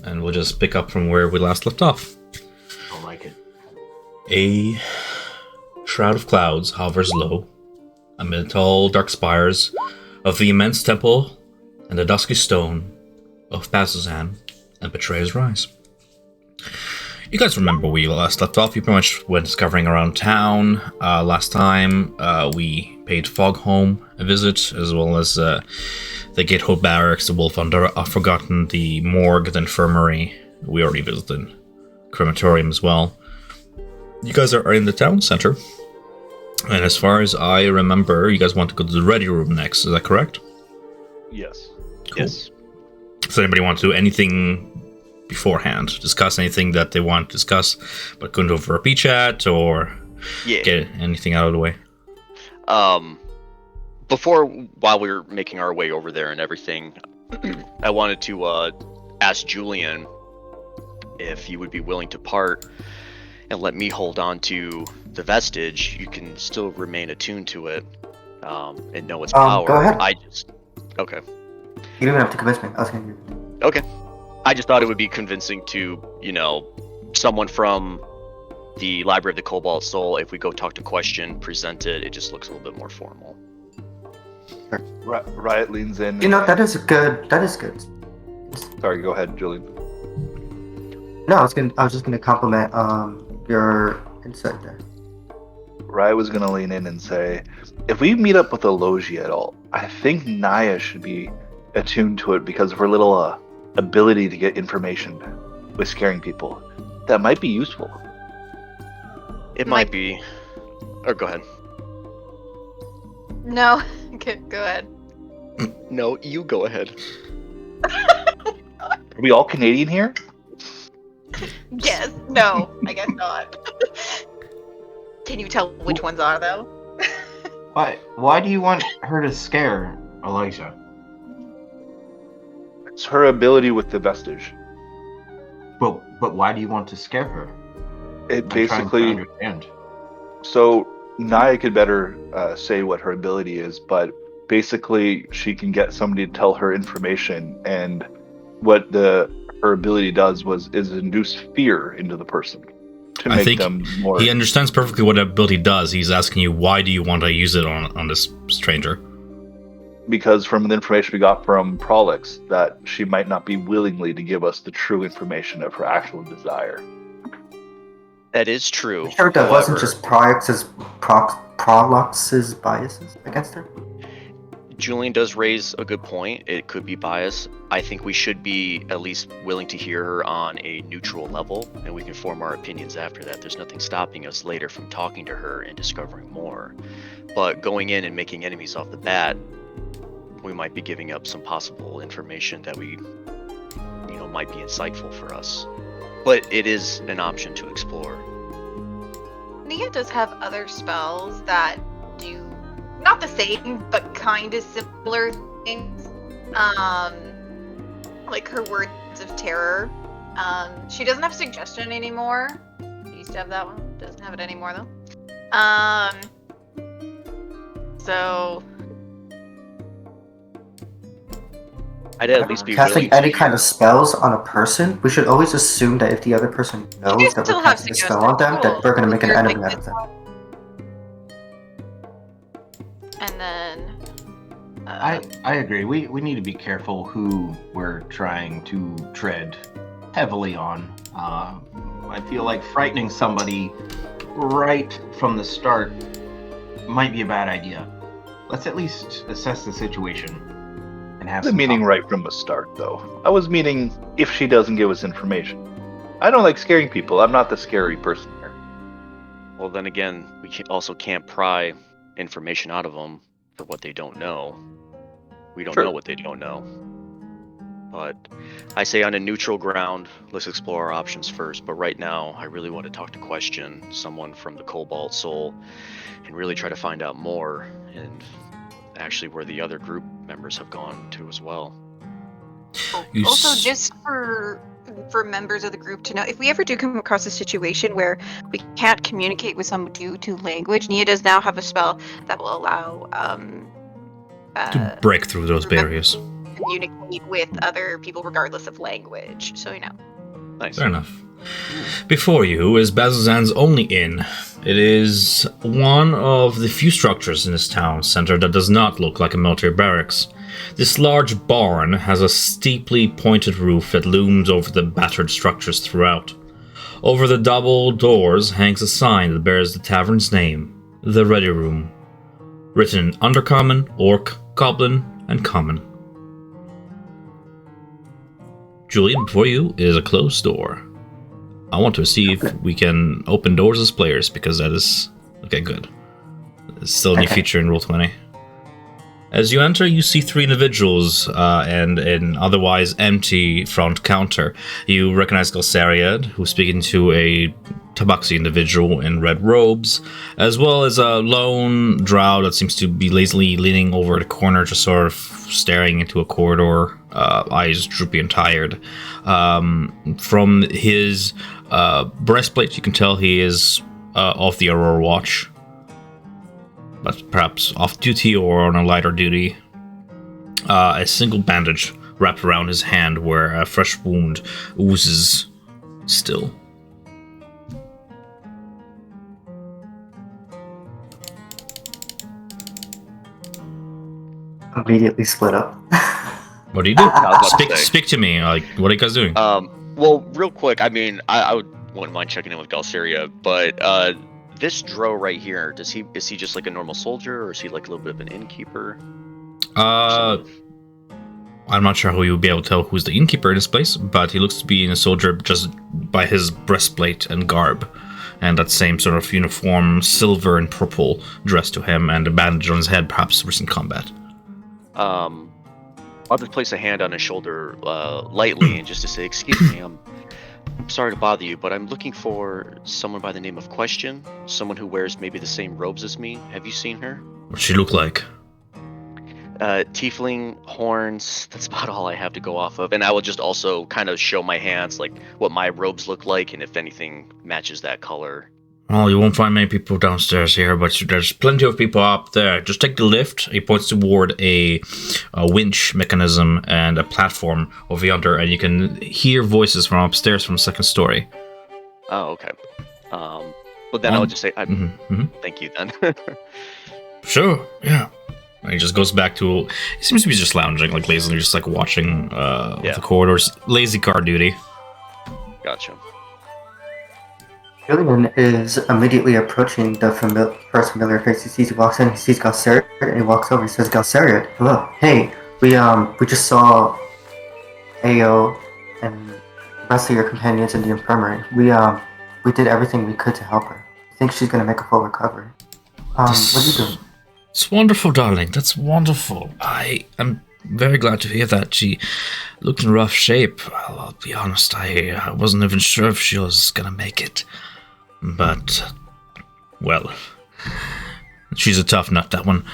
and we'll just pick up from where we last left off. I like it. A shroud of clouds hovers low amid tall, dark spires of the immense temple and the dusky stone of Bazzoxan and Betrayer's Rise. You guys remember where you last left off. You pretty much went discovering around town. Last time, we paid Fogholm a visit, as well as the Gatehold Barracks, the Wolf Under Forgotten, the Morgue, the Infirmary. We already visited Crematorium as well. You guys are in the town center. And as far as I remember, you guys want to go to the Ready Room next. Is that correct? Yes. Cool. Yes. Does anybody want to do anything beforehand? Discuss anything that they want to discuss, but couldn't over a chat, or get anything out of the way? While we were making our way over there and everything, I wanted to ask Julian if he would be willing to part and let me hold on to the vestige. You can still remain attuned to it and know its power. Go ahead. Okay. You don't even have to convince me. I was gonna. Okay. I just thought it would be convincing to, someone from the Library of the Cobalt Soul. If we go talk to Question, present it, it just looks a little bit more formal. Riot leans in. That is good. That is good. Sorry, go ahead, Julian. No, I was just gonna compliment your insight there. Riot was gonna lean in and say, if we meet up with a Logi at all, I think Naya should be attuned to it because of her little ability to get information with scaring people. That might be useful. It might be. Or go ahead. No. Okay, go ahead. No, you go ahead. Are we all Canadian here? Yes. No, I guess not. Can you tell which ones are, though? Why do you want her to scare Elijah? It's her ability with the vestige. But why do you want to scare her? It I'm basically. trying to understand. So Naya could better say what her ability is, but basically she can get somebody to tell her information, and what her ability does is induce fear into the person to make them more. He understands perfectly what that ability does. He's asking you, why do you want to use it on this stranger? Because from the information we got from Prolix, that she might not be willingly to give us the true information of her actual desire. That is true. I'm sure that wasn't just Prolux's biases against her. Julian does raise a good point. It could be bias. I think we should be at least willing to hear her on a neutral level, and we can form our opinions after that. There's nothing stopping us later from talking to her and discovering more. But going in and making enemies off the bat, we might be giving up some possible information that we, might be insightful for us. But it is an option to explore. Nia does have other spells that do not the same, but kind of similar things. Like her words of terror. She doesn't have suggestion anymore. She used to have that one. Doesn't have it anymore though. So I'd at least be casting willing any kind of spells on a person. We should always assume that if the other person knows that we're casting a spell on them, that we're going to make an enemy out of them. And then I agree. We need to be careful who we're trying to tread heavily on. I feel like frightening somebody right from the start might be a bad idea. Let's at least assess the situation and have The some meaning talk. right from the start, though. I was meaning if she doesn't give us information. I don't like scaring people. I'm not the scary person here. Well, then again, we also can't pry information out of them for what they don't know. We don't True. know what they don't know. But I say on a neutral ground, let's explore our options first. But right now, I really want to talk to Question, someone from the Cobalt Soul, and really try to find out more, and actually where the other group members have gone to as well. also just for members of the group to know, if we ever do come across a situation where we can't communicate with someone due to language, Nia does now have a spell that will allow to break through those barriers. communicate with other people regardless of language. So, Nice. Fair enough. Before you is Bazazan's only inn. It is one of the few structures in this town center that does not look like a military barracks. This large barn has a steeply pointed roof that looms over the battered structures throughout. Over the double doors hangs a sign that bears the tavern's name, The Ready Room, written in Undercommon, Orc, Goblin, and Common. Julian, before you is a closed door. I want to see if we can open doors as players, because that is... Okay, good. It's still a new feature in Roll20. As you enter, you see 3 individuals and an otherwise empty front counter. You recognize Galsariad, who's speaking to a Tabaxi individual in red robes, as well as a lone drow that seems to be lazily leaning over the corner, just sort of staring into a corridor, eyes droopy and tired. From his breastplate, you can tell he is off the Aurora Watch, but perhaps off duty or on a lighter duty. A single bandage wrapped around his hand where a fresh wound oozes still. Immediately split up. What do you do? Speak to me. Like, what are you guys doing? Well, real quick, I mean, I wouldn't mind checking in with Galsaria, but this Dro right here, is he just like a normal soldier, or is he like a little bit of an innkeeper? I'm not sure how you would be able to tell who's the innkeeper in this place, but he looks to be a soldier just by his breastplate and garb, and that same sort of uniform, silver and purple dress to him, and a bandage on his head, perhaps recent combat. I'll just place a hand on his shoulder lightly and just to say, excuse me, I'm sorry to bother you, but I'm looking for someone by the name of Question, someone who wears maybe the same robes as me. Have you seen her? What's she look like? Tiefling, horns, that's about all I have to go off of. And I will just also kind of show my hands, like what my robes look like, and if anything matches that color. Well, you won't find many people downstairs here, but there's plenty of people up there. Just take the lift. He points toward a winch mechanism and a platform over yonder, and you can hear voices from upstairs from the second story. Oh, okay. But then I'll just say, thank you then. Sure, yeah. And he just goes back to... He seems to be just lounging, like lazily, just like watching the corridors. Lazy car duty. Gotcha. Julian is immediately approaching the first familiar face he sees. He walks in, he sees Galsariad, and he walks over. He says, Galsariad, hello. Hey, we just saw Ao and the rest of your companions in the infirmary. We did everything we could to help her. I think she's gonna make a full recovery. What are you doing? It's wonderful, darling. That's wonderful. I am very glad to hear that. She looked in rough shape. I'll be honest, I wasn't even sure if she was gonna make it. But, well, she's a tough nut, that one.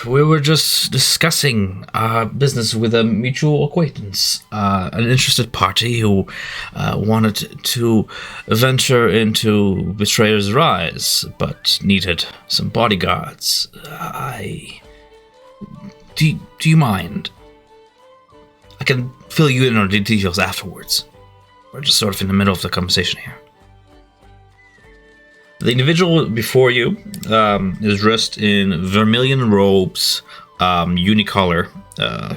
We were just discussing our business with a mutual acquaintance, an interested party who wanted to venture into Betrayer's Rise, but needed some bodyguards. Do you mind? I can fill you in on the details afterwards. We're just sort of in the middle of the conversation here. The individual before you is dressed in vermilion robes, unicolor,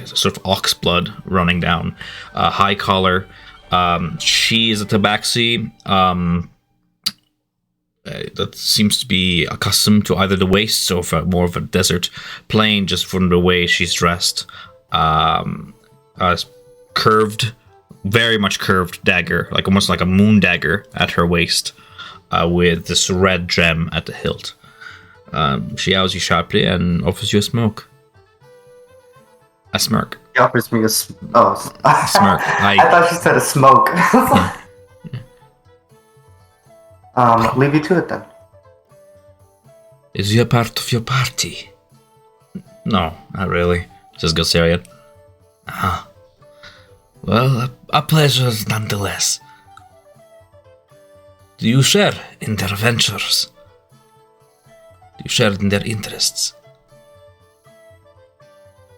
sort of ox blood running down, high collar. She is a tabaxi that seems to be accustomed to either the wastes or more of a desert plain, just from the way she's dressed. Curved, very much curved dagger, like almost like a moon dagger at her waist. With this red gem at the hilt. She eyes you sharply and offers you a smoke. A smirk. He offers me a smirk. I thought she said a smoke. Leave you to it then. Is he a part of your party? No, not really, says Galsariad. Ah. Well, a pleasure nonetheless. Do you share in their ventures? Do you share in their interests?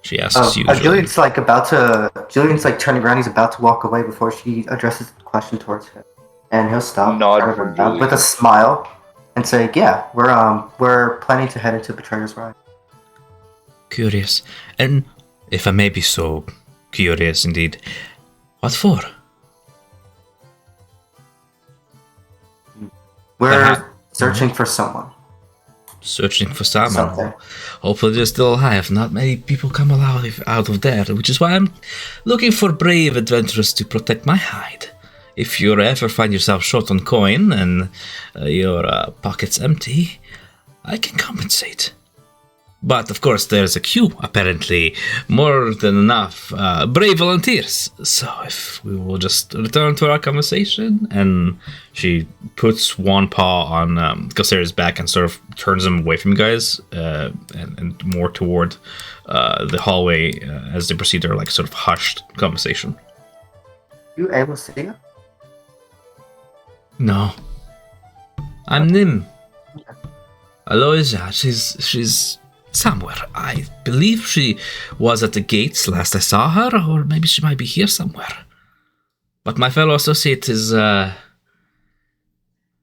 She asks you. Julian's like turning around. He's about to walk away before she addresses the question towards him, and he'll stop, Nod turn for around Julian. with a smile, and say, "Yeah, we're planning to head into Betrayer's Ride." Curious, and if I may be so curious indeed, what for? We're searching for someone. Searching for someone. Something. Hopefully they're still alive. Not many people come alive out of there, which is why I'm looking for brave adventurers to protect my hide. If you ever find yourself short on coin and your pockets empty, I can compensate. But of course there's a queue, apparently. More than enough brave volunteers. So if we will just return to our conversation, and she puts one paw on Goseri's back and sort of turns him away from you guys and more toward the hallway as they proceed their like sort of hushed conversation. You able to see her? No. I'm Nim. Aloysia, she's somewhere. I believe she was at the gates last I saw her, or maybe she might be here somewhere. But my fellow associate is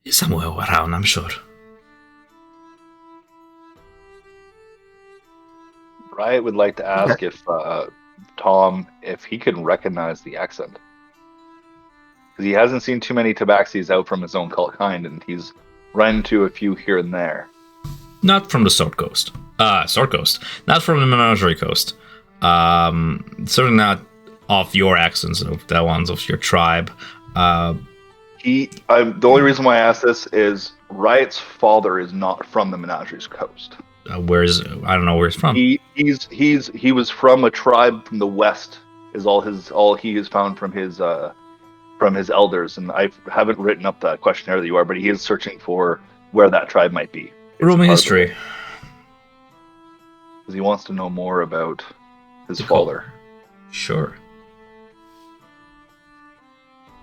somewhere around, I'm sure. Riot would like to ask if Tom, if he can recognize the accent. Because he hasn't seen too many tabaxis out from his own cult kind, and he's run into a few here and there. Not from the Sword Coast. Not from the Menagerie Coast. Certainly not off your accents, of the ones of your tribe. The only reason why I ask this is Riot's father is not from the Menagerie's Coast. I don't know where he's from. He was from a tribe from the west. Is all he has found from his elders, and I haven't written up that questionnaire that you are, but he is searching for where that tribe might be. Roman history. Because he wants to know more about his father. Sure.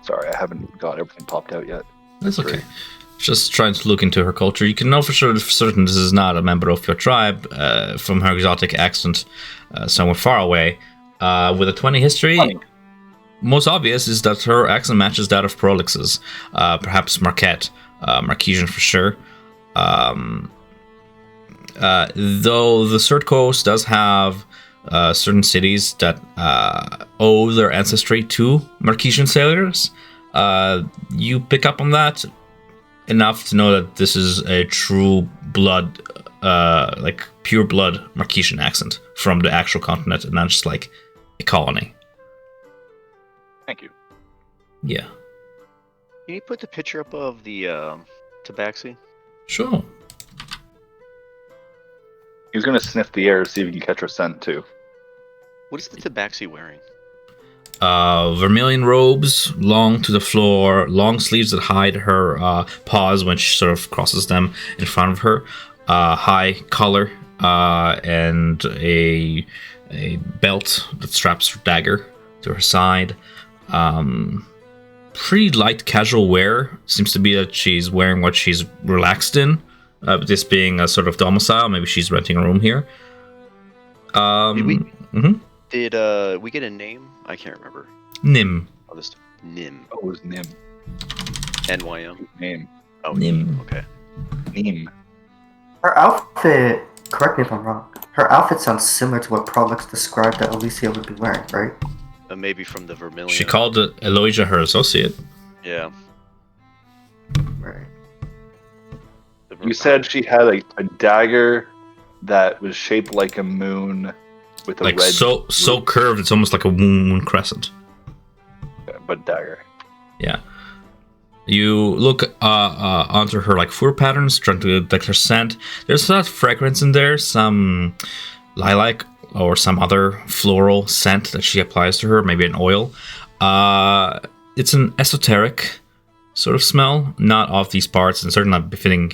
Sorry, I haven't got everything popped out yet. That's okay. Just trying to look into her culture. You can know for certain this is not a member of your tribe from her exotic accent somewhere far away. With a 20 history, most obvious is that her accent matches that of Prolix's. Perhaps Marquette, Marquesian for sure. Though the Third Coast does have certain cities that owe their ancestry to Marquesian sailors, you pick up on that enough to know that this is a true blood, like pure blood Marquesian accent from the actual continent, and not just like a colony. Thank you. Yeah. Can you put the picture up of the tabaxi? Sure. He's going to sniff the air to see if he can catch her scent too. What is the tabaxi wearing? Vermilion robes, long to the floor, long sleeves that hide her paws when she sort of crosses them in front of her, high collar, and a belt that straps her dagger to her side. Pretty light casual wear. Seems to be that she's wearing what she's relaxed in. This being a sort of domicile, maybe she's renting a room here. Did we get a name? I can't remember. Nim. Oh, this Nim. Oh, it was Nim. NYM. Name. Oh, Nim. Okay. Nim. Her outfit, correct me if I'm wrong, her outfit sounds similar to what Prolix described that Alicia would be wearing, right? Maybe from the Vermilion. She called Aloysia her associate. Yeah. Right. You said she had a dagger that was shaped like a moon with a Like red... so curved, it's almost like a moon crescent. But dagger. Yeah. You look onto her like fur patterns, trying to detect her scent. There's that fragrance in there, some lilac or some other floral scent that she applies to her, maybe an oil. It's an esoteric sort of smell, not of these parts, and certainly not befitting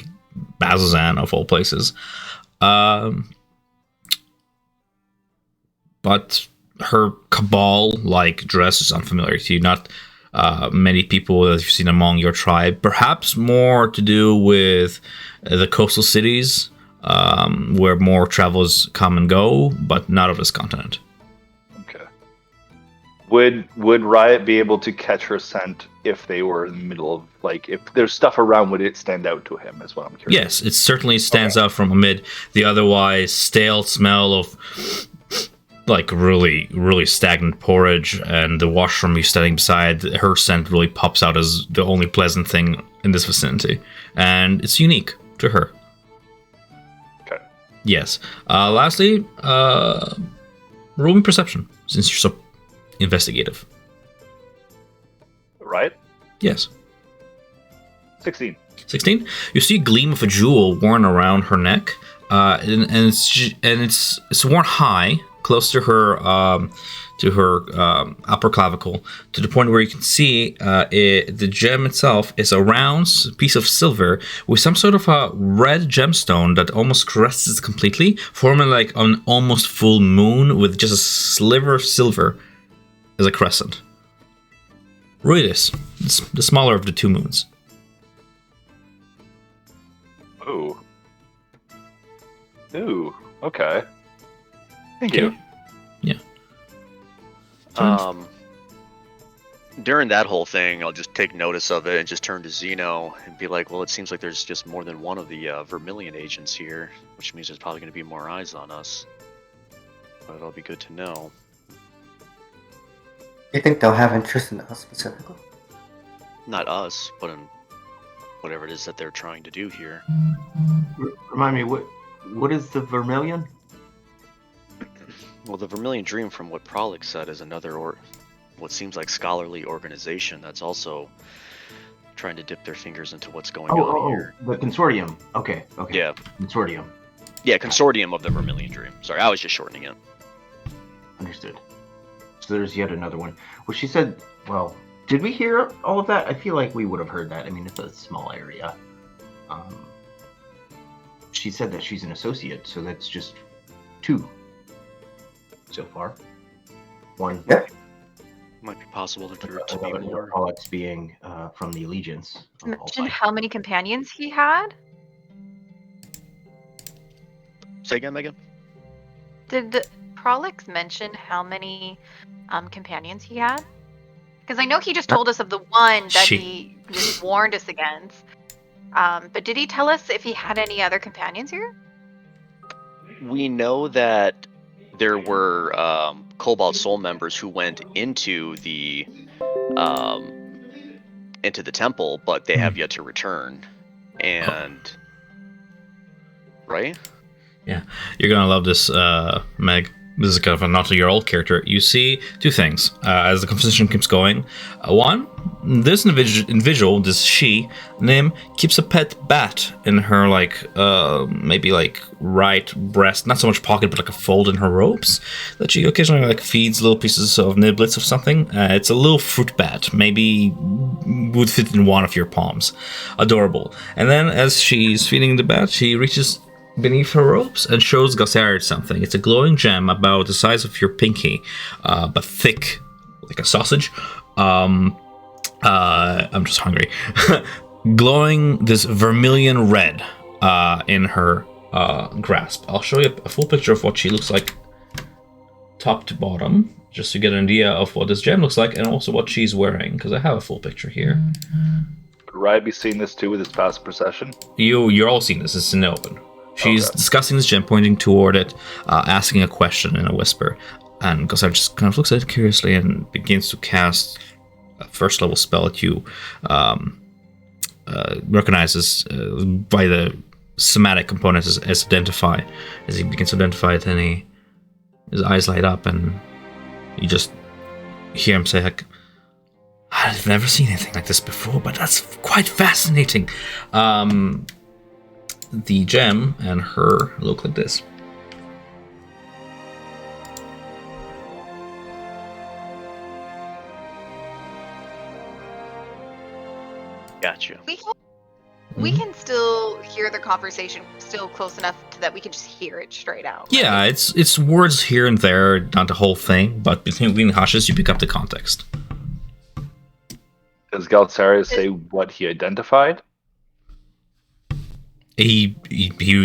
Bazzoxan of all places. But her cabal-like dress is unfamiliar to you. Not many people that you've seen among your tribe. Perhaps more to do with the coastal cities where more travelers come and go, but not of this continent. Okay. Would Riot be able to catch her scent if they were in the middle of, like, if there's stuff around, would it stand out to him, is what I'm curious. Yes, it certainly stands out from amid the otherwise stale smell of like really, really stagnant porridge, and the washroom you're standing beside, her scent really pops out as the only pleasant thing in this vicinity. And it's unique to her. Okay. Yes. Lastly, roll me perception, since you're so investigative. Right? Yes. 16. 16. You see a gleam of a jewel worn around her neck, and it's worn high, close to her upper clavicle, to the point where you can see the gem itself is a round piece of silver with some sort of a red gemstone that almost crests completely, forming like an almost full moon with just a sliver of silver as a crescent. Really, it's the smaller of the two moons. Ooh. Ooh. Okay. Thank you. Yeah. During that whole thing, I'll just take notice of it and just turn to Zeno and be like, well, it seems like there's just more than one of the Vermilion agents here, which means there's probably going to be more eyes on us. But it'll be good to know. You think they'll have interest in us specifically? Not us, but in whatever it is that they're trying to do here. Remind me, what is the Vermilion? Well, the Vermilion Dream, from what Prolix said, is another what seems like scholarly organization that's also trying to dip their fingers into what's going on here. The Consortium. Okay. Yeah. Consortium. Yeah, Consortium of the Vermilion Dream. Sorry, I was just shortening it. Understood. So there's yet another one. Well, she said, well, did we hear all of that? I feel like we would have heard that. I mean, it's a small area. She said that she's an associate, so that's just 2 so far. 1. Yep. Might be possible to be more. Alex being from the Allegiance. Mention how many companions he had? Say again, Megan? Did Prolix mention how many companions he had? Because I know he just told us of the one that he just warned us against. But did he tell us if he had any other companions here? We know that there were Cobalt Soul members who went into the temple, but they have yet to return. And right? Yeah, you're gonna love this, Meg. This is kind of a not-a-year-old character. You see 2 things as the conversation keeps going. One, this individual, this she, name, keeps a pet bat in her, like, maybe, like, right breast. Not so much pocket, but like a fold in her robes. That she occasionally, like, feeds little pieces of niblets of something. It's a little fruit bat. Maybe would fit in one of your palms. Adorable. And then as she's feeding the bat, she reaches beneath her robes and shows Gossariad something. It's a glowing gem about the size of your pinky, but thick, like a sausage. I'm just hungry. Glowing this vermilion red in her grasp. I'll show you a full picture of what she looks like top to bottom, just to get an idea of what this gem looks like and also what she's wearing, because I have a full picture here. Could Riot be seeing this too with his passive perception? You're all seeing this. It's in the open. She's discussing this gem, pointing toward it, asking a question in a whisper. And Gossariad just kind of looks at it curiously and begins to cast a first level spell at you. Recognizes by the somatic components as identify. As he begins to identify it, and his eyes light up, and you just hear him say, like, I've never seen anything like this before, but that's quite fascinating. The gem and her look like this. Gotcha. We can still hear the conversation still close enough that we can just hear it straight out. Yeah, right? it's words here and there, not the whole thing, but between hushes you pick up the context. Does Galtarius say what he identified? He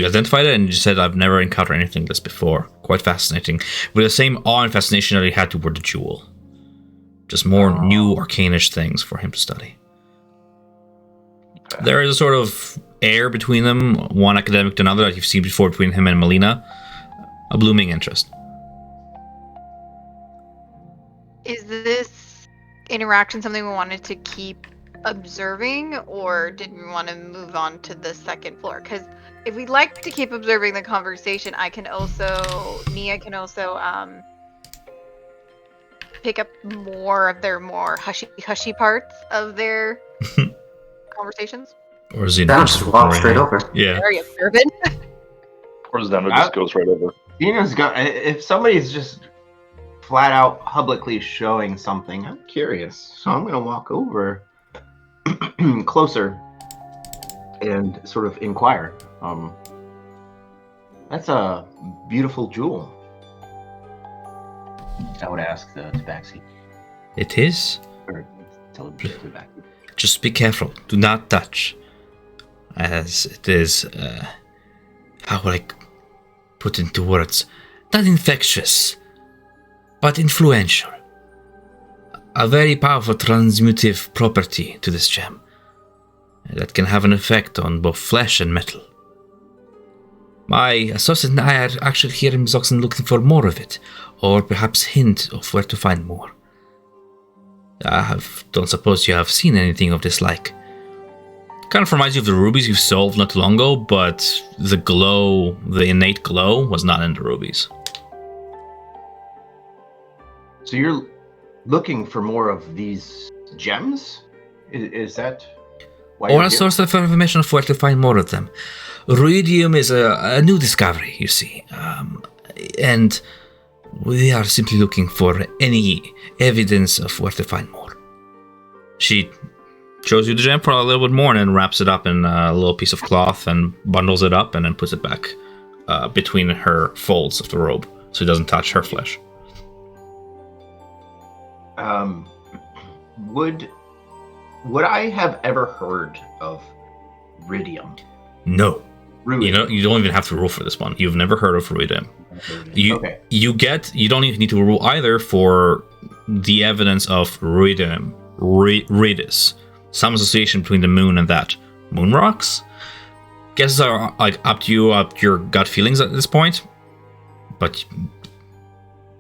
identified it and just said, "I've never encountered anything like this before. Quite fascinating." With the same awe and fascination that he had toward the jewel. Just more new arcanish things for him to study. Okay. There is a sort of air between them, one academic to another, that you've seen before between him and Melina. A blooming interest. Is this interaction something we wanted to keep observing, or did we want to move on to the second floor? Because if we'd like to keep observing the conversation, Nia can also pick up more of their more hushy parts of their conversations. Or Xena That'll just just walk straight over. Yeah. Very observant. Or Zeno just goes right over. Xena's got. If somebody's just flat out publicly showing something, I'm curious, so I'm gonna walk over closer and sort of inquire. That's a beautiful jewel. I would ask the tabaxi. It is. Or tell the tabaxi. Just be careful. Do not touch. As it is, how will I put into words? Not infectious, but influential. A very powerful transmutive property to this gem that can have an effect on both flesh and metal. My associate and I are actually here in Zoxan looking for more of it, or perhaps hint of where to find more. Don't suppose you have seen anything of this like. Kind of reminds you of the rubies you've solved not too long ago, but the glow, the innate glow, was not in the rubies. So you're looking for more of these gems? Is that why Or you're a here? source of information of where to find more of them. Ruidium is a new discovery, you see, and we are simply looking for any evidence of where to find more. She shows you the gem for a little bit more and then wraps it up in a little piece of cloth and bundles it up and then puts it back between her folds of the robe so it doesn't touch her flesh. Would I have ever heard of Ruidium? No. Ruidium. You don't even have to roll for this one. You've never heard of Ruidium. Okay. You don't even need to roll either for the evidence of Ruidium. Ruidus. Some association between the moon and that. Moon rocks? Guesses are like up to you, up to your gut feelings at this point. But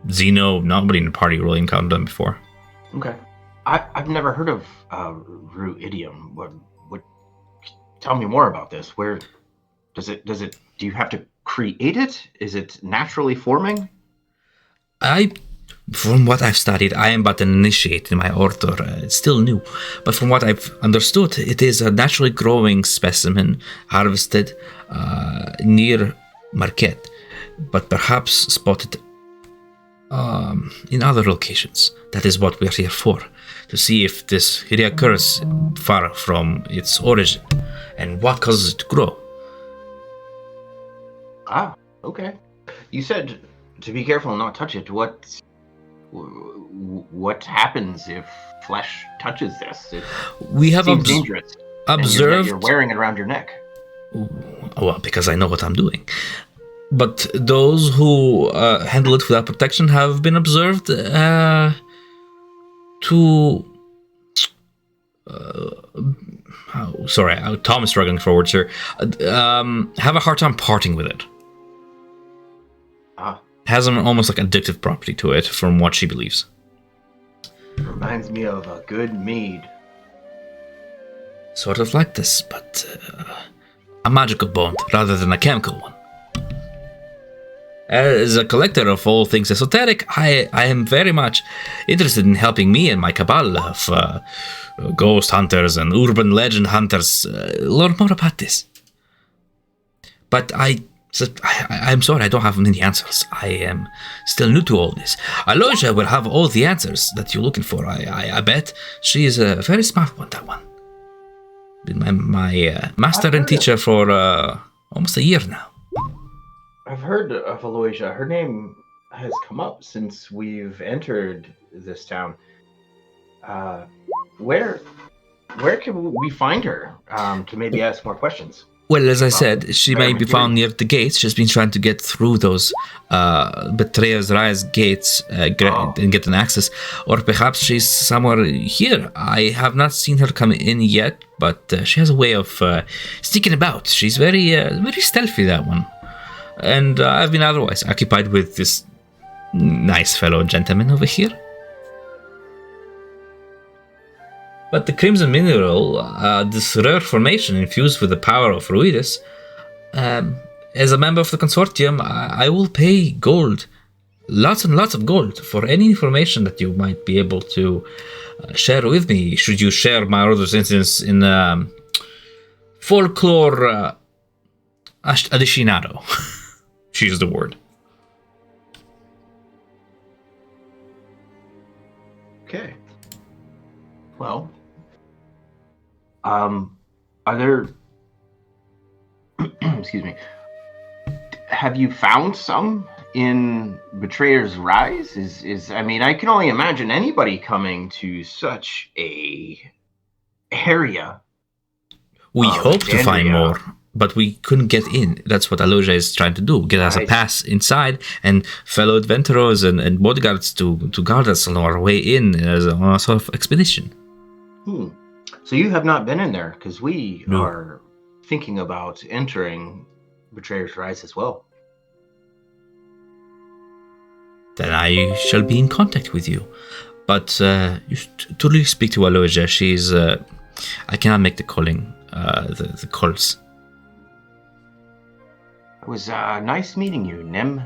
Zeno, nobody in the party really encountered them before. Okay. I've never heard of Ruidium. What tell me more about this. Where does it do you have to create it? Is it naturally forming? From what I've studied, I am but an initiate in my order. It's still new. But from what I've understood, it is a naturally growing specimen harvested near Marquette, but perhaps spotted in other locations. That is what we are here for, to see if this reoccurs far from its origin and what causes it to grow. Ah, okay. You said to be careful and not touch it. What happens if flesh touches this? It We have seems dangerous. And observed. you're wearing it around your neck. Well, because I know what I'm doing. But those who handle it without protection have been observed to Tom is struggling for words here. Have a hard time parting with it. Has an almost like addictive property to it, from what she believes. Reminds me of a good mead. Sort of like this, but a magical bond rather than a chemical one. As a collector of all things esoteric, I am very much interested in helping me and my cabal of ghost hunters and urban legend hunters learn more about this. But I'm sorry, I don't have many answers. I am still new to all this. Aloysia will have all the answers that you're looking for. I bet she is a very smart one, that one. Been my master and teacher for almost a year now. I've heard of Aloysia. Her name has come up since we've entered this town. Where can we find her to maybe ask more questions? Well, as I said, she may be found near the gates. She's been trying to get through those Betrayer's Rise gates and get an access. Or perhaps she's somewhere here. I have not seen her come in yet, but she has a way of sneaking about. She's very stealthy, that one. And I've been otherwise occupied with this nice fellow gentleman over here. But the Crimson Mineral, this rare formation infused with the power of Ruidus, as a member of the consortium, I will pay gold, lots and lots of gold, for any information that you might be able to share with me, should you share my orders instance in folklore aficionado. She's the word. Okay. Well, are there? Excuse me. Have you found some in Betrayer's Rise? Is I mean, I can only imagine anybody coming to such a area. We hope to find more, but we couldn't get in. That's what Aloja is trying to do: get us a pass inside, and fellow adventurers and bodyguards to guard us on our way in as on a sort of expedition. So you have not been in there, because we are thinking about entering Betrayer's Rise as well. Then I shall be in contact with you. But you totally speak to Aloja. She's I cannot make the calling, the calls. It was nice meeting you, Nim.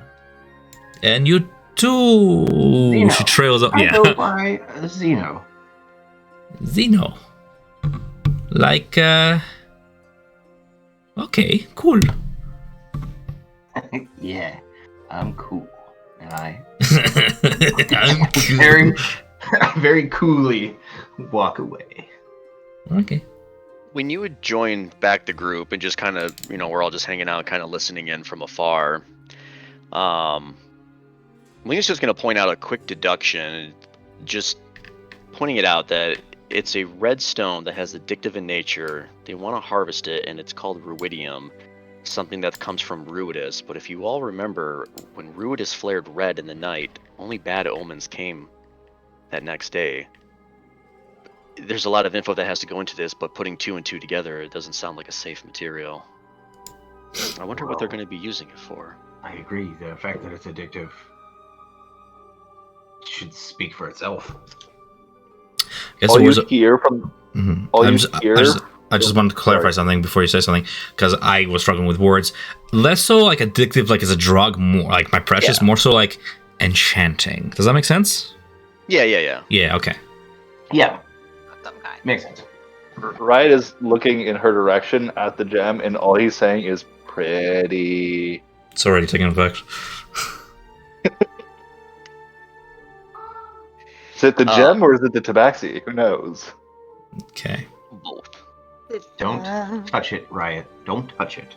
And you too. Zeno. She trails up. I go by Zeno. Zeno. Like, okay, cool. Yeah, I'm cool. And I'm cool. very, very coolly walk away. Okay. When you would join back the group and just kind of, we're all just hanging out, kind of listening in from afar, Lena's just going to point out a quick deduction, just pointing it out that it's a red stone that has addictive in nature. They want to harvest it, and it's called ruidium, something that comes from Ruidus. But if you all remember, when Ruidus flared red in the night, only bad omens came that next day. There's a lot of info that has to go into this, but putting 2 and 2 together, it doesn't sound like a safe material. I wonder what they're going to be using it for. I agree. The fact that it's addictive should speak for itself. All you hear from... I just want to clarify something before you say something, because I was struggling with words. Less so like addictive, like as a drug, more like my precious, more so like enchanting. Does that make sense? Yeah. Yeah, okay. Yeah. Makes sense. Riot is looking in her direction at the gem, and all he's saying is pretty. It's already taking effect. Is it the gem or is it the tabaxi? Who knows? Okay. Both. Don't touch it, Riot. Don't touch it.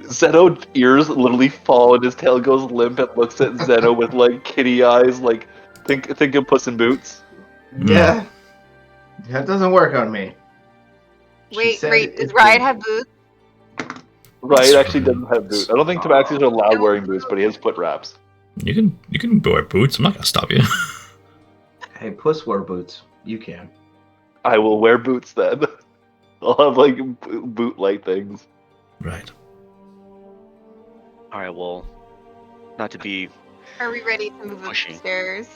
Zeno's ears literally fall and his tail goes limp and looks at Zeno with like kitty eyes, like think of Puss in Boots. Yeah. That doesn't work on me. Wait, does Riot have boots? Riot actually doesn't have boots. I don't think tabaxis are allowed wearing boots, but he has foot wraps. You can wear boots. I'm not gonna stop you. Hey, Puss wore boots. You can. I will wear boots then. I'll have like boot-like things. Right. All right. Well, not to be. Are we ready to move upstairs?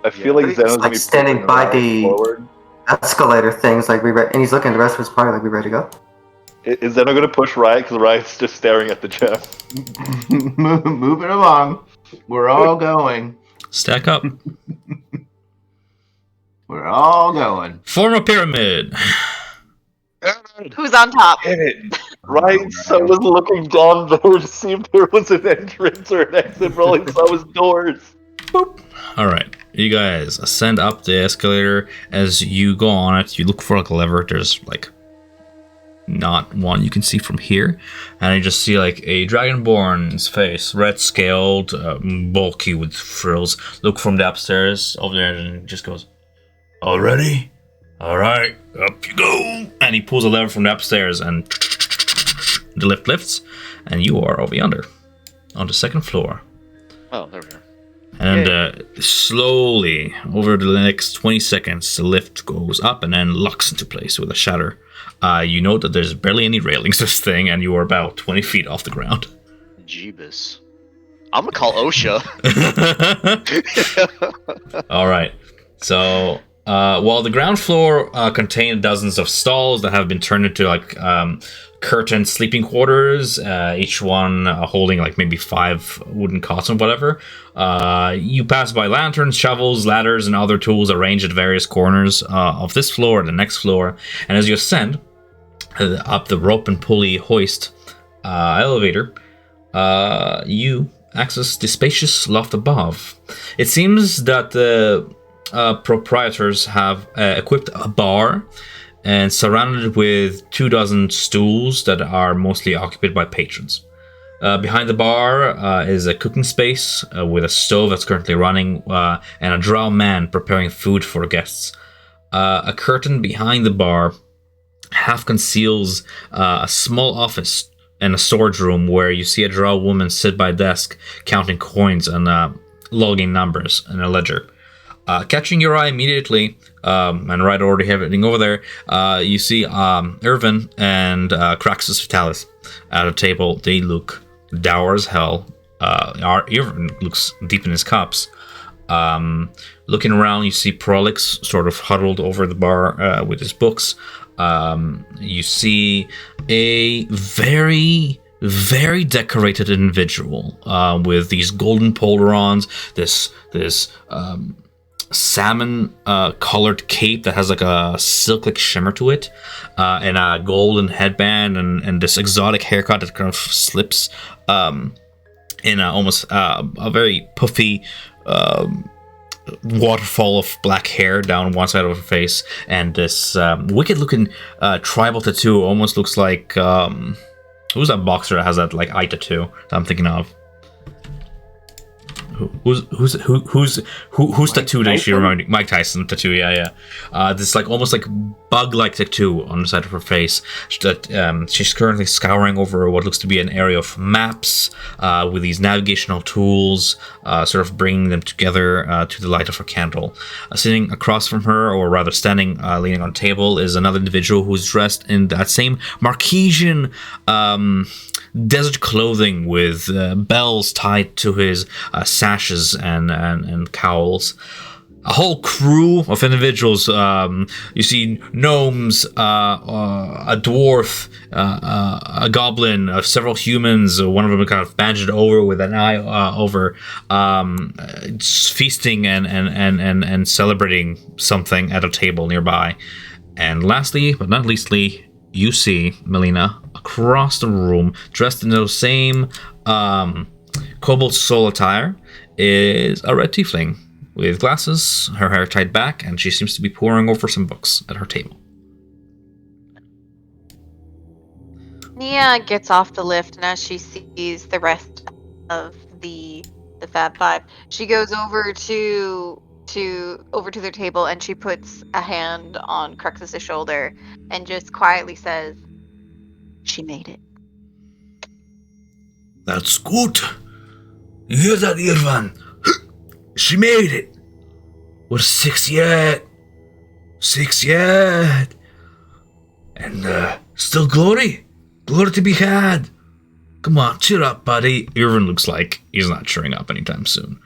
I feel like Zeno's gonna be standing by the forward. Escalator things, like and he's looking at the rest of his party, like we ready to go. Is Zeno gonna push Riot because Riot's just staring at the gem? Move it along. We're all going. Stack up. We're all going. Form a pyramid. Who's on top? Damn it. Riot's son was looking down there to see if there was an entrance or an exit, but all he saw was doors. Boop. Alright. You guys ascend up the escalator. As you go on it, you look for like a lever. There's like not one you can see from here. And you just see like a dragonborn's face, red scaled, bulky with frills. Look from the upstairs over there and it just goes, "All ready? Alright, up you go." And he pulls a lever from the upstairs and you just see like a dragonborn face, red scaled, bulky with frills. Look from the upstairs over there and it just goes, "All ready? Alright, up you go." And he pulls a lever from the upstairs and The lift lifts, and you are over yonder, on the second floor. Oh, there we are. And slowly, over the next 20 seconds, the lift goes up and then locks into place with a shatter. You note that there's barely any railings to this thing, and you are about 20 feet off the ground. Jeebus. I'm gonna call OSHA. All right. So, while the ground floor contained dozens of stalls that have been turned into curtained sleeping quarters, each one holding maybe 5 wooden cots and whatever, you pass by lanterns, shovels, ladders, and other tools arranged at various corners of this floor and the next floor. And as you ascend up the rope and pulley hoist elevator, you access the spacious loft above. It seems that the proprietors have equipped a bar and surrounded with 24 stools that are mostly occupied by patrons. Behind the bar is a cooking space with a stove that's currently running and a drow man preparing food for guests. A curtain behind the bar half conceals a small office and a storage room where you see a drow woman sit by a desk counting coins and logging numbers in a ledger. Catching your eye immediately, and right already heading over there, you see Irvin and Craxus Vitalis at a table. They look dour as hell. Irvin looks deep in his cups. Looking around, you see Prolix sort of huddled over the bar with his books. You see a very, very decorated individual with these golden polerons, this salmon colored cape that has a silk shimmer to it, and a golden headband, and this exotic haircut that kind of slips in almost a very puffy waterfall of black hair down one side of her face, and this wicked looking tribal tattoo. Almost looks like who's that boxer that has that eye tattoo that I'm thinking of? Who's tattooed? Actually, reminding Mike Tyson tattoo. Yeah. This almost bug-like tattoo on the side of her face. That she's currently scouring over what looks to be an area of maps with these navigational tools, sort of bringing them together to the light of her candle. Sitting across from her, or rather standing, leaning on a table, is another individual who's dressed in that same Marquesian desert clothing with bells tied to his sashes and cowls. A whole crew of individuals. You see gnomes, a dwarf, a goblin, several humans. One of them kind of bandaged over with an eye over, feasting and celebrating something at a table nearby. And lastly, but not leastly, you see Melina across the room, dressed in those same cobalt soul attire, is a red tiefling with glasses, her hair tied back, and she seems to be poring over some books at her table. Nia gets off the lift, and as she sees the rest of the Fab Five, she goes over to their table, and she puts a hand on Cruxus's shoulder and just quietly says, "She made it." That's good. You hear that, Irvan? She made it. We're 6 yet. 6 yet. And still glory. Glory to be had. Come on, cheer up, buddy. Irvin looks like he's not cheering up anytime soon.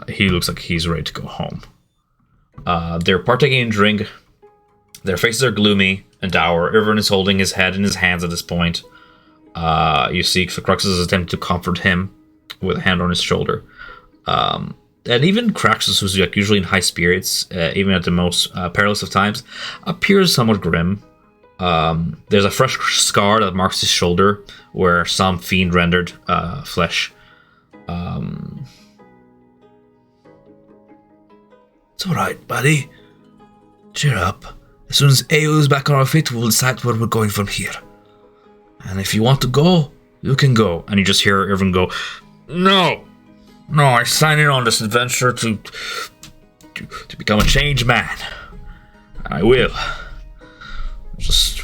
He looks like he's ready to go home. They're partaking in drink. Their faces are gloomy and dour. Irvin is holding his head in his hands at this point. You see Cruxus attempt to comfort him with a hand on his shoulder. And even Cruxus, who's usually in high spirits, even at the most perilous of times, appears somewhat grim. There's a fresh scar that marks his shoulder, where some fiend rendered flesh. It's alright, buddy. Cheer up. As soon as AO is back on our feet, we'll decide where we're going from here. And if you want to go, you can go. And you just hear Irvin go, No, I signed in on this adventure to become a changed man. And I will. Just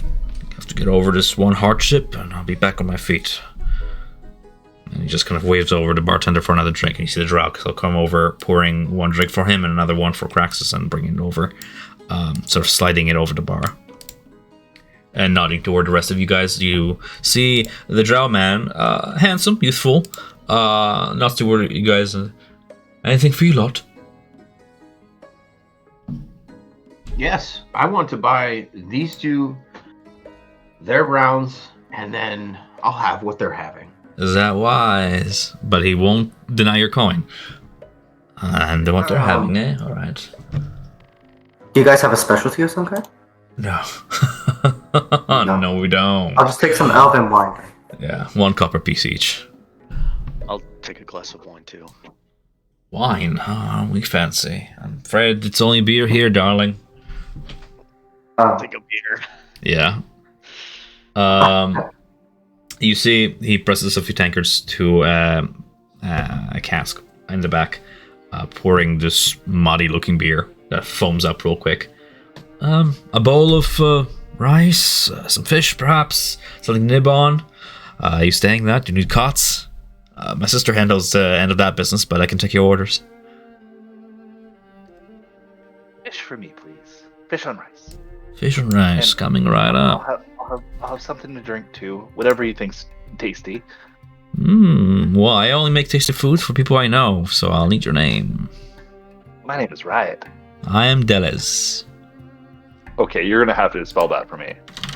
have Just get over this one hardship, and I'll be back on my feet. And he just kind of waves over the bartender for another drink, and you see the Drow, he'll come over, pouring one drink for him and another one for Craxus, and bringing it over, sort of sliding it over the bar. And nodding toward the rest of you guys, you see the Drow man, handsome, youthful, nods toward you guys. Anything for you lot? Yes, I want to buy these two, their rounds, and then I'll have what they're having. Is that wise? But he won't deny your coin. And what they're having, eh? Alright. Do you guys have a specialty of some kind? No. No, we don't. I'll just take some elven wine. Yeah, 1 copper piece each. I'll take a glass of wine too. Wine? Oh, we fancy. I'm afraid it's only beer here, darling. Take a beer. Yeah. You see, he presses a few tankards to a cask in the back, pouring this muddy-looking beer that foams up real quick. A bowl of rice, some fish, perhaps, something to nib on. You staying that? Do you need cots? My sister handles the end of that business, but I can take your orders. Fish for me, please. Fish on rice. Fish and rice, And coming right up. I'll have something to drink too. Whatever you think's tasty. Well, I only make tasty food for people I know, so I'll need your name. My name is Riot. I am Deles. Okay, you're gonna have to spell that for me.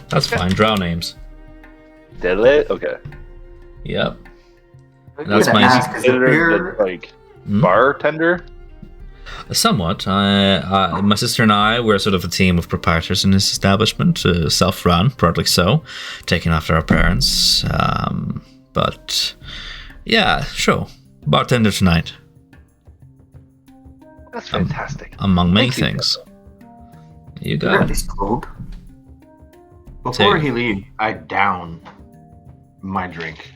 That's fine, Drow names. Deadlit? Okay. Yep. I'm That's gonna my- ask, is the beer... Like bartender? Somewhat. My sister and I, we're sort of a team of proprietors in this establishment, self-run, proudly so, taken after our parents. But yeah, sure. Bartender tonight, That's fantastic. among many Thank you. things. You You're got at it. least cold. Before Take- he leaves, I down my drink.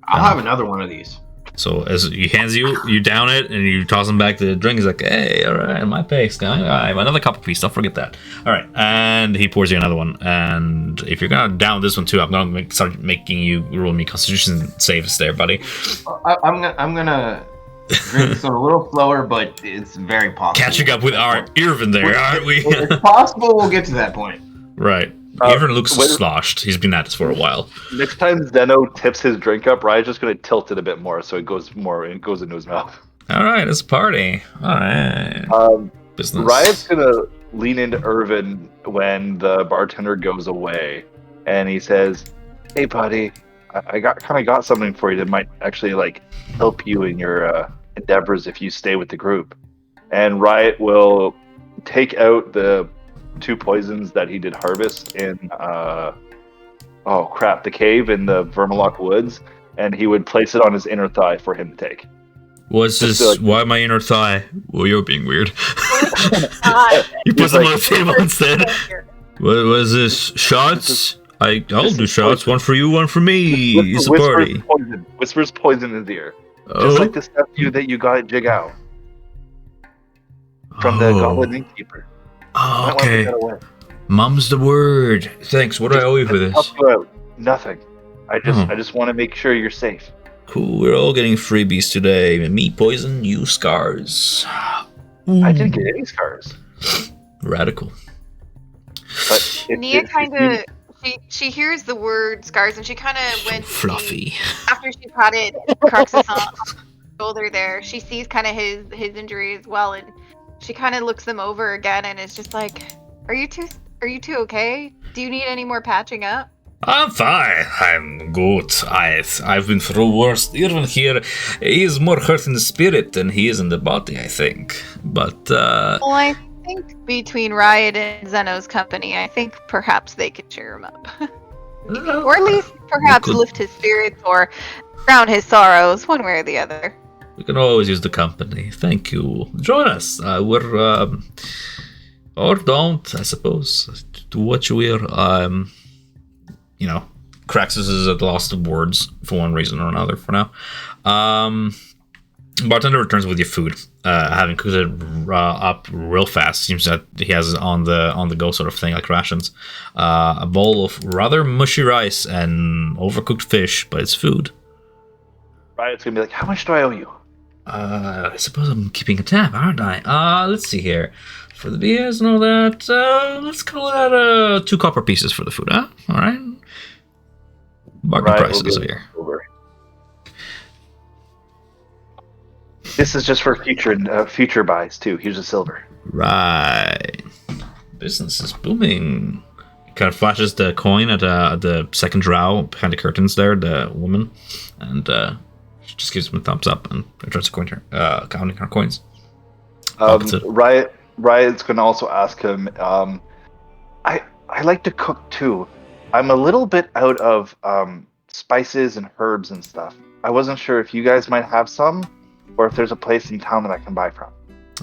I'll have another one of these. So as he hands you down it, and you toss him back the drink. He's like, "Hey, all right, my pace, guy. All right, another cup of peace. Don't forget that." All right, and he pours you another one. And if you're gonna down this one too, I'm gonna start making you roll me Constitution saves there, buddy. I'm gonna drink this one a little slower, but it's very possible. Catching up with our Irvin there, aren't we? It's possible we'll get to that point. Right. Irvin looks sloshed. He's been at this for a while. Next time Zeno tips his drink up, Riot's just gonna tilt it a bit more so it goes into his mouth. All right, it's a party. All right. Business. Riot's gonna lean into Irvin when the bartender goes away, and he says, "Hey, buddy, I got something for you that might actually like help you in your endeavors if you stay with the group." And Riot will take out the 2 poisons that he did harvest in the cave in the Vermalock Woods, and he would place it on his inner thigh for him to take. What's Just this? like- Why my inner thigh? Well, you're being weird. God. You put He's them like- on the table instead. What was this? Shots? I'll This do is shots. poison. One for you, one for me. It's a party. Whispers poison in his ear. Oh. Just like the statue that you got at Jigao from the Goblin Innkeeper. Oh, Might wanna okay. put that away. Mum's the word. Thanks. What do I owe you for Just this? help you out. Nothing. I Hmm. just want to make sure you're safe. Cool. We're all getting freebies today. Me poison, you scars. I Hmm. didn't get any scars, Radical. but Nia kind of she hears the word scars and she kind of So when fluffy. after she patted Craxus on the shoulder there, she sees kind of his injury as well, and she kind of looks them over again and is just like, "Are you two okay? Do you need any more patching up?" I'm fine. I'm good. I've been through worse. Irvin here, he is more hurt in the spirit than he is in the body, I think. But, Well, I think between Riot and Zeno's company, I think perhaps they could cheer him up, or at least perhaps could- lift his spirits or drown his sorrows, one way or the other. we can always use the company. Thank you. Join us. We're, or don't, I suppose. Do what you will. You know, Craxus is at loss of words for one reason or another for now. Bartender returns with your food, having cooked it up real fast. Seems that he has it on the go sort of thing, like rations. A bowl of rather mushy rice and overcooked fish, but it's food. Riot's gonna be like, how much do I owe you? I suppose I'm keeping a tab, aren't I? Let's see here. For the beers and all that, let's call that 2 copper pieces for the food, huh? All right. Bargain prices here. Over. This is just for future buys too. Here's a silver. Right. Business is booming. Kind of flashes the coin at the second drow behind the curtains there, the woman, and she just gives him a thumbs up and returns the coin to her, counting her coins. Riot's gonna also ask him. I like to cook too. I'm a little bit out of spices and herbs and stuff. I wasn't sure if you guys might have some, or if there's a place in town that I can buy from.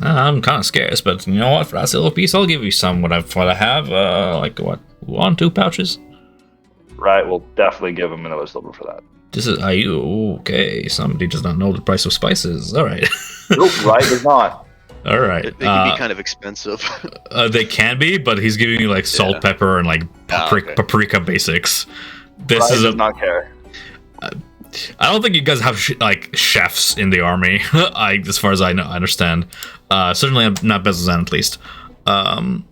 I'm kind of scarce, but you know what? For that silver piece, I'll give you some. What I have, like what, 1, 2 pouches. Right, we'll definitely give him another silver for that. This is okay. Somebody does not know the price of spices. All right. Nope, Riot does not. All right. They can be kind of expensive. They can be, but he's giving you like salt, pepper, and like paprika basics. This Riot is does not care. I don't think you guys have like chefs in the army. As far as I understand, certainly not Bezazan at least. But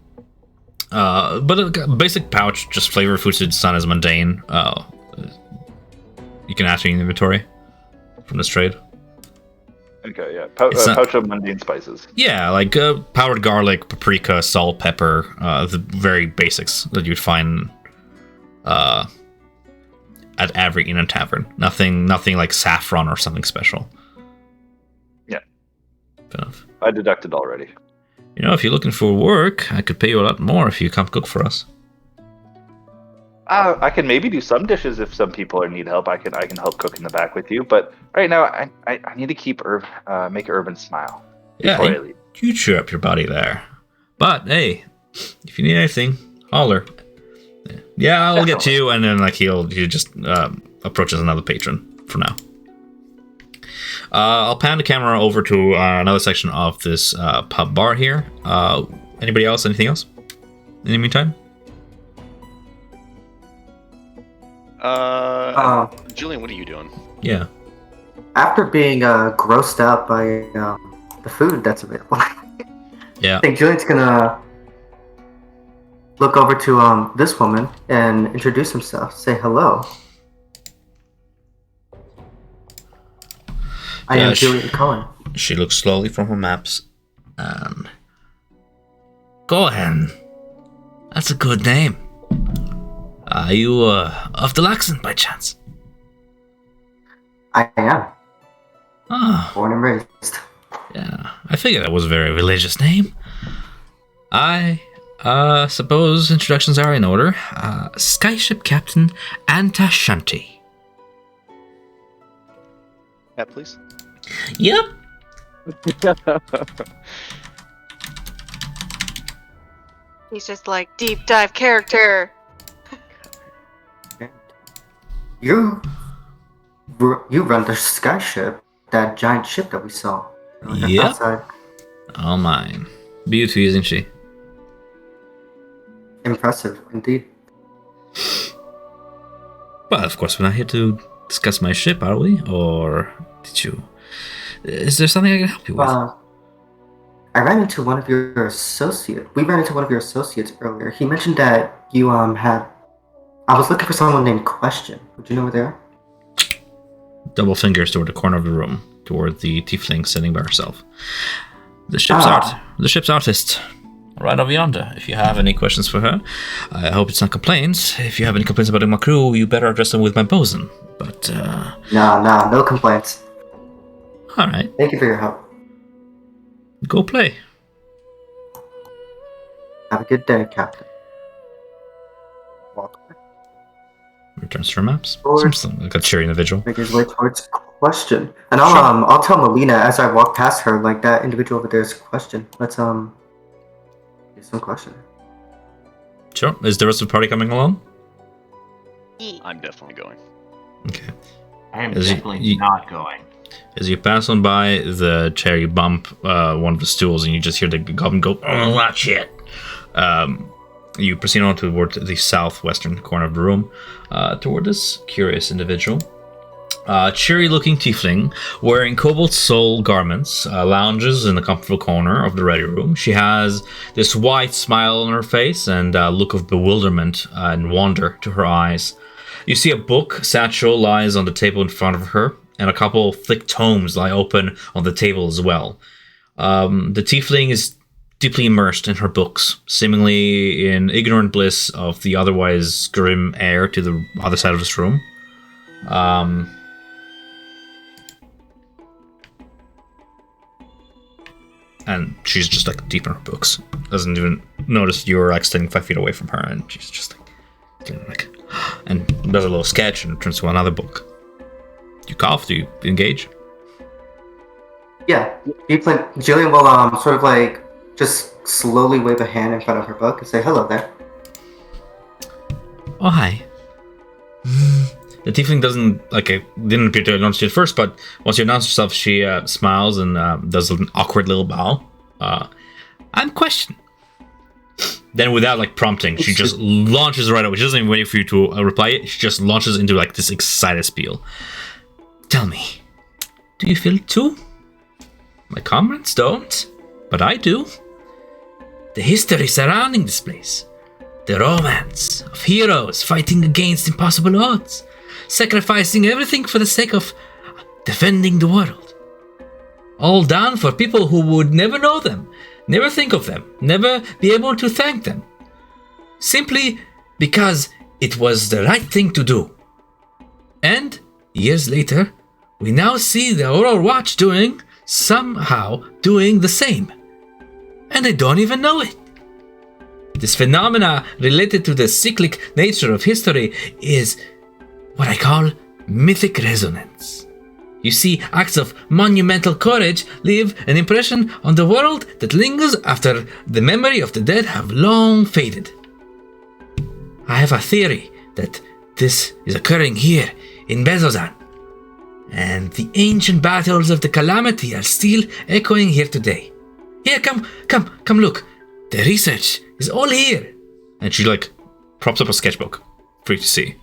a basic pouch, just flavor foods. It's not as mundane. You can ask me in inventory from this trade. Okay, yeah. Pouch of mundane spices. Yeah, like powdered garlic, paprika, salt, pepper, the very basics that you'd find at every inn and tavern. Nothing like saffron or something special. Yeah. Fair enough. I deducted already. You know, if you're looking for work, I could pay you a lot more if you come cook for us. I can maybe do some dishes if some people need help. I can help cook in the back with you. But right now, I need to keep make Urban smile. Yeah, you cheer up your buddy there. But hey, if you need anything, holler. Yeah, I'll get to you, and then like he just approaches another patron for now. I'll pan the camera over to another section of this pub bar here. Anybody else? Anything else? In the meantime. Julian, what are you doing? Yeah. After being grossed out by the food that's available, yeah, I think Julian's gonna look over to this woman and introduce himself. Say hello. I am Julian Cohen. She looks slowly from her maps and Cohen. That's a good name. Are you of the Laxon by chance? I am. Ah. Born and raised. Yeah, I figured that was a very religious name. I suppose introductions are in order. Skyship Captain Antashanti. Yeah, please. Yep. He's just like deep dive character. You run the sky ship, that giant ship that we saw. Yep. Outside. All mine. Beauty, isn't she? Impressive, indeed. Well, of course, we're not here to discuss my ship, are we? Or did you? Is there something I can help you with? I ran into one of your associates. We ran into one of your associates earlier. He mentioned that you had. I was looking for someone named Question. Would you know where they are? Double fingers toward the corner of the room, toward the tiefling sitting by herself. The ship's artist, right over yonder. If you have any questions for her, I hope it's not complaints. If you have any complaints about my crew, you better address them with my bosun. But no complaints. All right. Thank you for your help. Go play. Have a good day, Captain. Walk away. Returns to her maps. Seems like a cheery individual. Make his way towards Question, and I'll tell Melina as I walk past her, like that individual over there's Question. Let's do some Question. Sure. Is the rest of the party coming along? I'm definitely going. Okay. I am definitely not going. As you pass on by the chair, you bump one of the stools, and you just hear the goblin go, "Oh, that shit!" You proceed on toward the southwestern corner of the room, toward this curious individual. Cheery-looking tiefling, wearing cobalt soul garments, lounges in the comfortable corner of the ready room. She has this wide smile on her face and a look of bewilderment and wonder to her eyes. You see a book satchel lies on the table in front of her, and a couple thick tomes lie open on the table as well. The tiefling is deeply immersed in her books, seemingly in ignorant bliss of the otherwise grim air to the other side of this room. And she's just like deep in her books. Doesn't even notice you're like standing 5 feet away from her, and she's just like, and does a little sketch and turns to another book. Do you cough? Do you engage? Yeah, Jillian will sort of like just slowly wave a hand in front of her book and say hello there. Oh, hi. The tiefling didn't appear to announce you at first, but once you announce yourself, she smiles and does an awkward little bow. I'm Question. Then, without like prompting, she just launches right away. She doesn't even wait for you to reply. She just launches into like this excited spiel. Tell me, do you feel it too? My comrades don't, but I do. The history surrounding this place, the romance of heroes fighting against impossible odds, sacrificing everything for the sake of defending the world. All done for people who would never know them, never think of them, never be able to thank them. Simply because it was the right thing to do. And, years later, we now see the Aurora Watch somehow doing the same. And they don't even know it. This phenomena related to the cyclic nature of history is what I call mythic resonance. You see, acts of monumental courage leave an impression on the world that lingers after the memory of the dead have long faded. I have a theory that this is occurring here in Bezozan, and the ancient battles of the Calamity are still echoing here today. Here, come look. The research is all here. And she like props up a sketchbook for you to see.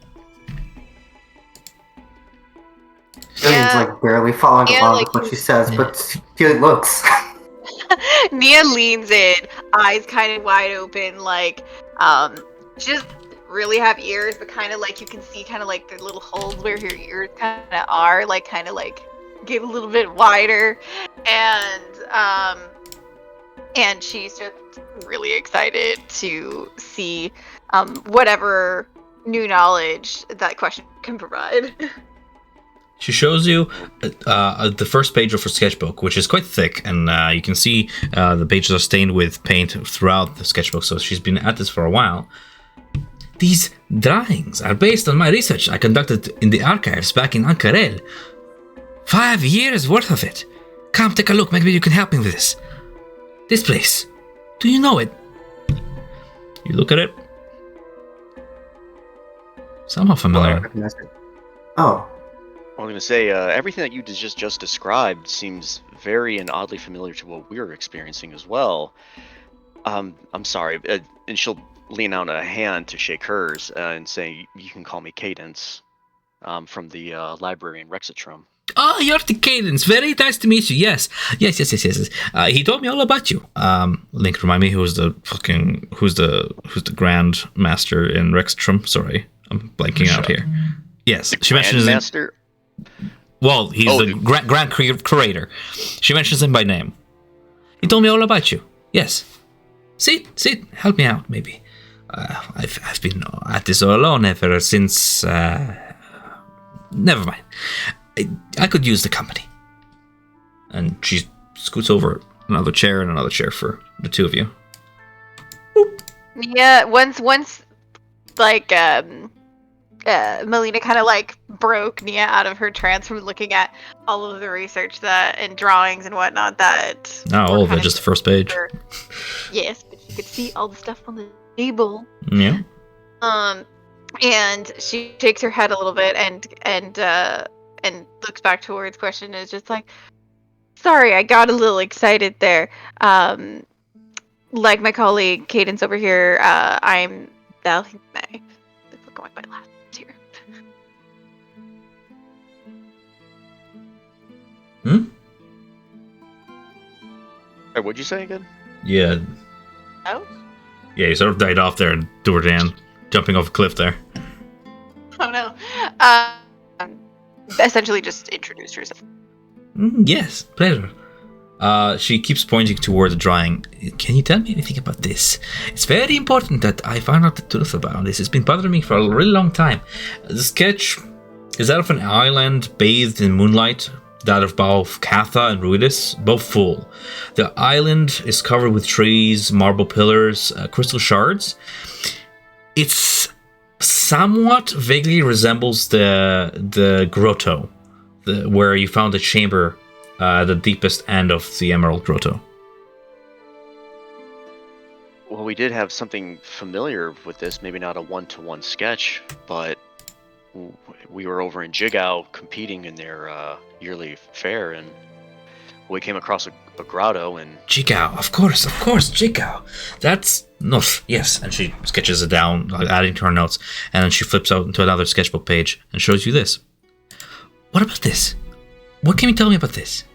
Jillian's like barely following along with what she says, but she looks. Nia leans in, eyes kind of wide open, like, just really have ears, but kind of like you can see kind of like the little holes where her ears kind of are, like kind of like get a little bit wider, and she's just really excited to see whatever new knowledge that Question can provide. She shows you the first page of her sketchbook, which is quite thick, and you can see the pages are stained with paint throughout the sketchbook, so she's been at this for a while. These drawings are based on my research I conducted in the archives back in Ankarel. 5 years worth of it. Come take a look, maybe you can help me with this. This place, do you know it? You look at it. Somehow familiar. Oh. I was going to say, everything that you just described seems very and oddly familiar to what we're experiencing as well. I'm sorry, and she'll lean out a hand to shake hers and say, you can call me Cadence, from the library in Rexitrum. Oh, you're the Cadence. Very nice to meet you. Yes. He told me all about you. Link, remind me who's the Grand Master in Rexitrum? Sorry, I'm blanking out here. Yes, she mentions Master. Well, he's the Grand Curator. She mentions him by name. He told me all about you. Yes. Sit. Help me out, maybe. I've been at this all alone ever since. Never mind. I could use the company. And she scoots over another chair and another chair for the two of you. Boop. Yeah, once like Melina kind of like broke Nia out of her trance from looking at all of the research and drawings and whatnot that. Not all of it, just the first page. Yes, but you could see all the stuff on the table. Yeah. And she shakes her head a little bit and and looks back towards Question and is just like, sorry, I got a little excited there. Like my colleague Cadence over here, I'm Belle. We're going by last here. Hey, what'd you say again? Yeah. Oh? Yeah, you sort of died off there and Dordan jumping off a cliff there. Oh no. Essentially just introduced herself. Yes, pleasure. She keeps pointing toward the drawing. Can you tell me anything about this? It's very important that I find out the truth about this. It's been bothering me for a really long time. The sketch is that of an island bathed in moonlight, that of both Katha and Ruidus, both full. The island is covered with trees, marble pillars, crystal shards. It's somewhat vaguely resembles the grotto, where you found the chamber, the deepest end of the Emerald Grotto. Well, we did have something familiar with this, maybe not a one-to-one sketch, but we were over in Jigao competing in their yearly fair, and we came across a grotto. And Jigao, of course, Jigao. That's no, yes. And she sketches it down, like adding to her notes, and then she flips out into another sketchbook page and shows you this. What about this? What can you tell me about this?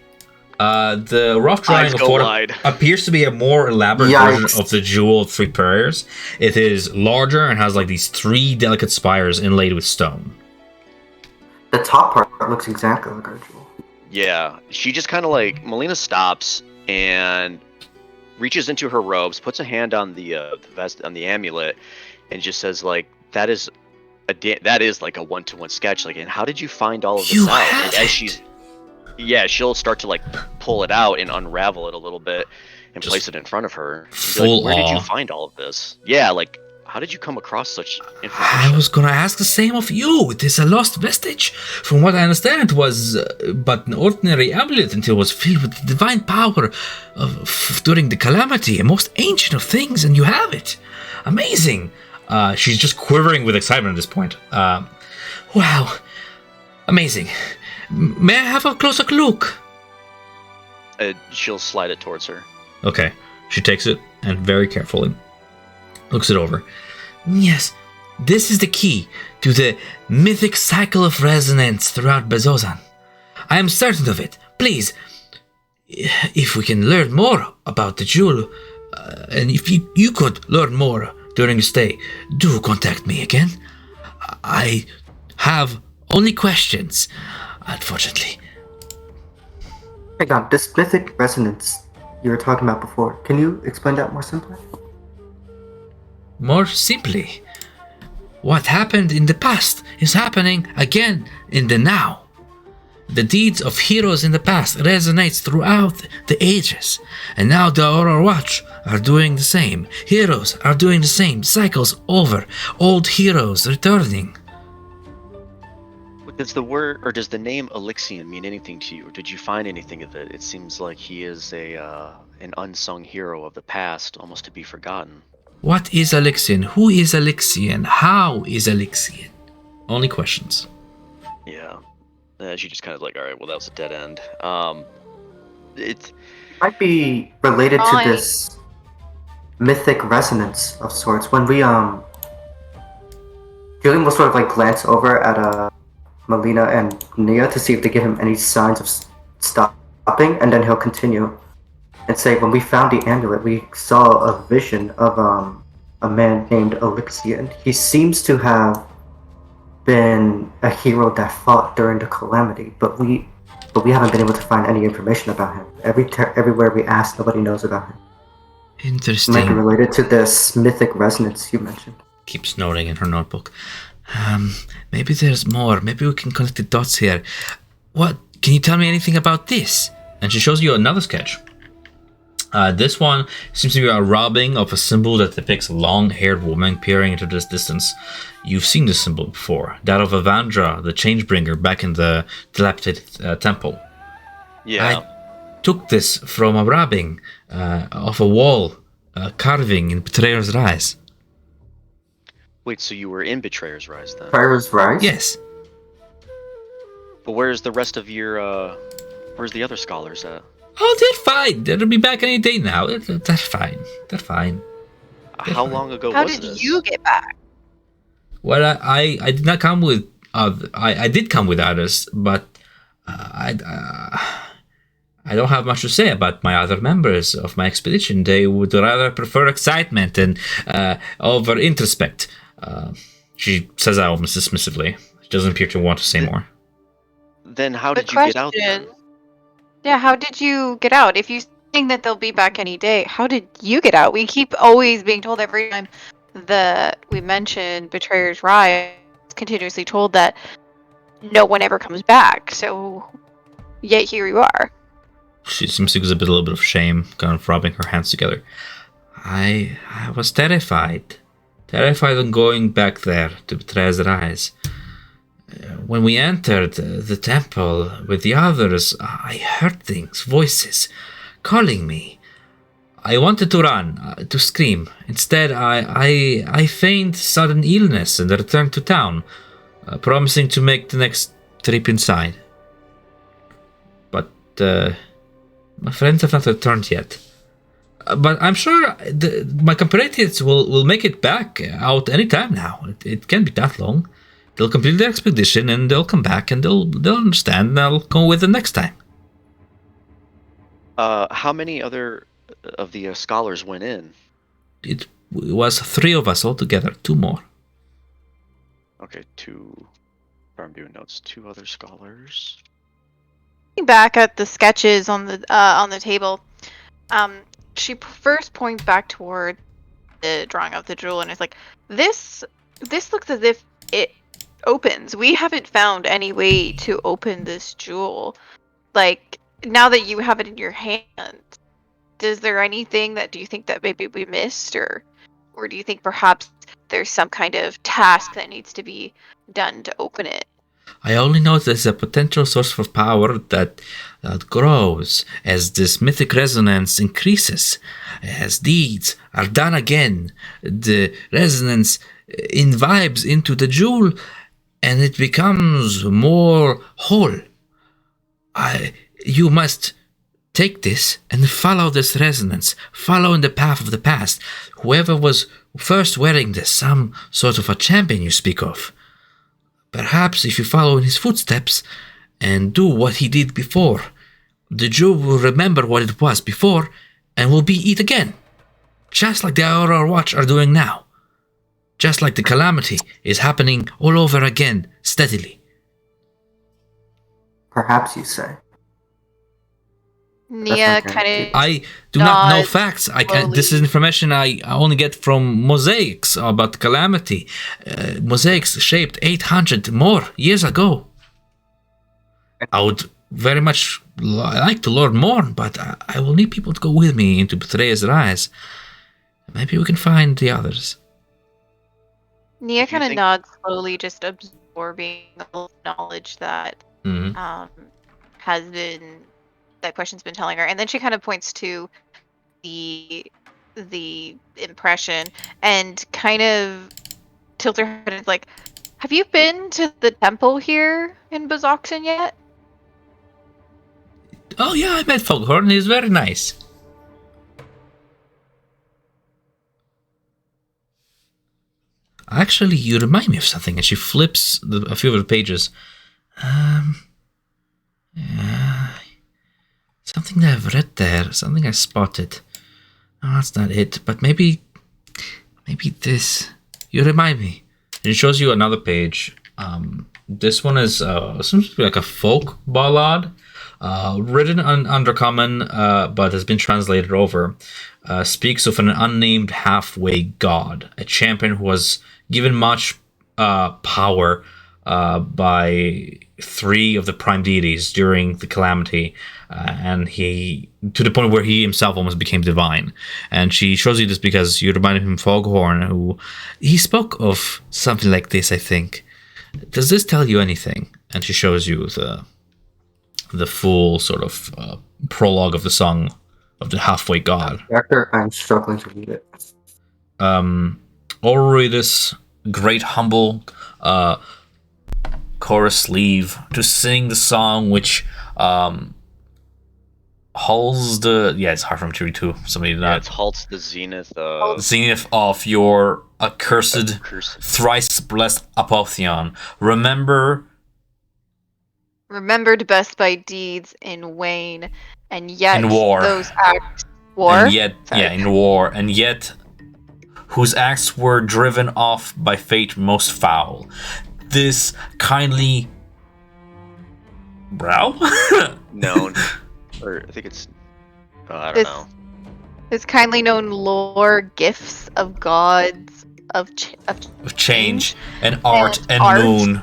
The rough drawing of what appears to be a more elaborate version of the Jewel of Three Prayers. It is larger and has like these 3 delicate spires inlaid with stone. The top part looks exactly like our jewel. Yeah, she just kind of like, Melina stops and reaches into her robes, puts a hand on the vest, on the amulet, and just says like, that is like a one-to-one sketch. Like, and how did you find all of this out? And as she'll start to like pull it out and unravel it a little bit and just place it in front of her. Full Where did you awe. find all of this? Yeah, like, how did you come across such information? I was gonna ask the same of you. It is a lost vestige. From what I understand, it was but an ordinary amulet until it was filled with the divine power during the calamity, a most ancient of things, and you have it. Amazing. She's just quivering with excitement at this point. Wow. Amazing. May I have a closer look? She'll slide it towards her. Okay. She takes it and very carefully looks it over. Yes, this is the key to the mythic cycle of resonance throughout Bezozan. I am certain of it. Please, if we can learn more about the jewel, and if you could learn more during your stay, do contact me again. I have only questions, unfortunately. Hang on, this mythic resonance you were talking about before, can you explain that more simply? More simply, what happened in the past is happening again in the now. The deeds of heroes in the past resonates throughout the ages, and now the Aurora Watch are doing the same. Heroes are doing the same. Cycles over. Old heroes returning. Does the word, or does the name Elixion mean anything to you, or did you find anything of it? It seems like he is an unsung hero of the past, almost to be forgotten. What is Elixion? Who is Elixion? How is Elixion? Only questions. Yeah. She just kind of like, all right, well, that was a dead end. It might be related to this mythic resonance of sorts. When we Julian will sort of like glance over at Melina and Nia to see if they give him any signs of stopping, and then he'll continue and say, when we found the amulet, we saw a vision of a man named Elixion. He seems to have been a hero that fought during the calamity, but we haven't been able to find any information about him. Everywhere we asked, nobody knows about him. Interesting. Might be related to this mythic resonance you mentioned. Keeps noting in her notebook. Maybe there's more. Maybe we can connect the dots here. What? Can you tell me anything about this? And she shows you another sketch. This one seems to be a rubbing of a symbol that depicts a long-haired woman peering into this distance. You've seen this symbol before. That of Avandra, the Changebringer, back in the dilapidated temple. Yeah. I took this from a rubbing off a wall, carving in Betrayer's Rise. Wait, so you were in Betrayer's Rise then? Betrayer's Rise? Yes. But where's the rest of your, where's the other scholars at? Oh, they're fine. They'll be back any day now. They're fine. They're fine. How long ago How was did this? you get back? Well, I did not come with. I did come with others, but I don't have much to say about my other members of my expedition. They would rather prefer excitement and over introspect. She says that almost dismissively. She doesn't appear to want to say more. Then how Good did you get out then? question. Yeah, how did you get out? If you think that they'll be back any day, how did you get out? We keep always being told every time that we mention Betrayer's Rise, continuously told that no one ever comes back. So, yet here you are. She seems to use a little bit of shame, kind of rubbing her hands together. I was terrified. Terrified of going back there to Betrayer's Rise. When we entered the temple with the others, I heard things, voices, calling me. I wanted to run, to scream. Instead, I feigned sudden illness and returned to town, promising to make the next trip inside. But my friends have not returned yet. But I'm sure my compatriots will make it back out any time now. It can't be that long. They'll complete their expedition and they'll come back and they'll understand and I'll go with them next time. How many other of the scholars went in? It was 3 of us altogether, 2 more. Okay, 2. I'm doing notes. 2 other scholars. Back at the sketches on the table, she first points back toward the drawing of the jewel and is like, "This looks as if it opens. We haven't found any way to open this jewel. Like, now that you have it in your hand, is there anything that do you think that maybe we missed, or do you think perhaps there's some kind of task that needs to be done to open it?" I only know there's a potential source of power that grows as this mythic resonance increases. As deeds are done again, the resonance imbibes into the jewel and it becomes more whole. You must take this and follow this resonance, follow in the path of the past. Whoever was first wearing this, some sort of a champion you speak of. Perhaps if you follow in his footsteps and do what he did before, the Jew will remember what it was before and will be it again. Just like the Aurora Watch are doing now. Just like the calamity is happening all over again, steadily. Perhaps you say. Nia kind of. I do not know facts. This is information I only get from mosaics about calamity. Mosaics shaped 800 more years ago. I would very much like to learn more, but I will need people to go with me into Betrayer's Rise. Maybe we can find the others. Nia kind of nods slowly, just absorbing the knowledge that has been. That question's been telling her, and then she kind of points to the impression and kind of tilts her head and is like, "Have you been to the temple here in Bazoxan yet?" Oh yeah, I met Foghorn. He's very nice. Actually, you remind me of something, and she flips a few of the pages. Something that I've read there, something I spotted. No, that's not it, but maybe this. You remind me. It shows you another page. This one is seems to be like a folk ballad, written on Undercommon, but has been translated over. Speaks of an unnamed halfway god, a champion who was given much power by 3 of the prime deities during the calamity, and he, to the point where he himself almost became divine. And she shows you this because you reminded him of Foghorn, who he spoke of something like this, I think. Does this tell you anything? And she shows you the full sort of prologue of the song of the halfway god. Doctor, I'm struggling to read it. Already this great humble chorus leave to sing the song which halts the it's hard for me to read too. Somebody did Yeah, that. it halts the zenith. Zenith of your accursed, thrice blessed apotheon. Remembered best by deeds in wane, and yet in war. those acts war. And yet, Sorry. in war, and yet, whose acts were driven off by fate most foul. This kindly brow known, or I think it's I don't know. This kindly known lore, gifts of gods of change and art and moon.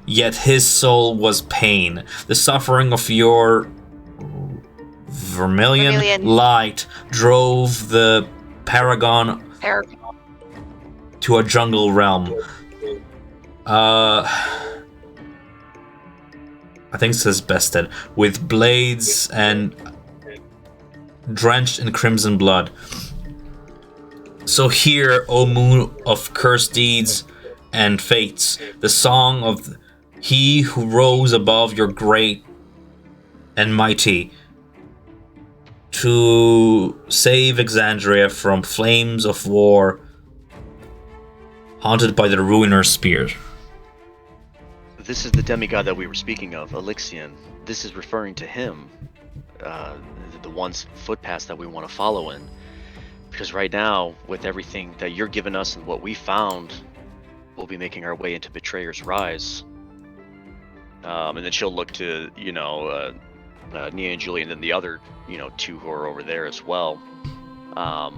Yet his soul was pain. The suffering of your vermilion light drove the paragon to a jungle realm. I think it says bested, with blades and drenched in crimson blood. So hear, O moon of cursed deeds and fates, the song of he who rose above your great and mighty to save Exandria from flames of war, haunted by the ruiner's spear. This is the demigod that we were speaking of, Elixion. This is referring to him, the one's footpath that we want to follow in. Because right now, with everything that you're giving us and what we found, we'll be making our way into Betrayer's Rise. And then she'll look to, Nia and Julie, and then the other, two who are over there as well. I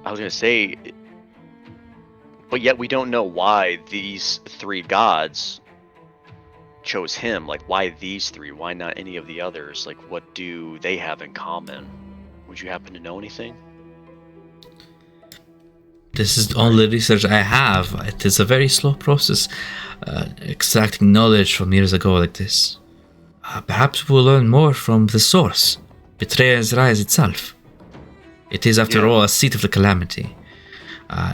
was going to say, but yet we don't know why these three gods chose him. Like, why these three? Why not any of the others? Like, what do they have in common? Would you happen to know anything? This is all the research I have. It is a very slow process, extracting knowledge from years ago like this. Perhaps we'll learn more from the source, Betrayer's Rise itself. It is, after all, a seat of the calamity.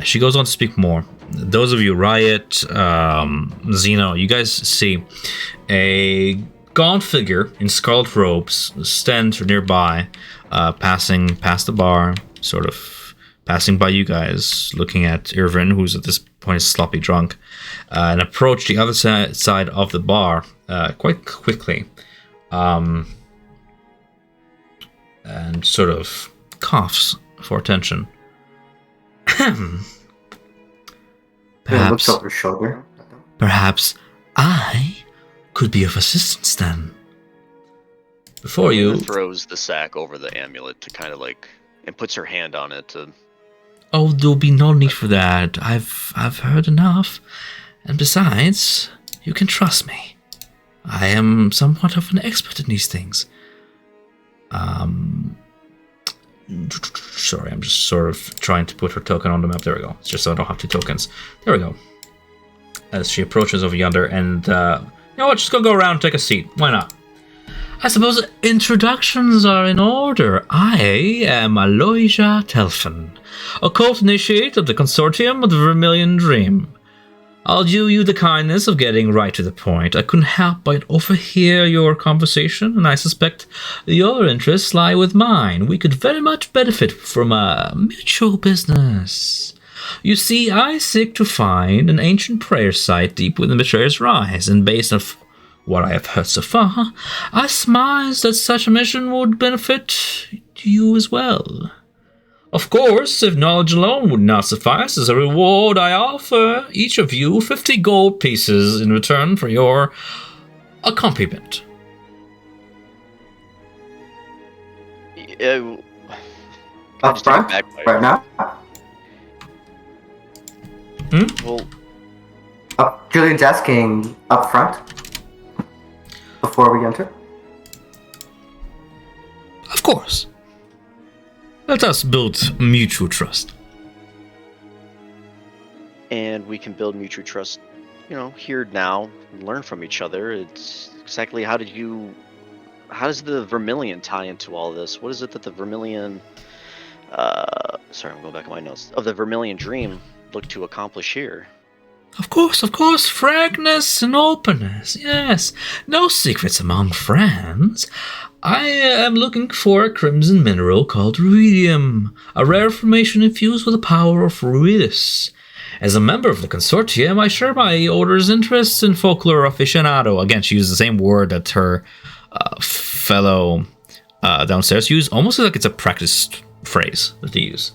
She goes on to speak more. Those of you, Riot, Zeno, you guys see a gaunt figure in scarlet robes stand nearby, passing past the bar, sort of passing by you guys, looking at Irvin, who's at this point sloppy drunk, and approach the other side of the bar quite quickly, and sort of coughs for attention. Looks over his shoulder. Perhaps I could be of assistance then. Before you throws the sack over the amulet to kind of and puts her hand on it to. Oh, there'll be no need for that. I've heard enough. And besides, you can trust me. I am somewhat of an expert in these things. Sorry, I'm just sort of trying to put her token on the map. There we go. It's just so I don't have two tokens. There we go. As she approaches over yonder, and you know what? Just go around and take a seat. Why not? I suppose introductions are in order. I am Aloysia Telfin, occult initiate of the Consortium of the Vermilion Dream. I'll do you the kindness of getting right to the point. I couldn't help but overhear your conversation, and I suspect your interests lie with mine. We could very much benefit from a mutual business. You see, I seek to find an ancient prayer site deep within Betrayer's Rise, and based on what I have heard so far, I surmise that such a mission would benefit you as well. Of course, if knowledge alone would not suffice, as a reward I offer each of you 50 gold pieces in return for your accompaniment. Up front? Right now? Well, Julian's asking up front before we enter. Of course. Let us build mutual trust. And we can build mutual trust, here now, and learn from each other. It's exactly how does the Vermilion tie into all this? What is it that the Vermilion, sorry, I'm going back on my notes, of the Vermilion Dream look to accomplish here? Of course, frankness and openness, yes. No secrets among friends. I am looking for a crimson mineral called ruidium, a rare formation infused with the power of Ruidus. As a member of the consortium, I share my order's interests in folklore aficionado. Again, she used the same word that her fellow downstairs use, almost like it's a practiced phrase that they use.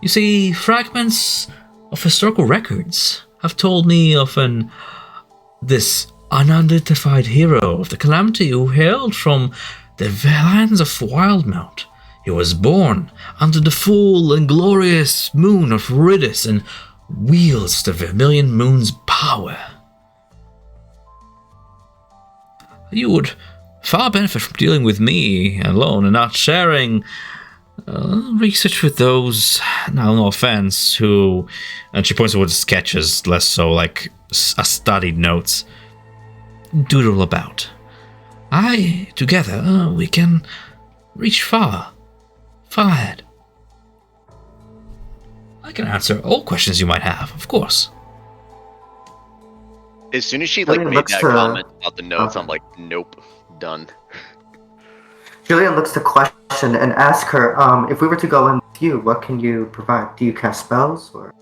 You see, fragments of historical records have told me of this unidentified hero of the calamity who hailed from the lands of Wildmount. He was born under the full and glorious moon of Ridis and wields the Vermilion Moon's power. You would far benefit from dealing with me alone and not sharing research with those, now no offense, who, and she points towards sketches, less so like studied notes, doodle about. Together, we can reach far ahead. I can answer all questions you might have, of course. As soon as she Julian made looks that to- comment about the notes, okay. I'm like, nope, done. Julian looks to question and asks her, if we were to go in with you, what can you provide? Do you cast spells? Or?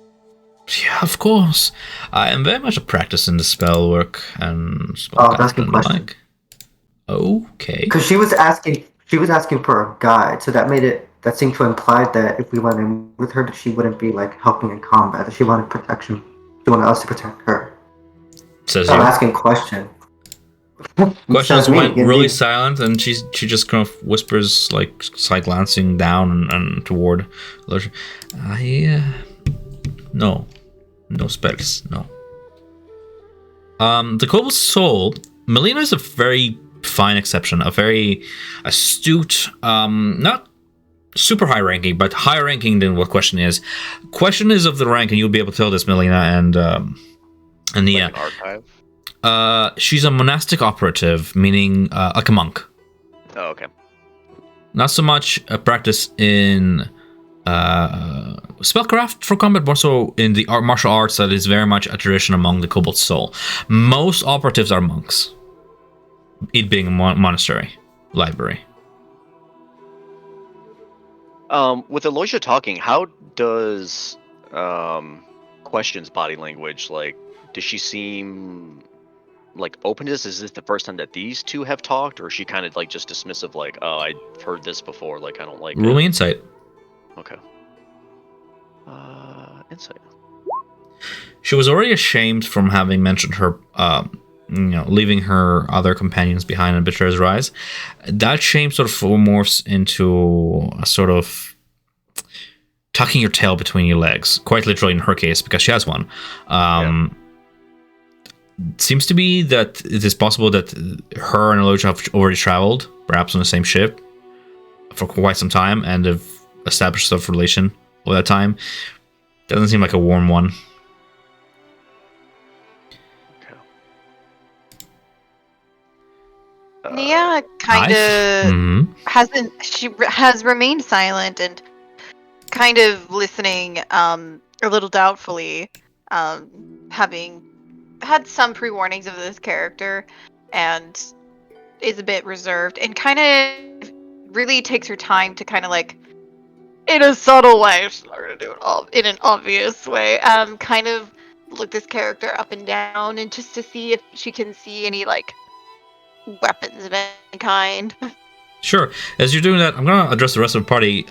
Yeah, of course. I am very much a practice in the spell work and Oh, that's a good question. like. Okay. Because she was asking for a guide, so that seemed to imply that if we went in with her, that she wouldn't be like helping in combat. That she wanted protection. She wanted us to protect her. Says So I'm you. asking question. Questions Says me, went really indeed. silent, and she just kind of whispers, like side glancing down and toward. No spells, no. The Cobalt Soul, Melina is a very fine exception, a very astute, not super high ranking, but higher ranking than what Question is. Question is of the rank, and you'll be able to tell this, Melina and Nia. Like an archive? She's a monastic operative, meaning like a monk. Oh, okay. Not so much a practice in spellcraft for combat, more so in the martial arts that is very much a tradition among the Cobalt Soul. Most operatives are monks, it being a monastery, library. With Aloysia talking, how does Question's body language, like, does she seem like open to this? Is this the first time that these two have talked, or is she kind of like just dismissive, like, oh, I've heard this before, like I don't like Roll me it? insight. Okay. Insight. She was already ashamed from having mentioned her, leaving her other companions behind in Betrayer's Rise. That shame sort of morphs into a sort of tucking your tail between your legs, quite literally in her case, because she has one. Seems to be that it is possible that her and Aloysia have already traveled, perhaps on the same ship, for quite some time, and have established some relation all that time. Doesn't seem like a warm one. Nia kind of has remained silent and kind of listening a little doubtfully, having had some pre-warnings of this character, and is a bit reserved and kind of really takes her time to kind of like, in a subtle way, she's not gonna do it in an obvious way, kind of look this character up and down and just to see if she can see any like weapons of any kind. Sure. As you're doing that, I'm gonna address the rest of the party.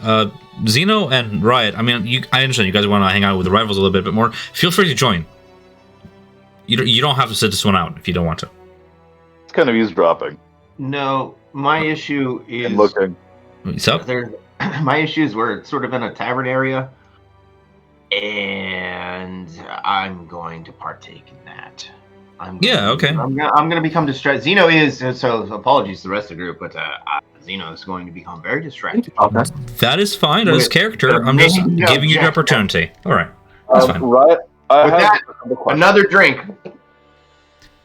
Zeno and Riot. I mean, I understand you guys want to hang out with the rivals a little bit more. Feel free to join. You don't have to sit this one out if you don't want to. It's kind of eavesdropping No, my issue is and looking. What's up? my issue is we're sort of in a tavern area, and I'm going to partake in that. Okay. I'm gonna become distracted. Zeno is so. Apologies to the rest of the group, but Zeno is going to become very distracted. That is fine. That is With character. the I'm just main giving you the objective. opportunity. All right. That's fine. Right. I With have that, a question. Another drink.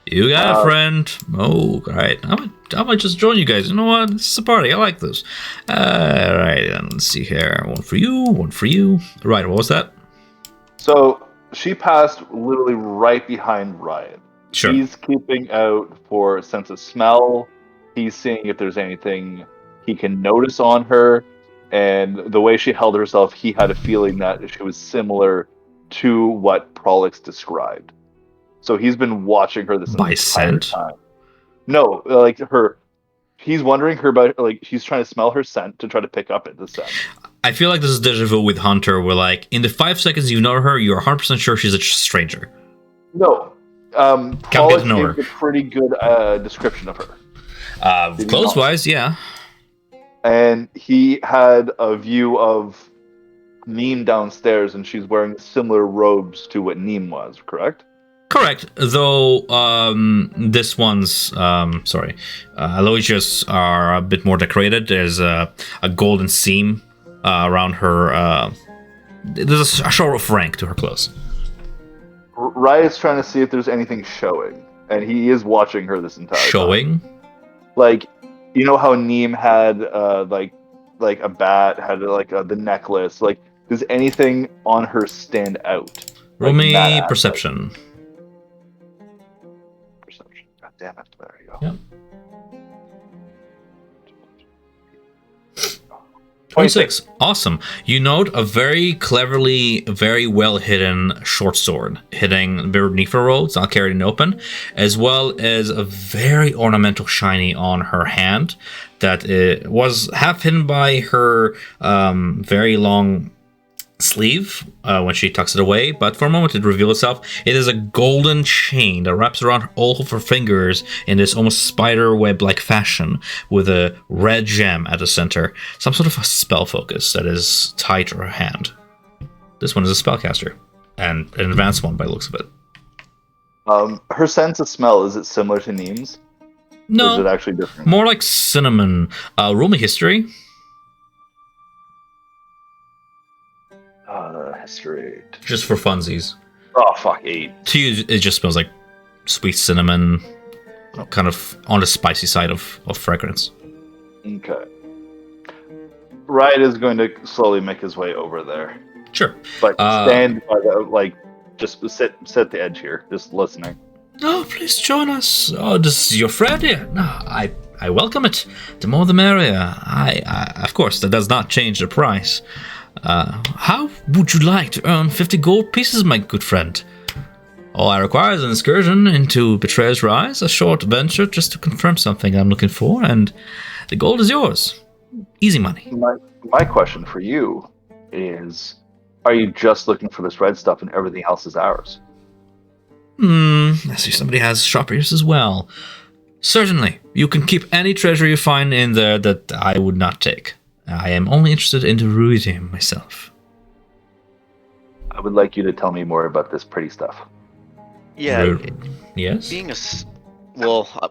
You got a friend. Oh, right. I might just join you guys. You know what? This is a party. I like this. All right. Then let's see here. One for you. One for you. Right. What was that? So she passed literally right behind Ryan. Sure. He's keeping out for a sense of smell. He's seeing if there's anything he can notice on her. And the way she held herself, he had a feeling that she was similar to what Prolix described. So he's been watching her this By entire scent? time. No, like her. He's wondering her about, like, he's trying to smell her scent to try to pick up at the scent. I feel like this is deja vu with Hunter, where like in the 5 seconds you know her, you're 100% sure she's a stranger. No, Can't get Prolix to know her. gave a pretty good description of her. Did he Clothes not? wise, yeah. And he had a view of Neem downstairs, and she's wearing similar robes to what Neem was, correct? Correct. Though this one's Aloysius are a bit more decorated. There's a golden seam around her. There's a show of rank to her clothes. Riot's trying to see if there's anything showing, and he is watching her this entire time. Showing? Like, you know how Neem had like a bat, had like the necklace. Like, does anything on her stand out? Roll Like, me that aspect? perception. Perception. God damn it! There you go. Yep. 26. 26. Awesome. You note a very cleverly, very well hidden short sword hitting beneath her robe. It's not carried in open, as well as a very ornamental shiny on her hand that was half hidden by her very long sleeve when she tucks it away, but for a moment it reveals itself. It is a golden chain that wraps around all of her fingers in this almost spider web like fashion with a red gem at the center, some sort of a spell focus that is tied to her hand. This one is a spellcaster, and an advanced one by the looks of it. Her sense of smell, is it similar to Neem's? Or is No, it actually different? more like cinnamon. Roll me history. History. Just for funsies. Oh, fuck, 8. To you, it just smells like sweet cinnamon, kind of on the spicy side of fragrance. Okay. Riot is going to slowly make his way over there. Sure. But stand by the, like, just sit at the edge here, just listening. Oh, please join us. Oh, this is your friend here. No, I welcome it. The more the merrier. I of course, that does not change the price. How would you like to earn 50 gold pieces, my good friend? All I require is an excursion into Betrayer's Rise, a short venture just to confirm something I'm looking for, and the gold is yours. Easy money. My question for you is, are you just looking for this red stuff and everything else is ours? I see somebody has sharp ears as well. Certainly, you can keep any treasure you find in there that I would not take. I am only interested in the ruidium myself. I would like you to tell me more about this pretty stuff. Yeah. Yes? Being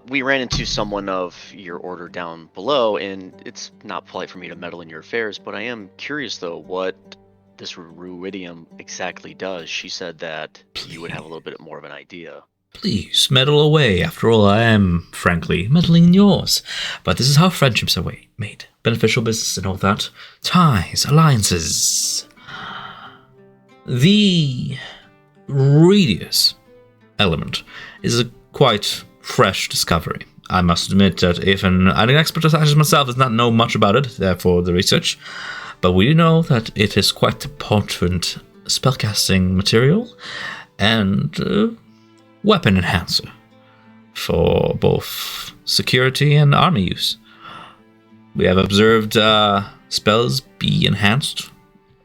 we ran into someone of your order down below, and it's not polite for me to meddle in your affairs, but I am curious, though, what this ruidium exactly does. She said that you would have a little bit more of an idea. Please, meddle away. After all, I am, frankly, meddling in yours. But this is how friendships are made. Beneficial business and all that. Ties, alliances. The Radius element is a quite fresh discovery. I must admit that if an expert such as myself does not know much about it, therefore the research, but we do know that it is quite a potent spellcasting material and weapon enhancer for both security and army use. We have observed spells be enhanced,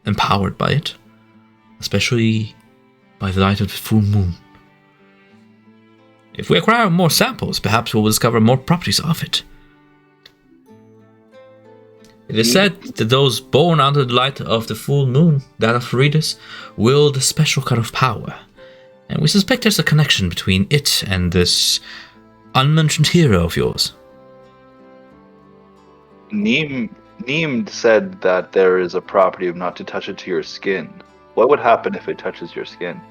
empowered by it, especially by the light of the full moon. If we acquire more samples, perhaps we'll discover more properties of it. It is said that those born under the light of the full moon, that of Redis, wield a special kind of power. And we suspect there's a connection between it and this unmentioned hero of yours. Neem said that there is a property of not to touch it to your skin. What would happen if it touches your skin?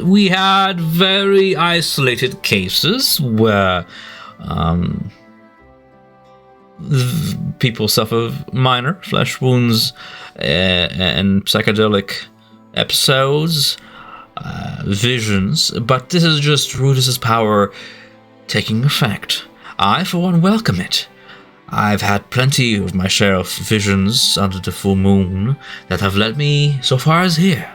We had very isolated cases where people suffer minor flesh wounds and psychedelic episodes. visions, but this is just Rudis' power taking effect. I, for one, welcome it. I've had plenty of my share of visions under the full moon that have led me so far as here.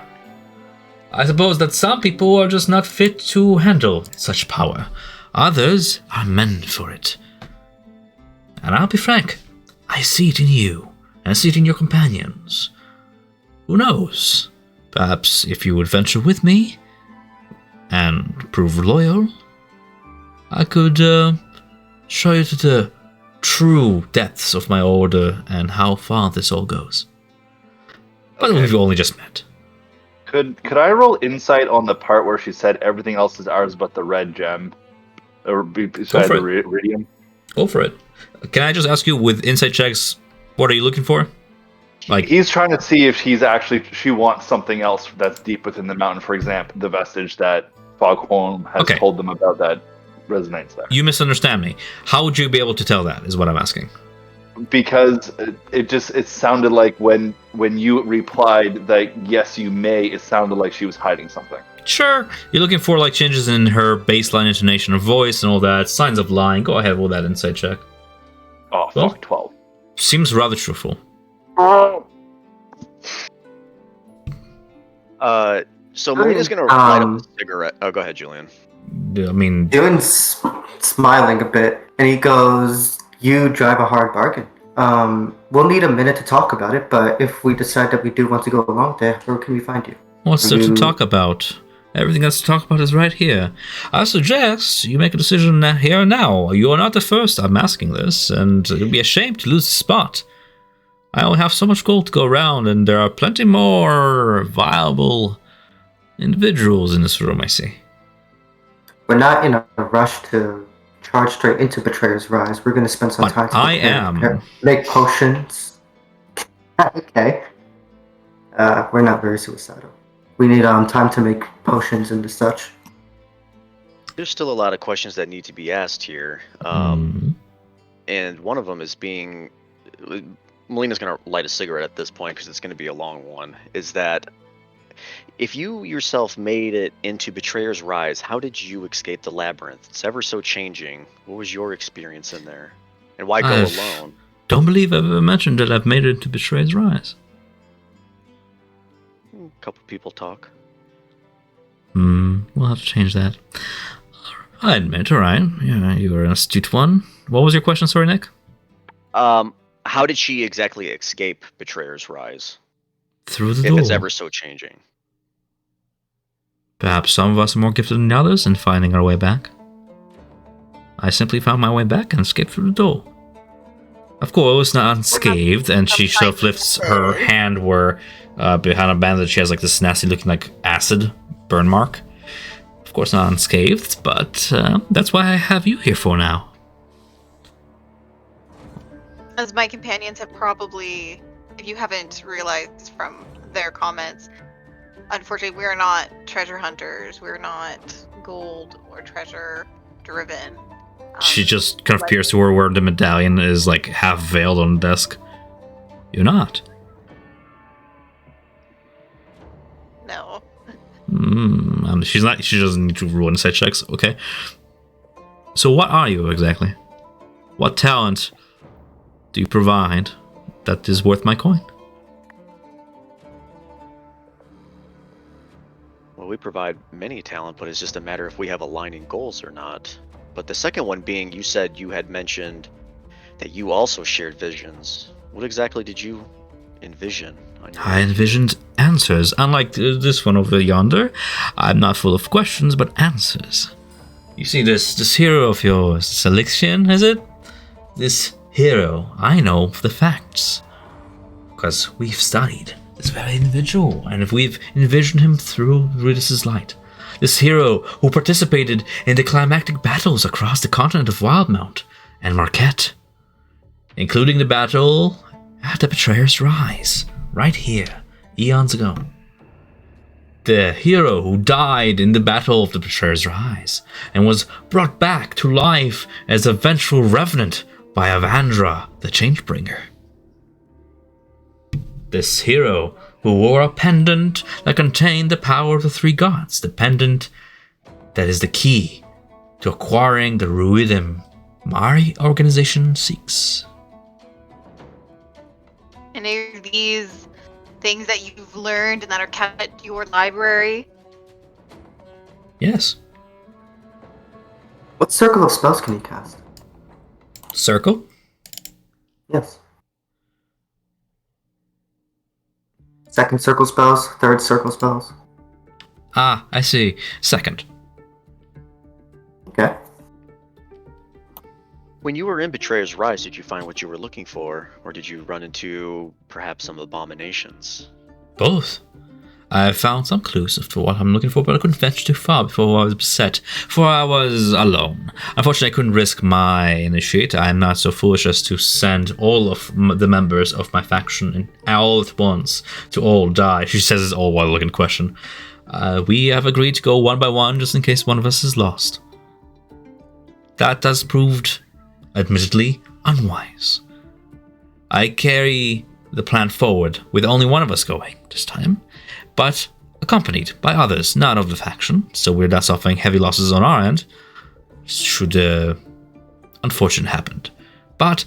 I suppose that some people are just not fit to handle such power. Others are meant for it. And I'll be frank, I see it in you, and I see it in your companions. Who knows? Perhaps if you would venture with me and prove loyal, I could show you to the true depths of my order and how far this all goes. But Okay. we've only just met. Could I roll insight on the part where she said everything else is ours but the red gem? Or beside for the iridium? Go for it. Can I just ask you, with insight checks, what are you looking for? Like, He's trying to see if she wants something else that's deep within the mountain. For example, the vestige that Foghorn has Okay. told them about that resonates there. you misunderstand me. How would you be able to tell that, is what I'm asking. Because it sounded like when you replied that yes you may, it sounded like she was hiding something. Sure, you're looking for like changes in her baseline intonation of voice and all that, signs of lying. Go ahead with that insight check. Oh Well- fuck, 12. Seems rather truthful. So Melina's gonna light up a cigarette. Oh, go ahead, Julian. I mean, Dylan's smiling a bit, and he goes, "You drive a hard bargain. We'll need a minute to talk about it, but if we decide that we do want to go along there, where can we find you?" what's there to talk about? Everything that's to talk about is right here. I suggest you make a decision here and now. You are not the first I'm asking this, and it would be a shame to lose the spot. I only have so much gold to go around, and there are plenty more viable individuals in this room, I see. We're not in a rush to charge straight into Betrayer's Rise. We're going to spend some But time to I am. make potions. Okay. We're not very suicidal. We need time to make potions and such. There's still a lot of questions that need to be asked here, and one of them is being. Melina's gonna light a cigarette at this point because it's gonna be a long one. Is that if you yourself made it into Betrayer's Rise, how did you escape the labyrinth? It's ever so changing. What was your experience in there, and why go alone? Don't believe I've ever mentioned that I've made it to Betrayer's Rise. A couple people talk. We'll have to change that. I admit, alright. Yeah, you were an astute one. What was your question, sorry, Nick? How did she exactly escape Betrayer's Rise? Through the If door. it's ever so changing. Perhaps some of us are more gifted than the others in finding our way back. I simply found my way back and escaped through the door. Of course, not unscathed, and she sort of lifts her hand where behind a bandage she has like this nasty looking like acid burn mark. Of course, not unscathed, but that's why I have you here for now. As my companions have probably, if you haven't realized from their comments, unfortunately, we're not treasure hunters. We're not gold or treasure driven. She just kind of peers to her where the medallion is like half veiled on the desk. You're not. No. She's not. She doesn't need to roll insight checks. Okay. So what are you exactly? What talent do you provide that is worth my coin? Well, we provide many talent, but it's just a matter if we have aligning goals or not. But the second one being, you said you had mentioned that you also shared visions. What exactly did you envision? I envisioned answers. Unlike this one over yonder, I'm not full of questions, but answers. You see this hero of yours, Selection, is it? This hero, I know the facts. Because we've studied this very individual, and if we've envisioned him through Rudis' light. This hero who participated in the climactic battles across the continent of Wildmount and Marquette, including the battle at the Betrayer's Rise, right here, eons ago. The hero who died in the battle of the Betrayer's Rise and was brought back to life as a vengeful revenant by Avandra, the Changebringer. This hero who wore a pendant that contained the power of the three gods. The pendant that is the key to acquiring the rhythm my organization seeks. And are these things that you've learned and that are kept at your library? Yes. What circle of spells can you cast? Circle? Yes. Second circle spells, third circle spells. Ah, I see. Second. Okay. When you were in Betrayer's Rise, did you find what you were looking for, or did you run into perhaps some abominations? Both. I found some clues as to what I'm looking for, but I couldn't venture too far before I was beset, for I was alone. Unfortunately, I couldn't risk my initiate. I am not so foolish as to send all of the members of my faction all at once to all die. She says it's all while looking question. We have agreed to go one by one just in case one of us is lost. That has proved, admittedly, unwise. I carry the plan forward with only one of us going this time, but accompanied by others, not of the faction, so we're not suffering heavy losses on our end, should unfortunate happen. But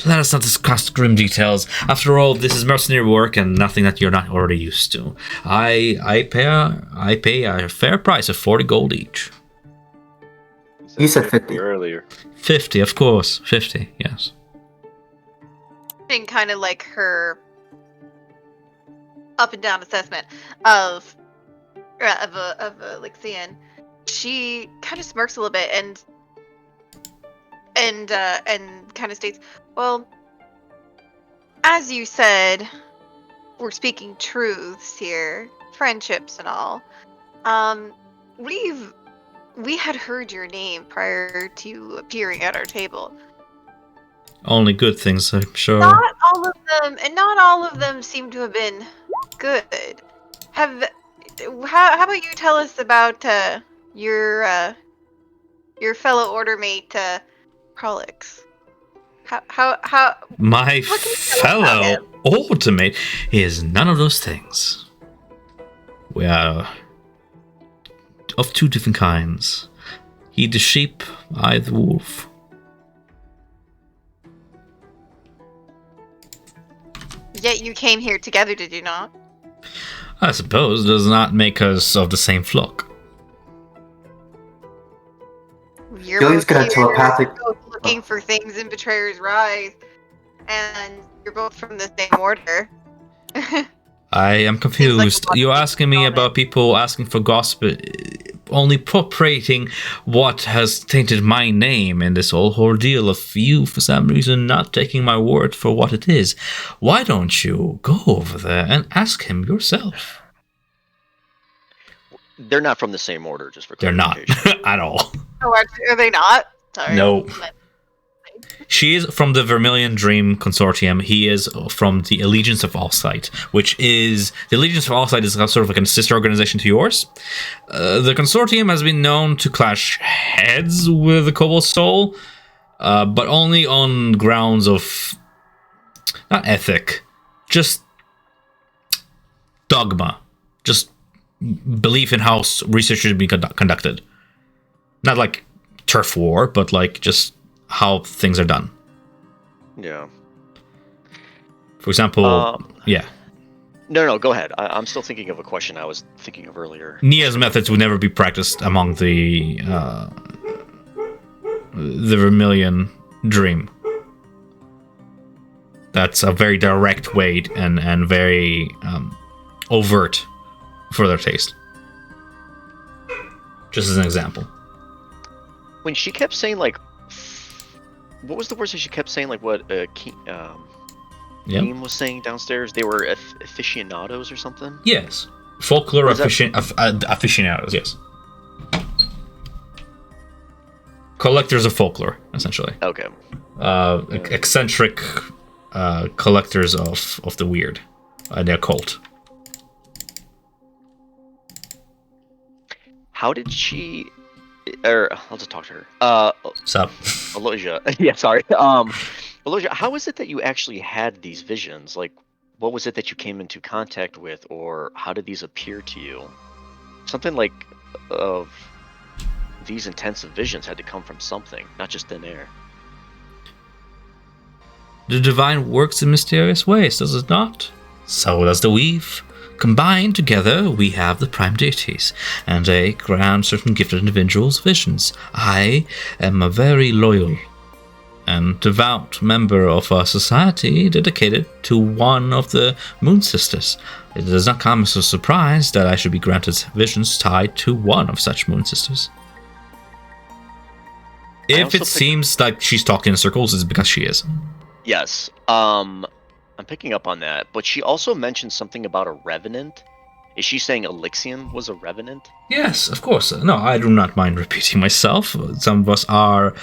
let us not discuss grim details. After all, this is mercenary work and nothing that you're not already used to. I pay a fair price of 40 gold each. You said 50 earlier. 50, of course. 50, yes. And kind of like her up and down assessment of Lixian, she kind of smirks a little bit and kind of states, "Well, as you said, we're speaking truths here, friendships and all. We had heard your name prior to appearing at our table. Only good things, I'm sure. Not all of them seem to have been good. How about you tell us about your fellow order mate Prolix? How My what can you tell us about fellow him? ultimate is none of those things. We are of two different kinds. He the sheep, I the wolf. Yet you came here together, did you not? I suppose does not make us of the same flock. You're Julian's both gonna here, telepathic- both looking for things in Betrayer's Rise, and you're both from the same order. I am confused. like a You're lot of asking me people about people asking for gospel, only appropriating what has tainted my name in this whole ordeal of you, for some reason, not taking my word for what it is. Why don't you go over there and ask him yourself? They're not from the same order, just for They're not clarification. at all. Oh, actually, are they not? Sorry. No. She is from the Vermilion Dream Consortium. He is from the Allegiance of Allsight, which is... The Allegiance of Allsight is sort of like a sister organization to yours. The Consortium has been known to clash heads with the Cobalt Soul, but only on grounds of... Not ethic, just dogma. Just belief in how research should be conducted. Not like turf war, but like just how things are done. Yeah. For example, yeah. No, go ahead. I'm still thinking of a question I was thinking of earlier. Nia's methods would never be practiced among the Vermilion Dream. That's a very direct way and very overt for their taste. Just as an example. When she kept saying, like, what was the words that she kept saying, like what Keem was saying downstairs? They were aficionados or something? Yes. Folklore aficionados, yes. Collectors of folklore, essentially. Okay. Eccentric collectors of the weird. Their cult. How did she... Or, I'll just talk to her. Sup? Aloysia. Yeah, sorry. Aloysia, how is it that you actually had these visions? Like, what was it that you came into contact with, or how did these appear to you? Something like of these intensive visions had to come from something, not just thin air. The divine works in mysterious ways, does it not? So does the weave. Combined together, we have the prime deities, and they grant certain gifted individuals visions. I am a very loyal and devout member of a society dedicated to one of the Moon Sisters. It does not come as a surprise that I should be granted visions tied to one of such Moon Sisters. If it seems like she's talking in circles, it's because she is. Yes. I'm picking up on that, but she also mentioned something about a revenant. Is she saying Elixion was a revenant? Yes, of course. No, I do not mind repeating myself. Some of us are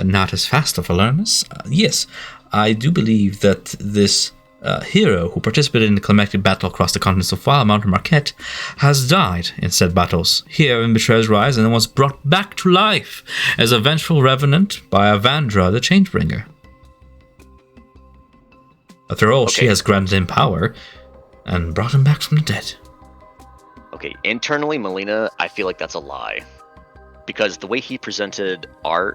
not as fast of learners. Yes, I do believe that this hero who participated in the climactic battle across the continents of Wild Mountain Marquette has died in said battles here in Betrayer's Rise and was brought back to life as a vengeful revenant by Avandra the Changebringer. After all, she has granted him power and brought him back from the dead. Okay, internally, Melina, I feel like that's a lie. Because the way he presented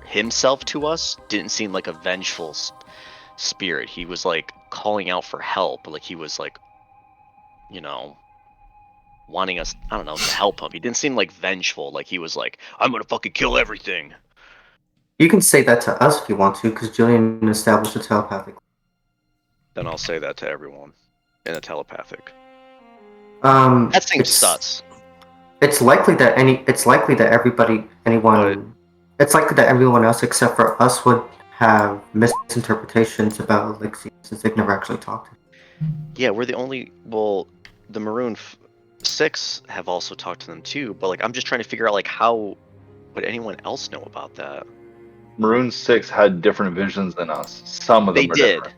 himself to us didn't seem like a vengeful spirit. He was like calling out for help. Like he was like, wanting us, I don't know, to help him. He didn't seem like vengeful. Like he was like, I'm gonna fucking kill everything. You can say that to us if you want to, because Julian established a telepathic. Then I'll say that to everyone in a telepathic. That seems sus. It's likely that everyone else except for us would have misinterpretations about Elixir since they've never actually talked to him. Yeah, we're the only. Well, the Maroon 6 have also talked to them too, but like I'm just trying to figure out like how would anyone else know about that? Maroon 6 had different visions than us. Some of them did. Different.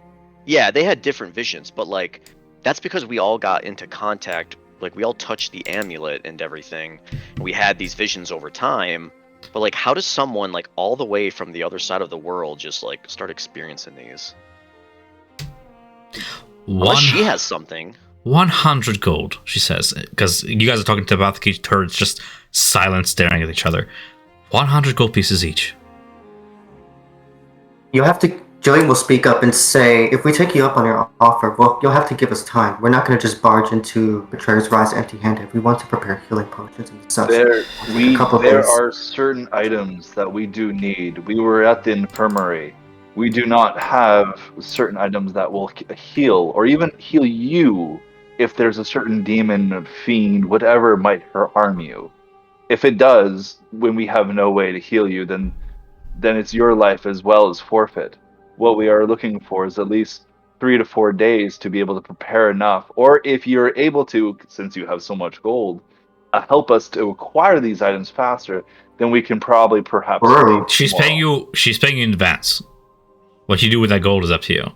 Yeah, they had different visions, but like that's because we all got into contact, like we all touched the amulet and everything. And we had these visions over time, but like how does someone like all the way from the other side of the world just like start experiencing these? Unless she has something. 100 gold, she says, because you guys are talking to about the turrets, just silent staring at each other. 100 gold pieces each. Julian will speak up and say, if we take you up on your offer, well, you'll have to give us time. We're not going to just barge into Betrayer's Rise empty-handed. We want to prepare healing potions and such. There are certain items that we do need. We were at the infirmary. We do not have certain items that will heal, or even heal you if there's a certain demon, fiend, whatever might harm you. If it does, when we have no way to heal you, then it's your life as well as forfeit. What we are looking for is at least 3 to 4 days to be able to prepare enough. Or if you're able to, since you have so much gold, help us to acquire these items faster, then we can perhaps. She's paying you in advance. What you do with that gold is up to you.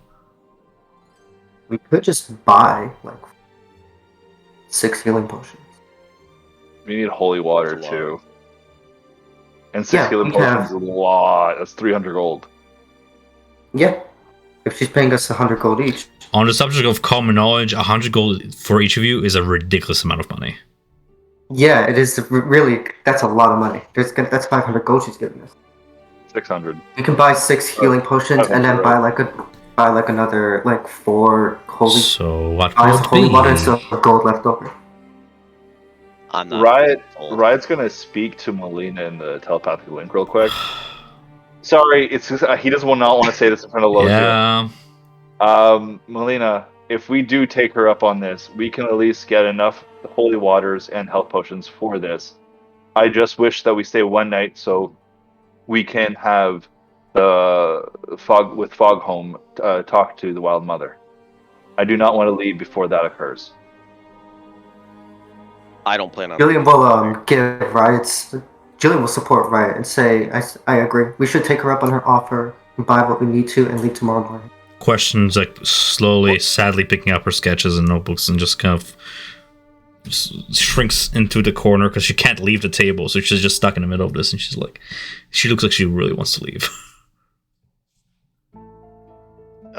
We could just buy like 6 healing potions. We need holy water too. And 6 healing potions is a lot. That's 300 gold. Yeah. If she's paying us 100 gold each. On the subject of common knowledge, 100 gold for each of you is a ridiculous amount of money. Yeah, it is really. That's a lot of money. That's 500 gold she's giving us. 600. We can buy 6 healing potions and then buy another 4 holy. So what holy water and still have gold left over. Riot's gonna speak to Melina in the telepathic link real quick. Sorry, it's just, he does not want to say this in front of Lozio. Yeah. Melina, if we do take her up on this, we can at least get enough holy waters and health potions for this. I just wish that we stay one night so we can have Foghome talk to the Wild Mother. I do not want to leave before that occurs. I don't plan on. Julian will give Riot's. Julian will support Riot and say, I agree. We should take her up on her offer, buy what we need to, and leave tomorrow morning. Questions slowly, sadly picking up her sketches and notebooks and just kind of shrinks into the corner because she can't leave the table, so she's just stuck in the middle of this, and she looks like she really wants to leave.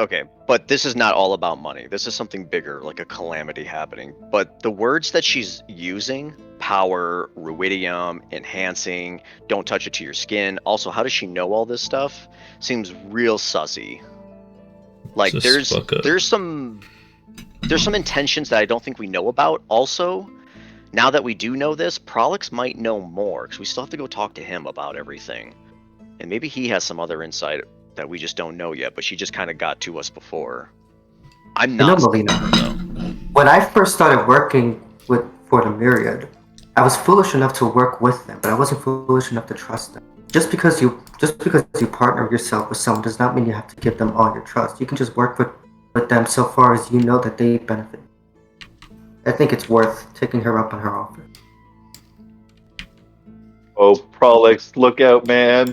Okay, but this is not all about money. This is something bigger, like a calamity happening. But the words that she's using, power, ruidium, enhancing, don't touch it to your skin. Also, how does she know all this stuff? Seems real sussy. Like Just fuck up. there's some intentions that I don't think we know about. Also, now that we do know this, Prolix might know more, because we still have to go talk to him about everything. And maybe he has some other insight that we just don't know yet, but she just kind of got to us before. I'm not Melina, though. when I first started working for the Myriad, I was foolish enough to work with them, but I wasn't foolish enough to trust them. Just because you partner yourself with someone does not mean you have to give them all your trust. You can just work with them so far as you know that they benefit. I think it's worth taking her up on her offer. Oh, Prolix, look out, man.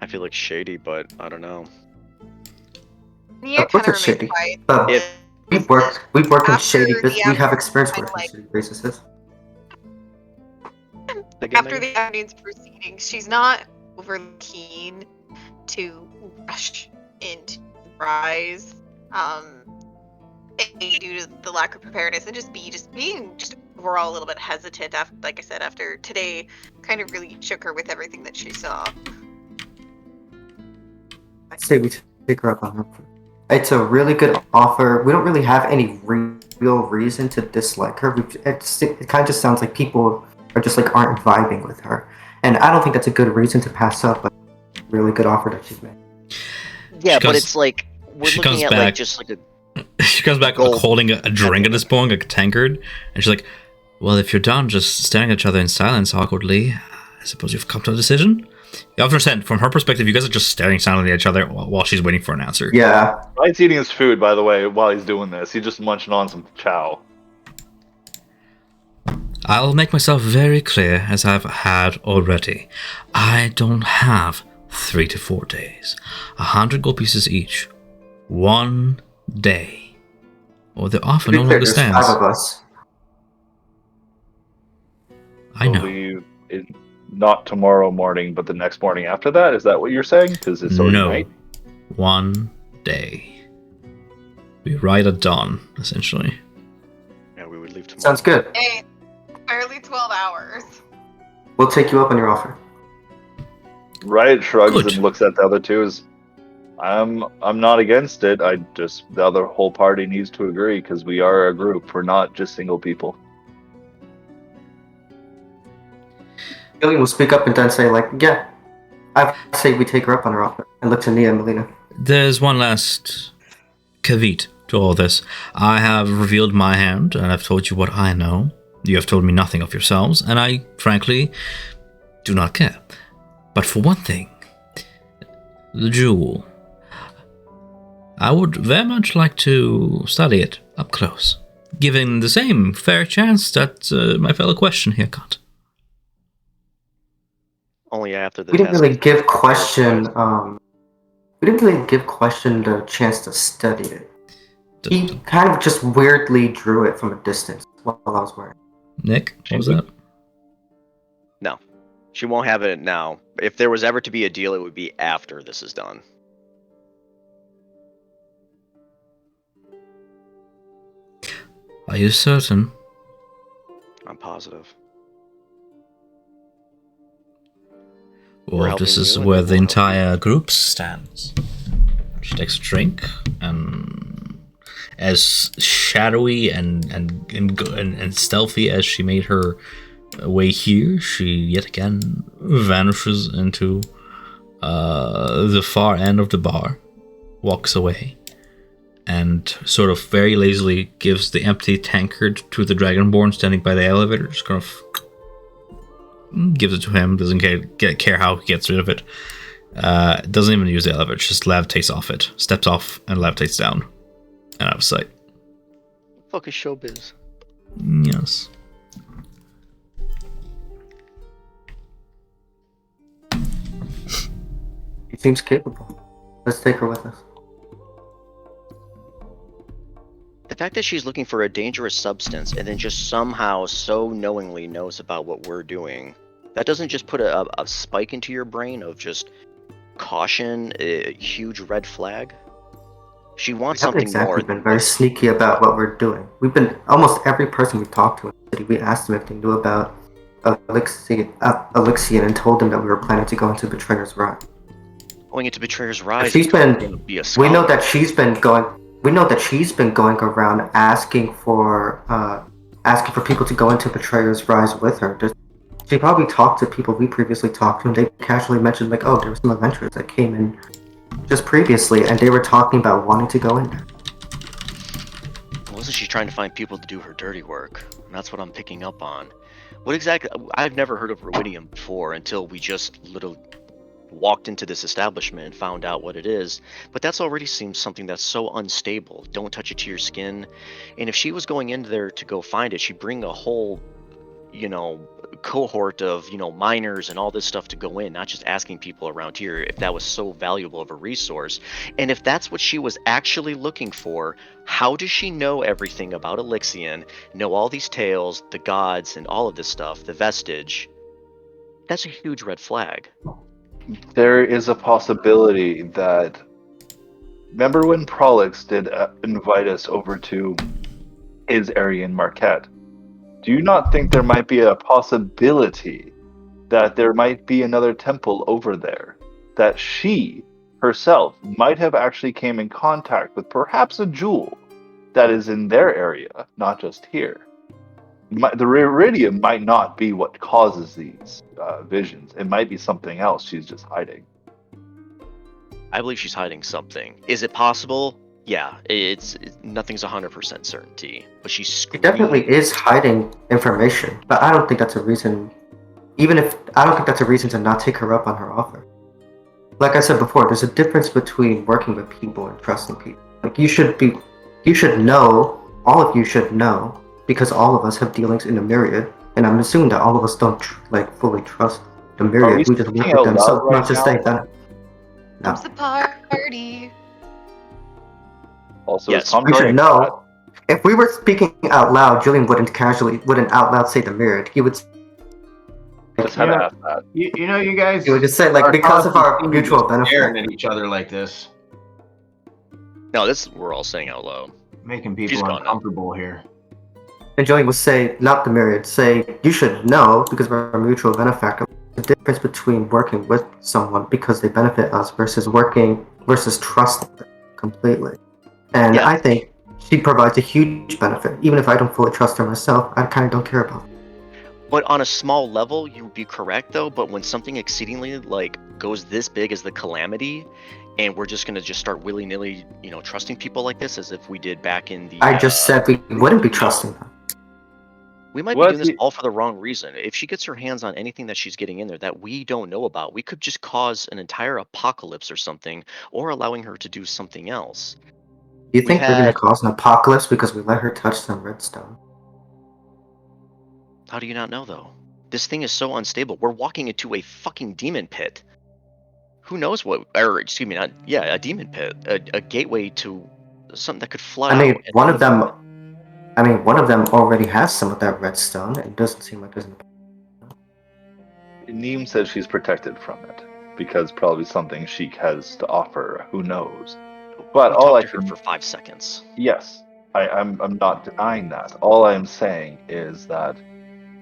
I feel like shady, but I don't know. Nia Of course kind of it's shady, remains quiet. but If- we've worked in After shady the business. We have afternoon, experience kinda working in shady businesses. Again, After the afternoon's proceedings, she's not overly keen to rush into Rise. A, due to the lack of preparedness, and just being overall a little bit hesitant. After, like I said, after today, kind of really shook her with everything that she saw. I say we take her up on her offer. It's a really good offer. We don't really have any real reason to dislike her. It kind of just sounds like people are just like aren't vibing with her, and I don't think that's a good reason to pass up a really good offer that she's made. yeah, She but comes- it's like we're she looking comes at back- like just like a She comes back Gold. holding a drink at this point, like a tankard, and she's like, "Well, if you're done just staring at each other in silence awkwardly, I suppose you've come to a decision." You have to understand, from her perspective, you guys are just staring silently at each other while she's waiting for an answer. Yeah, Ryan's eating his food, by the way, while he's doing this. He's just munching on some chow. I'll make myself very clear, as I've had already. I don't have 3 to 4 days. 100 gold pieces each. 1 day. Or the offer to be no clear, longer there's stands. 5 of us. I know. Believe it, not tomorrow morning, but the next morning after that. Is that what you're saying? Because it's already No. night. 1 day. We ride at dawn, essentially. yeah, we would leave tomorrow. Sounds good. Hey, barely 12 hours. We'll take you up on your offer. Riot shrugs Good. and looks at the other two. I'm not against it. The other whole party needs to agree because we are a group. We're not just single people. Gillian will speak up and then say like, "Yeah, I say we take her up on her offer," and look to Nia and Melina. There's one last caveat to all this. I have revealed my hand, and I've told you what I know. You have told me nothing of yourselves, and I, frankly, do not care. But for one thing, the jewel. I would very much like to study it up close, given the same fair chance that my fellow question here got. Only after the We didn't test really is- give question. We didn't really give question the chance to study it. He kind of just weirdly drew it from a distance while I was wearing. Nick, what was that? No, she won't have it now. If there was ever to be a deal, it would be after this is done. Are you certain? I'm positive. Well, helping this is you and where we the will help entire group stands. She takes a drink, and as shadowy and stealthy as she made her way here, she yet again vanishes into the far end of the bar, walks away, and sort of very lazily gives the empty tankard to the Dragonborn standing by the elevator. Just kind of gives it to him, doesn't care how he gets rid of it. Doesn't even use the elevator, just levitates off it, steps off and levitates down and out of sight. Fuck is showbiz. Yes. He seems capable. Let's take her with us. The fact that she's looking for a dangerous substance and then just somehow so knowingly knows about what we're doing, that doesn't just put a spike into your brain of just caution, a huge red flag. She wants We haven't something more exactly than been very what's. sneaky about what we're doing. We've been almost every person we've talked to in the city. We asked them if they knew about Elixion and told them that we were planning to go into Betrayer's Rise. Going into Betrayer's Rise, She's if you're been. going to be a We know scholar. that she's been going. We know that she's been going around asking for people to go into Betrayer's Rise with her. She probably talked to people we previously talked to, and they casually mentioned like, "Oh, there were some adventurers that came in just previously, and they were talking about wanting to go in there." Wasn't she trying to find people to do her dirty work? And that's what I'm picking up on. What exactly? I've never heard of ruidium before until we just literally walked into this establishment and found out what it is. But that's already seems something that's so unstable. Don't touch it to your skin. And if she was going in there to go find it, she'd bring a whole, cohort of, miners and all this stuff to go in, not just asking people around here if that was so valuable of a resource. And if that's what she was actually looking for, how does she know everything about Elixion, know all these tales, the gods, and all of this stuff, the vestige? That's a huge red flag. There is a possibility that. Remember when Prolix did invite us over to his area in Marquette? Do you not think there might be a possibility that there might be another temple over there? That she herself might have actually came in contact with perhaps a jewel that is in their area, not just here. The iridium might not be what causes these visions. It might be something else she's just hiding. I believe she's hiding something. Is it possible? Yeah, it's nothing's 100% certainty, but she's She definitely is hiding information, but I don't think that's a reason. I don't think that's a reason to not take her up on her offer. Like I said before, there's a difference between working with people and trusting people. Like you should know, all of you should know, because all of us have dealings in the Myriad, and I'm assuming that all of us don't fully trust the Are we Myriad. We just work speaking with out them, loud so right not just now? say that. No, Comes the party. Also, Yes. is Tom you should joining know. If we were speaking out loud, Julian wouldn't out loud say the Myriad. He would Just had to ask that. You guys. He would just say, like, are because of our constantly mutual just benefit. staring at each other like this, No, this we're all saying out loud. making She's people gone now. uncomfortable here. And Julian would say, not the Myriad, say, you should know, because of our mutual benefactor, the difference between working with someone because they benefit us versus trusting them completely. And Yeah. I think she provides a huge benefit. Even if I don't fully trust her myself, I kind of don't care about it. But on a small level, you'd be correct though. But when something exceedingly goes this big as the calamity, and we're just gonna start willy nilly, trusting people like this as if we did back in the. I just said we wouldn't be trusting them. We might be What doing this the- all for the wrong reason. If she gets her hands on anything that she's getting in there that we don't know about, we could just cause an entire apocalypse or something, or allowing her to do something else. You We think we're going had. to cause an apocalypse because we let her touch some redstone? How do you not know though? This thing is so unstable. We're walking into a fucking demon pit. Who knows what? Or excuse me, not a demon pit, a gateway to something that could flood I mean, out. one of them already has some of that redstone. It doesn't seem like there's. Neem says she's protected from it because probably something Sheik has to offer. Who knows? But We all talked I to her can for 5 seconds. yes, I'm not denying that. All I'm saying is that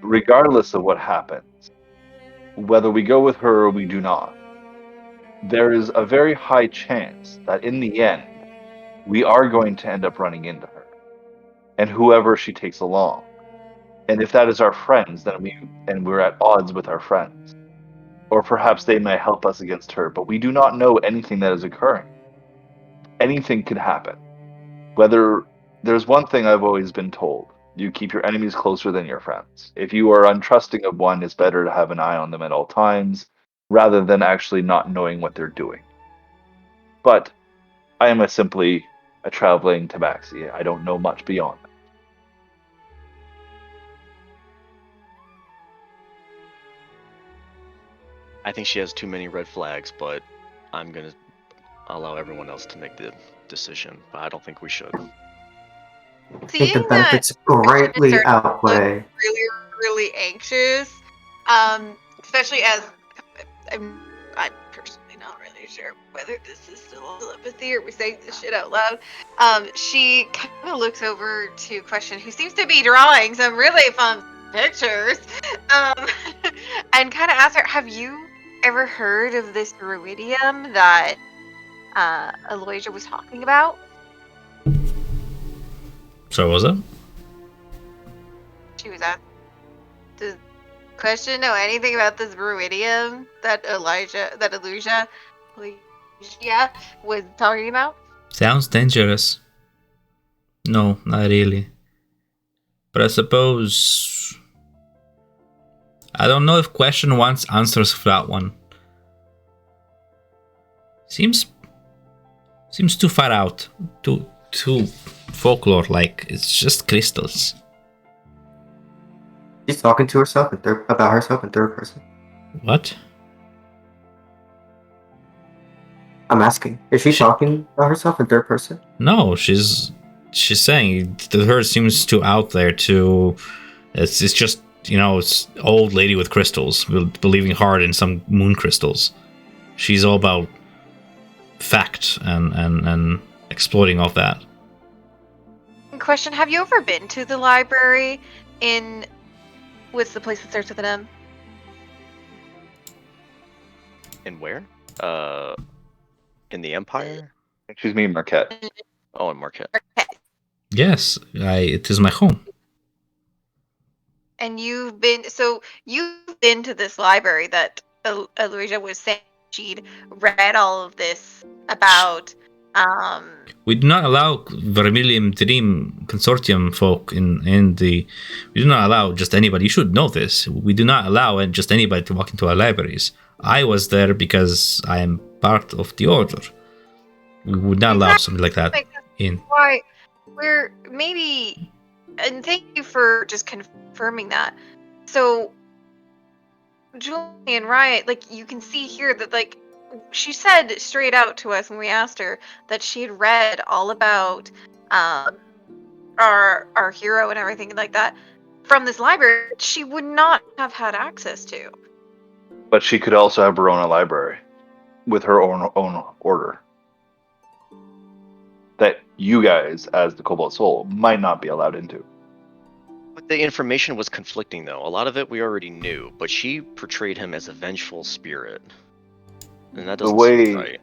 regardless of what happens, whether we go with her or we do not, there is a very high chance that in the end we are going to end up running into her and whoever she takes along. And if that is our friends, then we're at odds with our friends. Or perhaps they may help us against her, but we do not know anything that is occurring. Anything could happen. Whether there's one thing I've always been told, you keep your enemies closer than your friends. If you are untrusting of one, it's better to have an eye on them at all times rather than actually not knowing what they're doing. But I am simply a traveling tabaxi. I don't know much beyond that. I think she has too many red flags, but I'm gonna allow everyone else to make the decision. But I don't think we should. I think the Seeing that benefits Richard is greatly starting to look outweigh. really, really anxious, especially as I'm personally not really really sure whether this is still all telepathy or we're saying this shit out loud. She kind of looks over to Question, who seems to be drawing some really fun pictures, and kind of asks her, have you ever heard of this ruidium that Aloysia was talking about? So was it? She was asked, does Question know anything about this ruidium that Aloysia was talking about? Sounds dangerous. No, not really. But I suppose... I don't know if Question wants answers for that one. Seems too far out. Too folklore-like. It's just crystals. She's talking to herself about herself in third person. What? I'm asking. Is she talking about herself in third person? No, she's saying that her seems too out there. It's just, it's old lady with crystals, believing hard in some moon crystals. She's all about fact and exploiting off that. Question, have you ever been to the library in... What's the place that starts with an M? And where? In the Empire? Excuse me, Marquette. Oh, in Marquette. Yes, it is my home. And you've been to this library that Aloysia was saying she'd read all of this about. We do not allow Vermilion Dream Consortium folk in the... We do not allow just anybody. You should know this. We do not allow just anybody to walk into our libraries. I was there because I am part of the order. We would not allow something like that in. Why? We're maybe... And thank you for just confirming that. So, Julie and Riot, you can see here that, she said straight out to us when we asked her that she had read all about our hero and everything like that from this library she would not have had access to. But she could also have her own library with her own order that you guys, as the Cobalt Soul, might not be allowed into. But the information was conflicting, though. A lot of it we already knew, but she portrayed him as a vengeful spirit. And that doesn't seem right.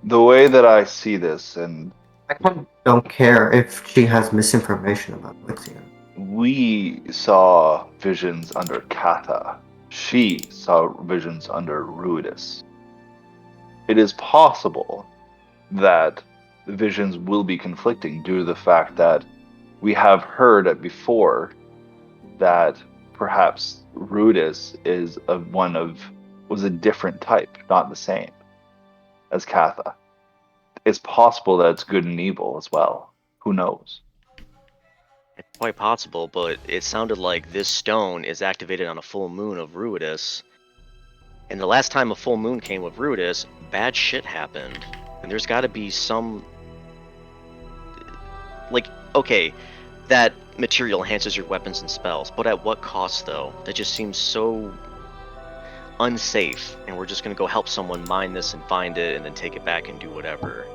The way that I see this, and I kind of don't care if she has misinformation about Elixir. we saw visions under Kata. She saw visions under Ruidus. It is possible that the visions will be conflicting due to the fact that we have heard it before that perhaps Ruidus was a different type, not the same as Katha. It's possible that it's good and evil as well. Who knows? It's quite possible, but it sounded like this stone is activated on a full moon of Ruidus. And the last time a full moon came with Ruidus, bad shit happened. And there's gotta be some... okay, that material enhances your weapons and spells, but at what cost, though? That just seems so unsafe, and we're just gonna go help someone mine this and find it and then take it back and do whatever.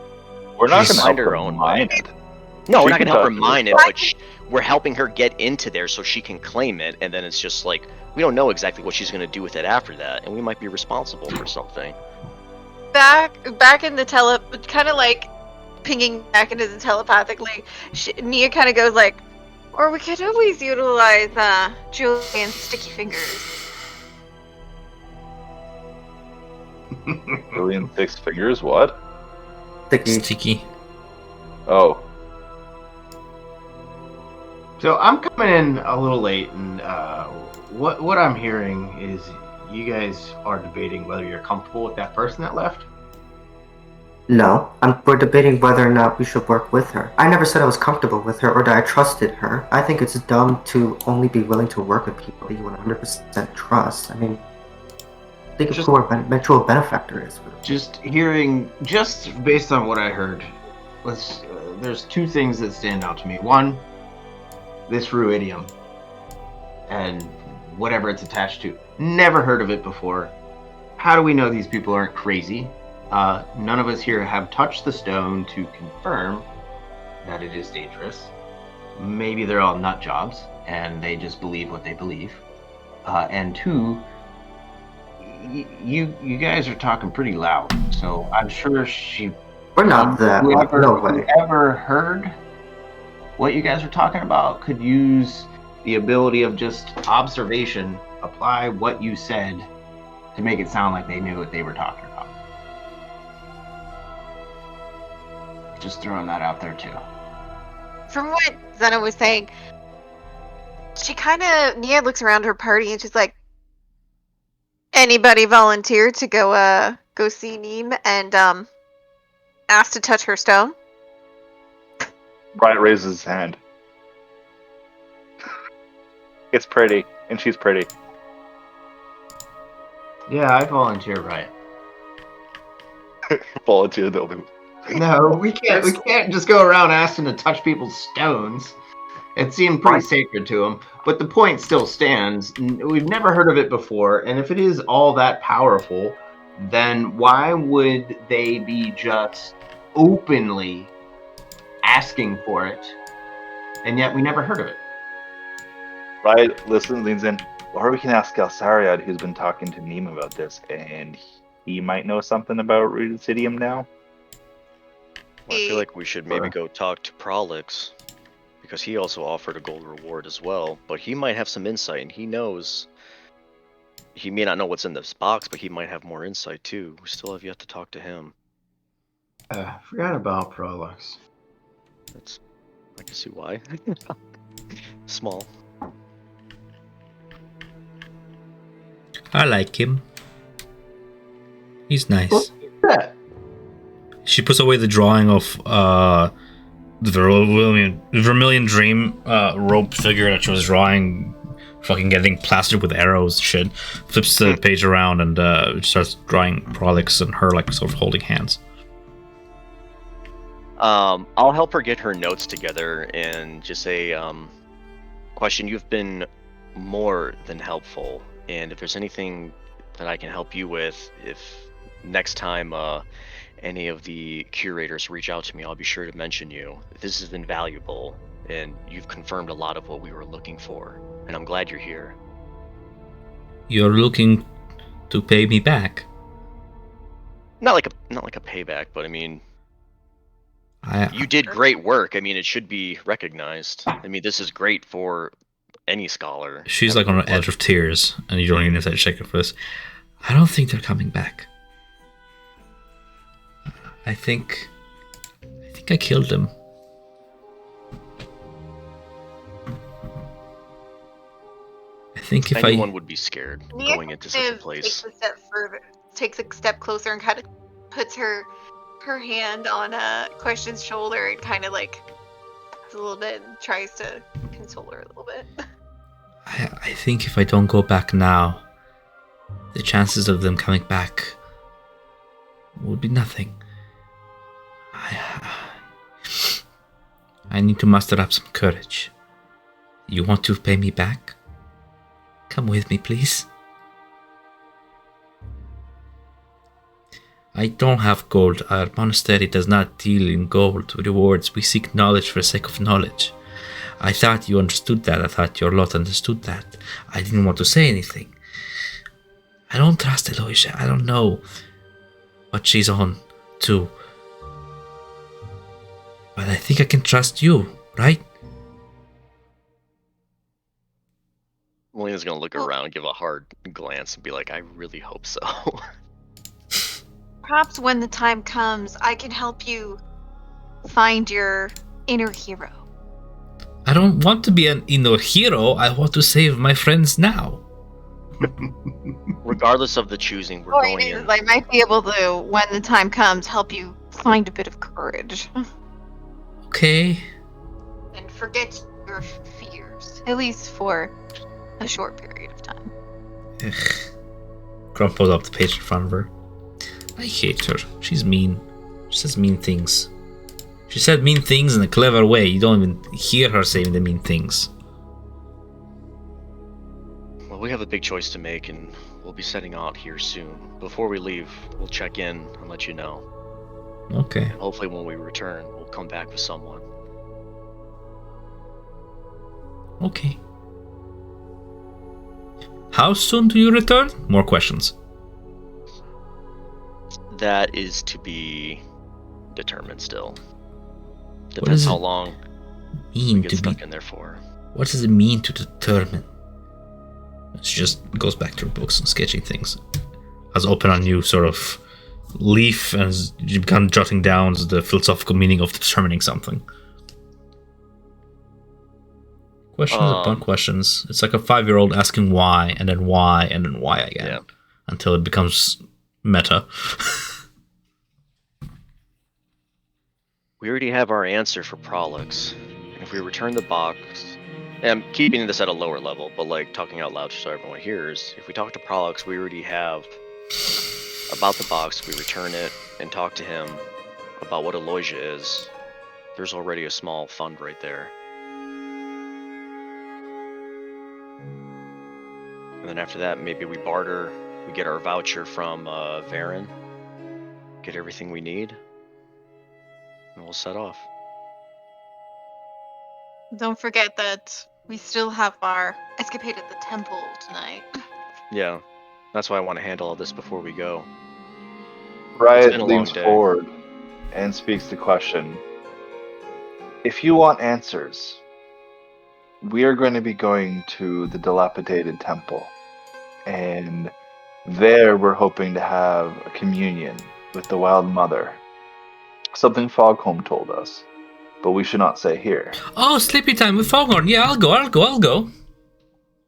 We're not She's going to help her her own mine way. it. No, we're She not can gonna help her talk to mine it, herself. but we're helping her get into there so she can claim it, and then it's just we don't know exactly what she's gonna do with it after that, and we might be responsible for something. Back in the kind of pinging back into the telepathically, Nia kind of goes or we could always utilize Julian's sticky fingers. Julian 6 fingers, what? Sticky. Oh. So I'm coming in a little late, and what I'm hearing is you guys are debating whether you're comfortable with that person that left. No, we're debating whether or not we should work with her. I never said I was comfortable with her or that I trusted her. I think it's dumb to only be willing to work with people that you 100% trust. I mean, think of who our mutual benefactor is. Just based on what I heard, there's two things that stand out to me. One, this ruidium and whatever it's attached to. Never heard of it before. How do we know these people aren't crazy? none of us here have touched the stone to confirm that it is dangerous. Maybe they're all nut jobs and they just believe what they believe. And two, you guys are talking pretty loud, so I'm sure We're not that loud. No way. Whoever heard what you guys were talking about could use the ability of just observation, apply what you said to make it sound like they knew what they were talking about. Just throwing that out there too. From what Zena was saying, Nia looks around her party and she's like, anybody volunteer to go see Neem and ask to touch her stone? Bryant raises his hand. It's pretty, and she's pretty. Yeah, I volunteer, right? Volunteer the No, we can't just go around asking to touch people's stones. It seemed pretty sacred to them. But the point still stands. We've never heard of it before, and if it is all that powerful, then why would they be just openly asking for it, and yet we never heard of it? Right, leans in. Or we can ask Galsariad, who's been talking to Neem about this, and he might know something about Rudiциdium now. Well, I feel like we should maybe go talk to Prolix, because he also offered a gold reward as well, but he might have some insight, and he knows. He may not know what's in this box, but he might have more insight too. We still have yet to talk to him. Forgot about Prolix. I can see why. Small. I like him. He's nice. What's that? She puts away the drawing of the Vermilion Dream rope figure that she was drawing, fucking getting plastered with arrows and shit. Flips the page around and starts drawing Prolix and her like sort of holding hands. I'll help her get her notes together and just say, question, you've been more than helpful, and if there's anything that I can help you with, if next time any of the curators reach out to me, I'll be sure to mention you. This has been valuable, and you've confirmed a lot of what we were looking for, and I'm glad you're here. You're looking to pay me back? Not like a payback, but I mean, you did great work. I mean, it should be recognized. I mean, this is great for any scholar. She's like on the edge of tears, and you don't even have to check her for this. I don't think they're coming back. I think I killed them. I think if anyone would be scared going into such a place. Takes a step closer and kind of puts her hand on Question's shoulder and kind of like a little bit tries to console her a little bit. I think if I don't go back now, the chances of them coming back would be nothing. I need to muster up some courage. You want to pay me back? Come with me, please. I don't have gold. Our monastery does not deal in gold rewards. We seek knowledge for the sake of knowledge. I thought you understood that. I thought your lot understood that. I didn't want to say anything. I don't trust Eloisha. I don't know what she's on to. But I think I can trust you, right? Melina's gonna look around, give a hard glance, and be like, I really hope so. Perhaps when the time comes, I can help you find your inner hero. I don't want to be an inner hero. I want to save my friends now. Regardless of the choosing, we're going in. I might be able to, when the time comes, help you find a bit of courage. Okay. And forget your fears, at least for a short period of time. Grump pulls up the page in front of her. I hate her. She's mean. She says mean things. She said mean things in a clever way. You don't even hear her saying the mean things. Well, we have a big choice to make, and we'll be setting out here soon. Before we leave, we'll check in and let you know. Okay. Hopefully when we return, we'll come back with someone. Okay. How soon do you return? More questions. That is to be determined still. What Depends does how it long we mean get to stuck be? in there for. What does it mean to determine? It just goes back to her books and sketching things. Has open a new sort of leaf and you become jotting down the philosophical meaning of determining something. Questions upon questions. It's like a 5-year-old asking why, and then why, and then why again. Yeah. Until it becomes meta. We already have our answer for Prolix. And if we return the box, and I'm keeping this at a lower level, but like talking out loud so everyone hears, if we talk to Prolix, we already have about the box, we return it and talk to him about what Aloysia is. There's already a small fund right there. And then after that, maybe we barter, we get our voucher from Varen, get everything we need, and we'll set off. Don't forget that we still have our escapade at the temple tonight. Yeah, that's why I want to handle all this before we go. Riot been a leans long day. forward and speaks the question. If you want answers, we are going to be going to the dilapidated temple. And there we're hoping to have a communion with the Wild Mother. Something Fogholm told us, but we should not say here. Oh, sleepy time with Foghorn. Yeah, I'll go.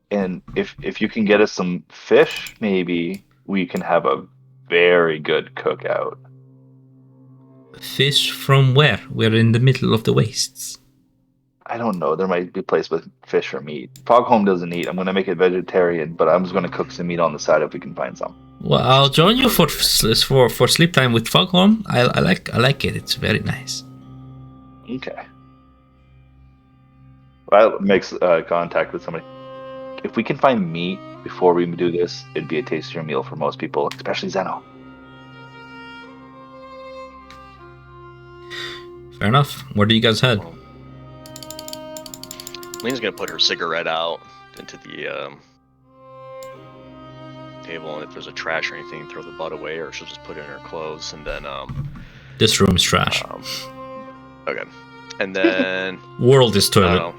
And if you can get us some fish, maybe we can have a very good cookout. Fish from where? We're in the middle of the wastes. I don't know. There might be a place with fish or meat. Fogholm doesn't eat. I'm going to make it vegetarian, but I'm just going to cook some meat on the side if we can find some. Well, I'll join you for sleep time with Foghorn. I like it. It's very nice. Okay. Well, makes contact with somebody. If we can find meat before we do this, it'd be a tastier meal for most people, especially Zeno. Fair enough. Where do you guys head? Lena's gonna put her cigarette out into the table, and if there's a trash or anything, throw the butt away, or she'll just put it in her clothes, and then This room is trash. okay, and then World is toilet.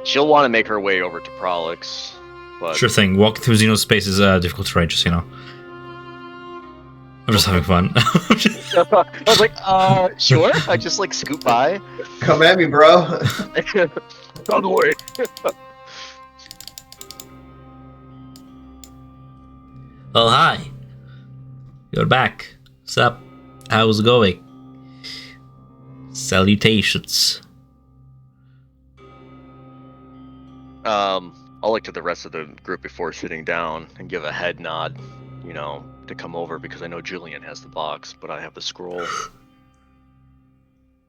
she'll want to make her way over to Prolix, but Sure thing. Walking through Xeno's space is difficult terrain, just, you know. I'm just having fun. I was like, sure. I just like scoot by. Come at me, bro. Don't worry. Well, hi. You're back. Sup? How's it going? Salutations. I'll look to the rest of the group before sitting down and give a head nod, you know, to come over, because I know Julian has the box, but I have the scroll.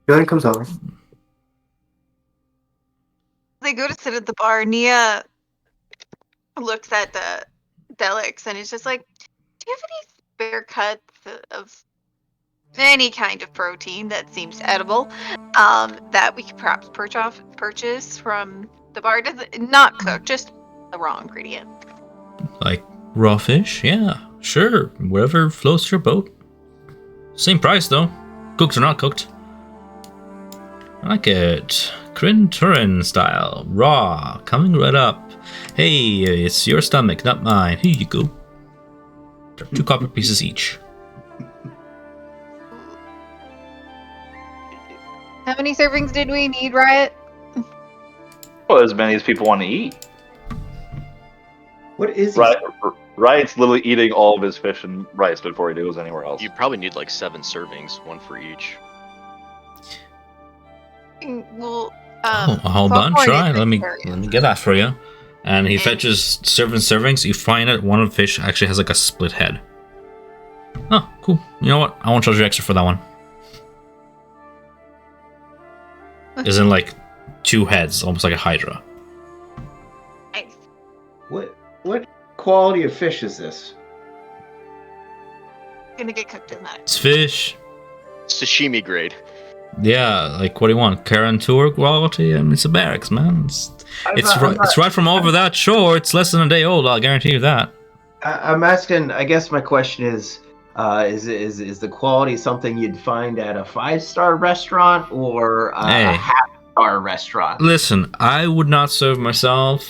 Julian comes over. They go to sit at the bar. Nia looks at Delix and is just like, "Do you have any spare cuts of any kind of protein that seems edible that we could perhaps purchase from the bar? Not cooked, just the raw ingredient." Like raw fish? Yeah, sure. Wherever floats your boat. Same price though. Cooked or not cooked. I like it. Kryn Turin style. Raw. Coming right up. Hey, it's your stomach, not mine. Here you go. 2 copper pieces each. How many servings did we need, Riot? Well, as many as people want to eat. What is Riot's literally eating all of his fish and rice before he goes anywhere else. You probably need like 7 servings, 1 for each. Well, Oh, a whole bunch, right? Let me get that for you. And he fetches 7 servings. You find that one of the fish actually has like a split head. Oh, cool. You know what? I won't charge you extra for that one. Isn't like 2 heads, almost like a hydra. What quality of fish is this? Gonna get cooked in that. It's fish. Sashimi grade. Yeah, like what do you want? Karen tour quality? I mean, it's a barracks, man. It's right from over that shore. It's less than a day old. I'll guarantee you that. I'm asking. I guess my question is the quality something you'd find at a 5-star restaurant or a Hey. half-star restaurant? Listen, I would not serve myself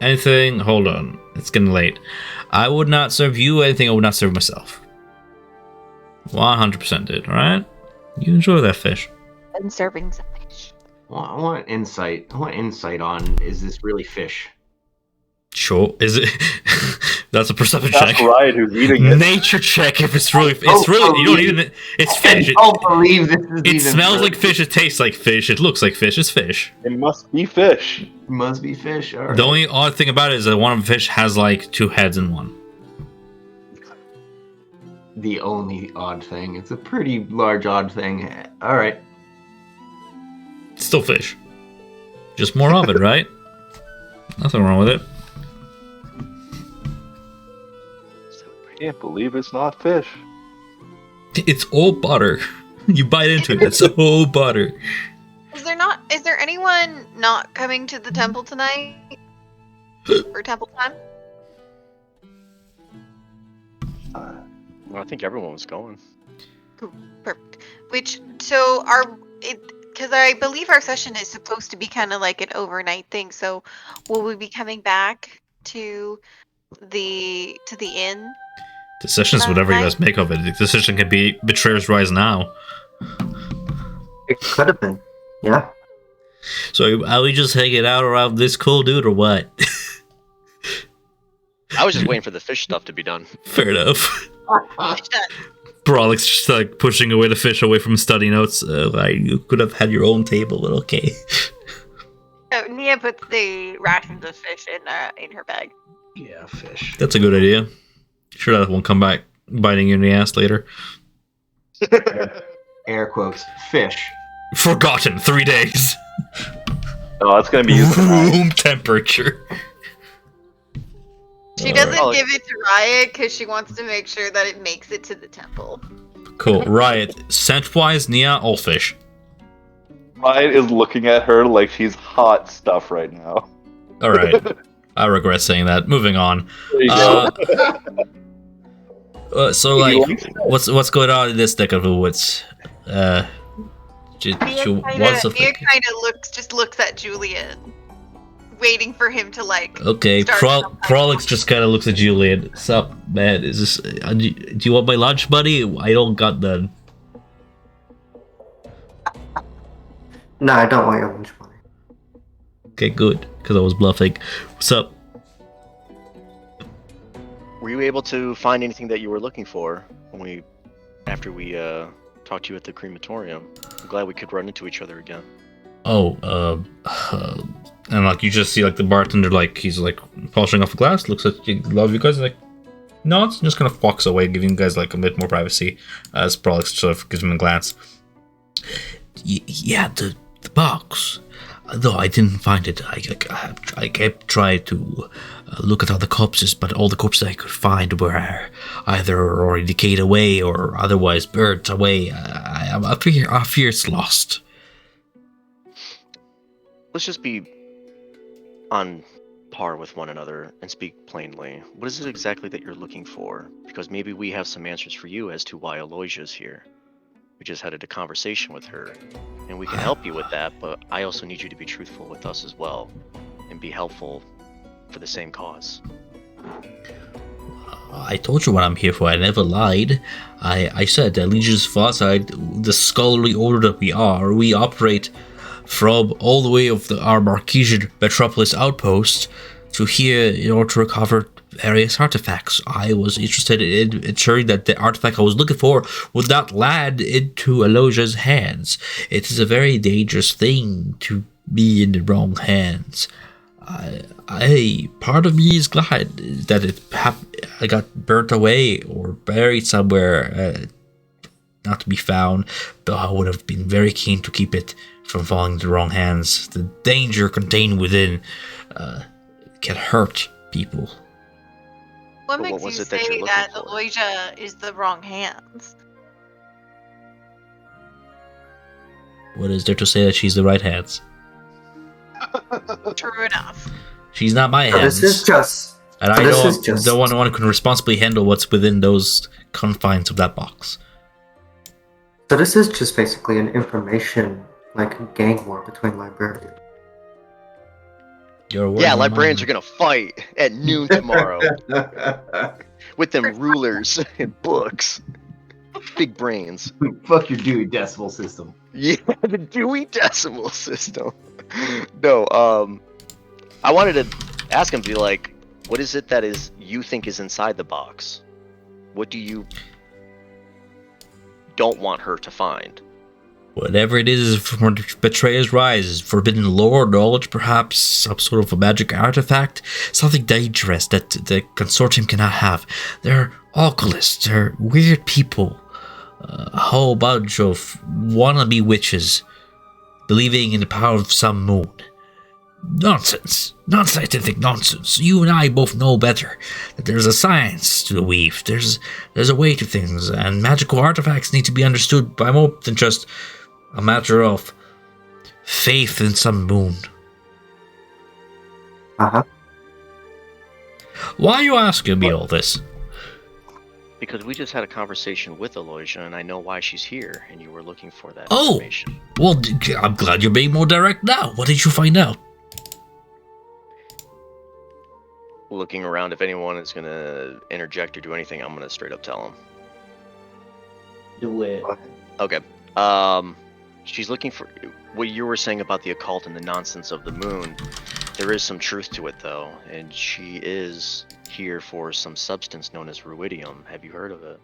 anything. Hold on, it's getting late. I would not serve you anything I would not serve myself. 100% did. All right, you enjoy that fish. And serving some fish. Well, I want insight. I want insight on, is this really fish? Sure, is it? That's a perception That's check. Ryan who's eating it. Nature check if it's really. It's really. You don't even. It's fish. I don't believe this is It even smells like fish. It tastes like fish. It looks like fish. It's fish. It must be fish. Must be fish. All right. The only odd thing about it is that one of the fish has like 2 heads in one. The only odd thing. It's a pretty large odd thing. All right. It's still fish. Just more of it, right? Nothing wrong with it. I can't believe it's not fish. It's all butter. You bite into it. It's all butter. Is there anyone not coming to the temple tonight? For temple time? Well, I think everyone was going. Perfect. Because I believe our session is supposed to be kind of like an overnight thing. So, will we be coming back to the inn? Decisions, whatever you guys make of it. The decision can be Betrayer's Rise now. It could have been. Yeah. So are we just hanging out around this cool dude or what? I was just waiting for the fish stuff to be done. Fair enough. Brolix just like pushing away the fish away from study notes. You could have had your own table, but okay. So Nia puts the rations of fish in her bag. Yeah, fish. That's a good idea. Sure that won't come back biting you in the ass later. Air quotes. Fish. Forgotten 3 days. Oh, it's gonna be used tonight. Room temperature. She doesn't Alright. give it to Riot because she wants to make sure that it makes it to the temple. Cool. Riot. Scent-wise, Nia, all fish. Ryan is looking at her like she's hot stuff right now. All right. I regret saying that. Moving on. There you go. So like, what's going on in this neck of the woods? Nia What's the kind of looks at Julian, waiting for him to like. Okay, start something. Prolix just kind of looks at Julian. Sup, man? Is this? Do you want my lunch, buddy? I don't got none. No, I don't want your lunch money. Okay, good, because I was bluffing. What's up? Were you able to find anything that you were looking for after we talked to you at the crematorium? I'm glad we could run into each other again. Oh, and like you just see like the bartender, like he's like polishing off a glass, looks at you, love you guys, like nods, and just kind of walks away, giving you guys like a bit more privacy. As Prolix sort of gives him a glance. Yeah, the box. Though I didn't find it, I kept trying to look at other corpses, but all the corpses I could find were either already decayed away or otherwise burnt away. I fear it's lost. Let's just be on par with one another and speak plainly. What is it exactly that you're looking for? Because maybe we have some answers for you as to why Aloysia's here. We just had a conversation with her, and we can help you with that, but I also need you to be truthful with us as well, and be helpful for the same cause. I told you what I'm here for. I never lied. I said that Legion's Farside, the scholarly order that we are, we operate from all the way of our Marquesian metropolis outpost to here in order to recover various artifacts. I was interested in ensuring that the artifact I was looking for would not land into Aloysia's hands. It is a very dangerous thing to be in the wrong hands. Part of me is glad that I got burnt away or buried somewhere, not to be found, but I would have been very keen to keep it from falling into the wrong hands. The danger contained within can hurt people. What But makes what was you it that you're say looking that for? Aloysia is the wrong hands? What is there to say that she's the right hands? True enough. She's not my So hands. this is just. And so I this know is I'm just. the one who can responsibly handle what's within those confines of that box. So this is just basically an information gang war between librarians. You're Yeah, aware, librarians are gonna fight at noon tomorrow with them rulers and books. Big brains. Fuck your Dewey Decimal System. Yeah, the Dewey Decimal System. No, I wanted to ask him, be like, what is it that is you think is inside the box? What do you don't want her to find? Whatever it is from Betrayer's Rise, forbidden lore, knowledge, perhaps some sort of a magic artifact, something dangerous that the consortium cannot have. They're occultists, they're weird people, a whole bunch of wannabe witches believing in the power of some moon. Nonsense. Non-scientific nonsense. You and I both know better that there's a science to the weave. There's a way to things, and magical artifacts need to be understood by more than just a matter of faith in some moon. Uh-huh. Why are you asking me all this? Because we just had a conversation with Aloysia, and I know why she's here, and you were looking for that Oh! information. Well, I'm glad you're being more direct now. What did you find out? Looking around, if anyone is gonna interject or do anything, I'm gonna straight up tell them. Do it. Okay. She's looking for what you were saying about the occult and the nonsense of the moon. There is some truth to it, though, and she is here for some substance known as ruidium. Have you heard of it?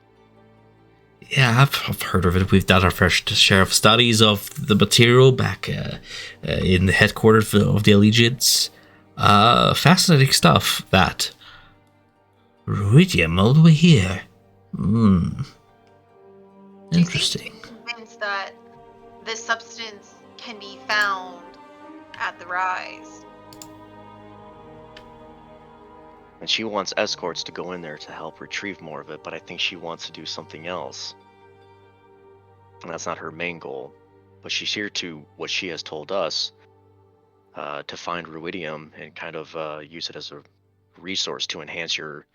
Yeah, I've heard of it. We've done our fair share of studies of the material back in the headquarters of the Allegiance. Fascinating stuff, that. Ruidium all the way here. Interesting. Do you seem convinced that this substance can be found at the Rise? And she wants escorts to go in there to help retrieve more of it, but I think she wants to do something else. And that's not her main goal. But she's here to, what she has told us, to find ruidium and kind of use it as a resource to enhance your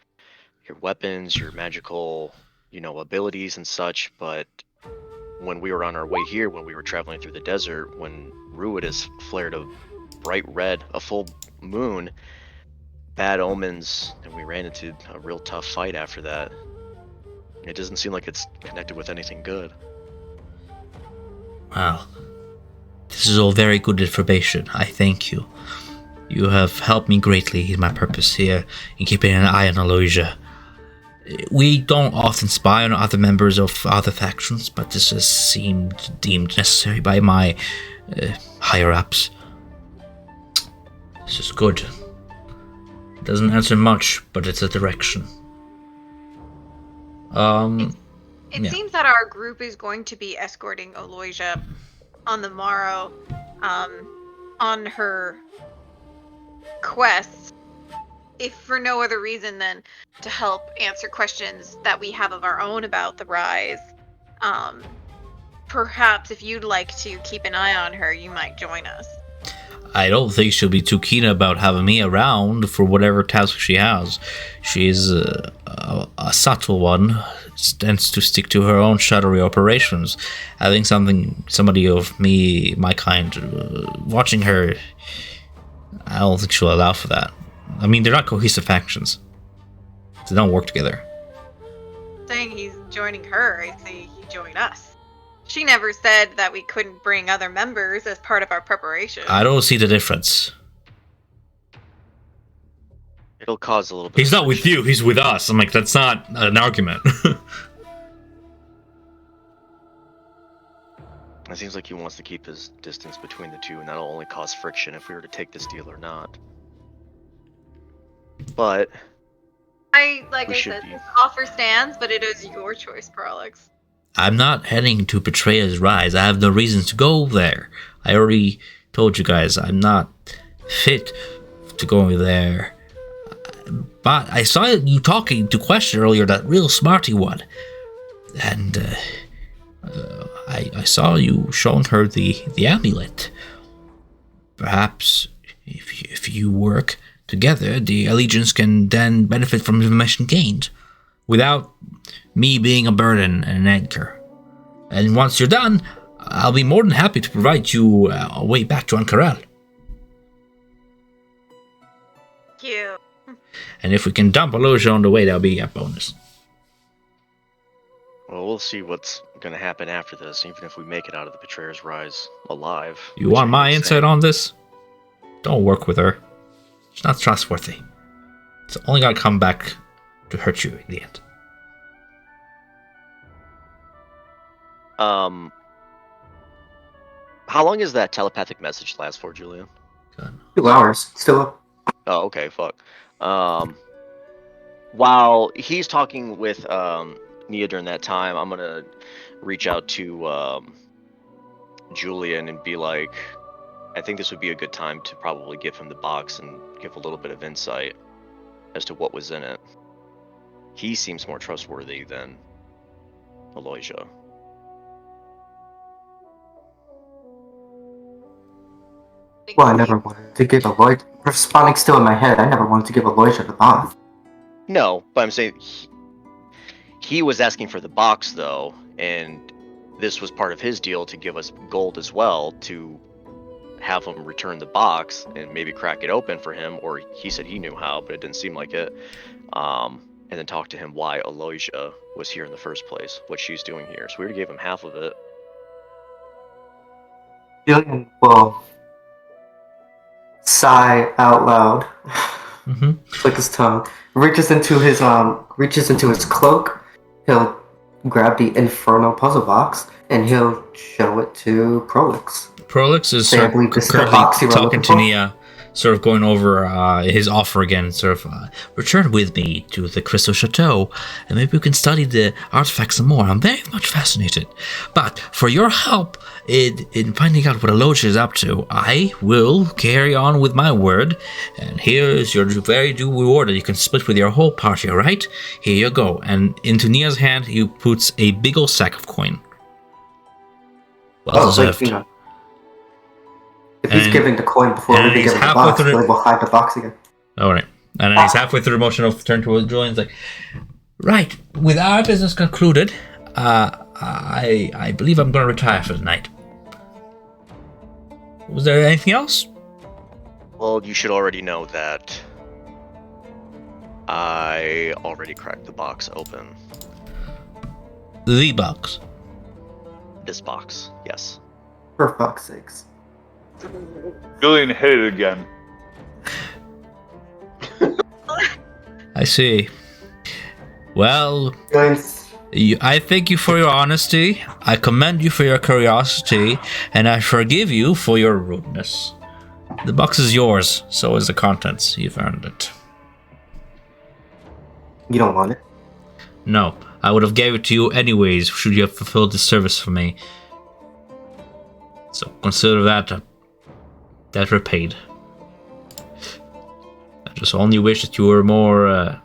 weapons, your magical, abilities and such. But when we were on our way here, when we were traveling through the desert, when Ruidus flared a bright red, a full moon, bad omens, and we ran into a real tough fight after that. It doesn't seem like it's connected with anything good. Wow. This is all very good information. I thank you. You have helped me greatly in my purpose here in keeping an eye on Aloysia. We don't often spy on other members of other factions, but this has seemed deemed necessary by my higher-ups. This is good. It doesn't answer much, but it's a direction. It Yeah. seems that our group is going to be escorting Aloysia on the morrow, on her quest, if for no other reason than to help answer questions that we have of our own about the Rise. Perhaps if you'd like to keep an eye on her, you might join us. I don't think she'll be too keen about having me around for whatever task she has. She's a subtle one, tends to stick to her own shadowy operations. Having somebody of my kind, watching her, I don't think she'll allow for that. I mean, they're not cohesive factions. They don't work together. Saying he's joining her, I say he join us. She never said that we couldn't bring other members as part of our preparation. I don't see the difference. It'll cause a little bit. He's not with you, he's with us. I'm like, that's not an argument. It seems like he wants to keep his distance between the two, and that'll only cause friction if we were to take this deal or not. But Like we I should said, be. this offer stands, but it is your choice, Prolix. I'm not heading to Betrayer's Rise. I have no reason to go there. I already told you guys I'm not fit to go there. But I saw you talking to Question earlier, that real smarty one. And I saw you showing her the amulet. Perhaps if you work together, the Allegiance can then benefit from the information gained, without me being a burden and an anchor. And once you're done, I'll be more than happy to provide you a way back to Ank'Harel. Cute. And if we can dump Aloja on the way, that'll be a bonus. Well, we'll see what's going to happen after this, even if we make it out of the Betrayer's Rise alive. You want my insight on this? Don't work with her. She's not trustworthy. It's only gonna come back to hurt you in the end. How long is that telepathic message last for, Julian? 2 hours. Still up. Oh, okay, fuck. While he's talking with Nia during that time, I'm gonna reach out to Julian and be like, I think this would be a good time to probably give him the box and give a little bit of insight as to what was in it. He seems more trustworthy than Aloysia. Well, I never wanted to give Aloysia. Responding still in my head, I never wanted to give Aloysia the box. No, but I'm saying he was asking for the box, though, and this was part of his deal to give us gold as well, to have him return the box and maybe crack it open for him, or he said he knew how, but it didn't seem like it. And then talk to him why Aloysia was here in the first place, what she's doing here. So we already gave him half of it. Julian will sigh out loud, click his tongue, reaches into his cloak. He'll grab the Inferno puzzle box and he'll show it to Prolix. Prolix is sort of currently talking to Nia, sort of going over his offer again, sort of, return with me to the Crystal Chateau, and maybe we can study the artifacts some more. I'm very much fascinated. But for your help in finding out what Aloja is up to, I will carry on with my word, and here is your very due reward that you can split with your whole party, alright? Here you go. And into Nia's hand, he puts a big old sack of coin. Well deserved. Like, if he's giving the coin before we can give him the box, we will hide the box again. Alright. And then he's halfway through the motion of turn to Julian. He's like, right, with our business concluded, I believe I'm going to retire for the night. Was there anything else? Well, you should already know that I already cracked the box open. The box? This box, yes. For fuck's sakes. Julian hit it again. I see. Well, Guys, I thank you for your honesty, I commend you for your curiosity, and I forgive you for your rudeness. The box is yours, so is the contents. You've earned it. you don't want it? No, I would have gave it to you anyways, should you have fulfilled this service for me. So consider that debt repaid. I just only wish that you were more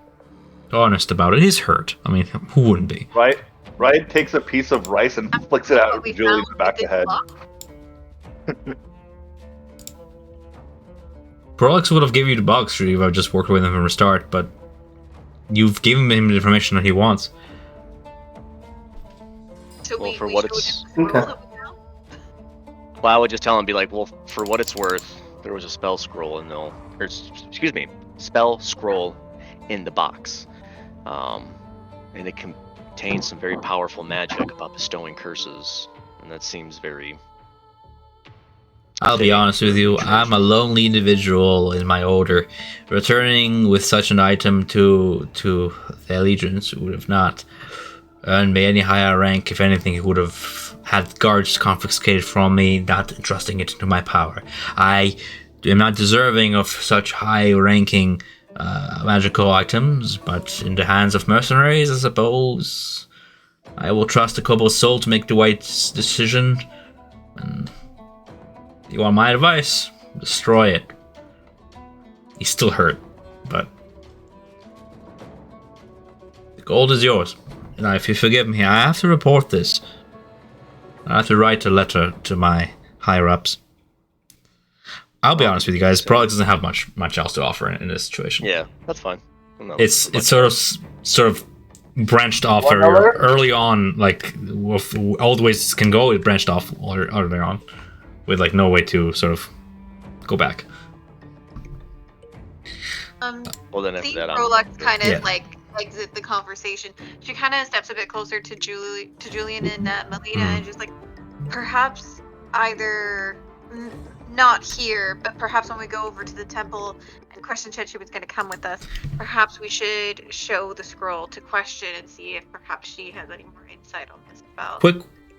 honest about it. He's hurt. I mean, who wouldn't be? Right takes a piece of rice and flicks it out at Julian's back of the head. Prolix would have given you the box if I just worked with him from the start, but you've given him the information that he wants. So Well, we, for we what showed it's- him the scroll Okay. that we found? Well, I would just tell him, be like, well, for what it's worth, there was a spell scroll in spell scroll in the box. And it contains some very powerful magic about bestowing curses, and that seems very... I'll be honest with you, I'm a lonely individual in my order. Returning with such an item to the Allegiance would have not earned me any higher rank. If anything, it would have had guards confiscated from me, not entrusting it into my power. I am not deserving of such high-ranking magical items, but in the hands of mercenaries, I suppose, I will trust the Kobold's soul to make the right decision. And you want my advice? Destroy it. He's still hurt, but the gold is yours. Now, if you forgive me, I have to report this. I have to write a letter to my higher-ups. I'll be honest with you guys, Prolix doesn't have much else to offer in this situation. Yeah, that's fine. It's sort of branched off early on, like with all the ways it can go. It branched off early on, with like no way to sort of go back. Well, then after that, Prolux kind of Yeah. like exit the conversation. She kind of steps a bit closer to Julian and Melina, and just like, perhaps either not here, but perhaps when we go over to the temple and Question said she was going to come with us, perhaps we should show the scroll to Question and see if perhaps she has any more insight on this spell.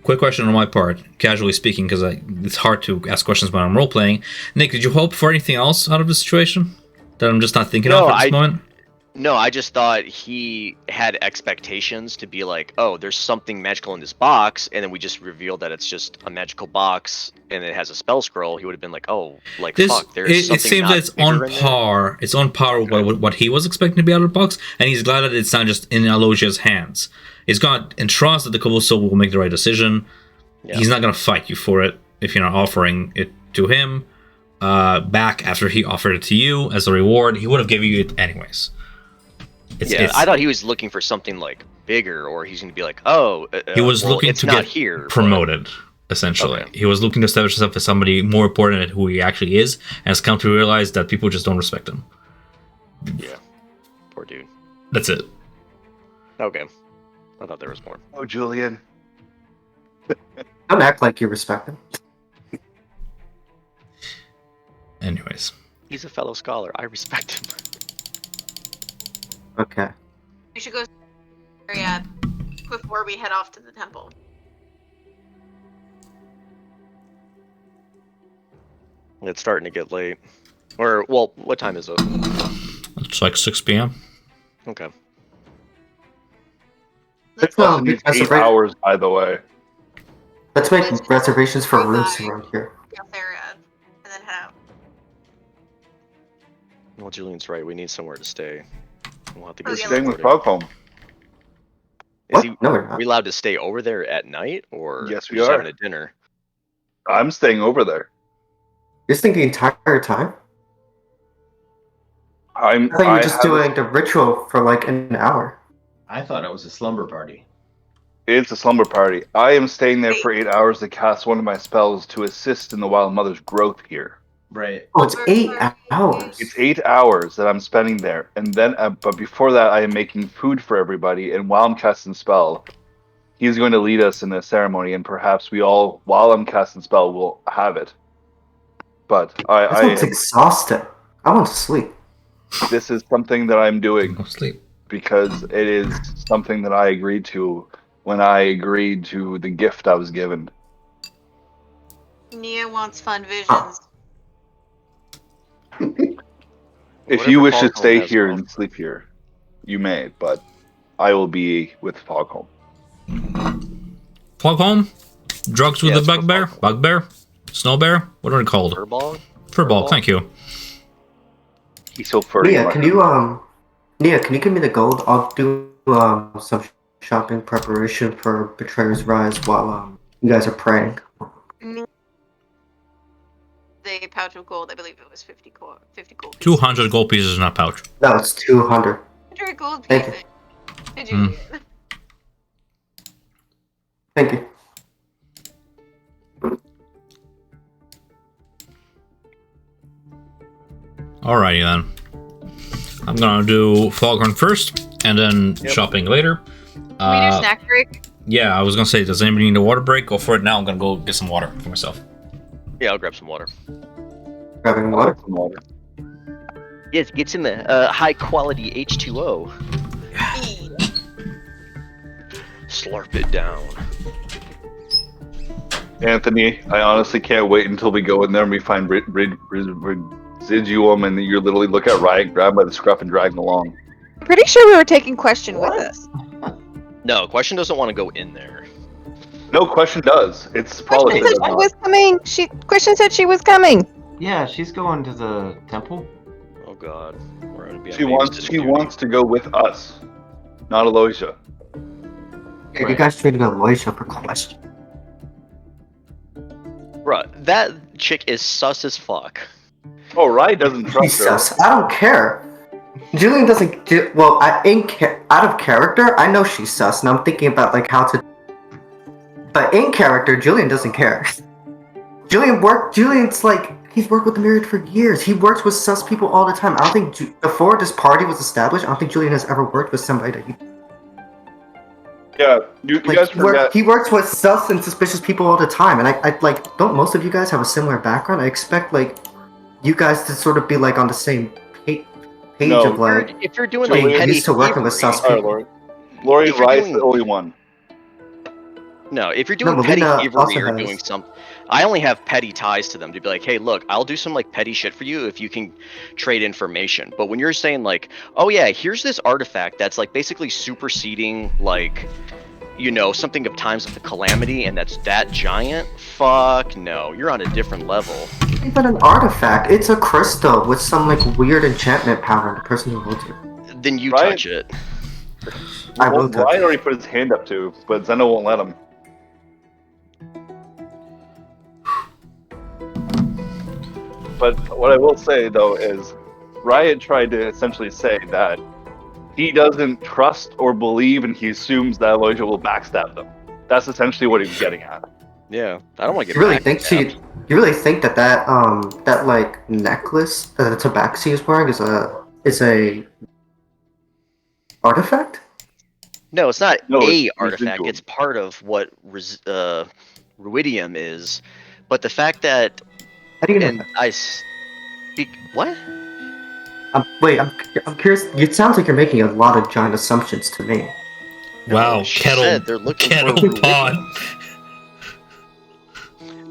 Quick question on my part, casually speaking, because it's hard to ask questions when I'm role playing. Nick, did you hope for anything else out of the situation that I'm just not thinking of at this moment? No, I just thought he had expectations to be like, oh, there's something magical in this box, and then we just revealed that it's just a magical box and it has a spell scroll. He would have been like, oh, like fuck, there's something. It seems that it's on par. It's on par with what he was expecting to be out of the box, and he's glad that it's not just in Alocia's hands. He's got and trust that the Koboso will make the right decision. Yeah. He's not gonna fight you for it if you're not offering it to him back after he offered it to you as a reward. He would have given you it anyways. I thought he was looking for something like bigger, or he's going to be like, oh, he was looking to get promoted. Essentially, he was looking to establish himself as somebody more important than who he actually is, and has come to realize that people just don't respect him. Yeah, poor dude. That's it. Okay, I thought there was more. Oh, Julian. Don't act like you respect him. Anyways, he's a fellow scholar. I respect him. Okay. We should go before we head off to the temple. It's starting to get late. Or, well, what time is it? It's like 6 p.m. Okay. Let's make 8 hours, by the way. Let's make reservations for rooms around here. And then head out. Well, Julian's right. We need somewhere to stay. We'll have to go. We're staying with Foghome. Are we allowed to stay over there at night, or yes, we just are having a dinner? I'm staying over there. You're staying the entire time? I thought you were just doing the ritual for like an hour. I thought it was a slumber party. It's a slumber party. I am staying there for 8 hours to cast one of my spells to assist in the Wild Mother's growth here. Right. Oh, it's 8 hours. It's 8 hours that I'm spending there, and then, but before that, I am making food for everybody. And while I'm casting spell, he's going to lead us in a ceremony, and perhaps we all, while I'm casting spell, will have it. But That sounds exhausting. I want to sleep. This is something that I'm doing sleep because it is something that I agreed to when I agreed to the gift I was given. Nia wants fun visions. If you wish to stay here and sleep here, you may, but I will be with Foghome. Foghome? Drugs with the bugbear? Bugbear? Snow bear? What are they called? Furball, thank you. He's so furry. Nia, can you give me the gold? I'll do some shopping preparation for Betrayer's Rise while you guys are praying. The pouch of gold, I believe it was 50 gold. 200 gold pieces in that pouch. No, it's 200. 100 gold Thank pieces. you. Did you? Thank you. Alrighty then. I'm gonna do Foghorn first, and then shopping later. Can we do snack break? Yeah, I was gonna say, does anybody need a water break? Go for it now. I'm gonna go get some water for myself. Yeah, I'll grab some water. Grabbing water? Yes, get some high quality H2O. Slurp it down. Anthony, I honestly can't wait until we go in there and we find Residuum, and you literally look at Riot, grab by the scruff, and drag him along. I'm pretty sure we were taking Question with us. No, Question doesn't want to go in there. No, Question does. It's probably. Question said she was coming. Question said she was coming. Yeah, she's going to the temple. Oh god, we're gonna be. On She wants to go with us, not Aloysia. Yeah, you guys treated Aloysia for question. Bruh, that chick is sus as fuck. Oh, Riot doesn't She's trust her. sus. I don't care. Julian doesn't. Out of character, I know she's sus, and I'm thinking about like how to. But in character, Julian doesn't care. Julian's like he's worked with the Myriad for years. He works with sus people all the time. I don't think before this party was established, I don't think Julian has ever worked with somebody that he. Yeah, you Like, guys forget. he works with sus and suspicious people all the time, and I like don't most of you guys have a similar background? I expect like you guys to sort of be like on the same page No. of like If you're doing Julian like petty used to working with thievery, sus Sorry, people. Lori If you're Riot's doing- the only one. no, if you're doing No, petty Melina thievery also or has- doing something, I only have petty ties to them to be like, hey, look, I'll do some like petty shit for you if you can trade information. But when you're saying like, oh yeah, here's this artifact that's like basically superseding like, you know, something of times of the calamity, and that's that giant. Fuck no, you're on a different level. It's not an artifact. It's a crystal with some like weird enchantment power. The person who holds it. Then you Right. touch it. I will touch Riot it. already put his hand up too, but Zeno won't let him. But what I will say though is, Riot tried to essentially say that he doesn't trust or believe, and he assumes that Aloysia will backstab them. That's essentially what he was getting at. Yeah, I don't want to get. You really think backstabbed. you really think that like necklace that Tabaxi is wearing is a artifact? No, it's not No, a it's artifact. residual. It's part of what Ruidium is. But the fact that, How do you know and that? I speak what? Wait, I'm curious. It sounds like you're making a lot of giant assumptions to me. Wow, she kettle, said they're looking for kettle Ruidium. pot.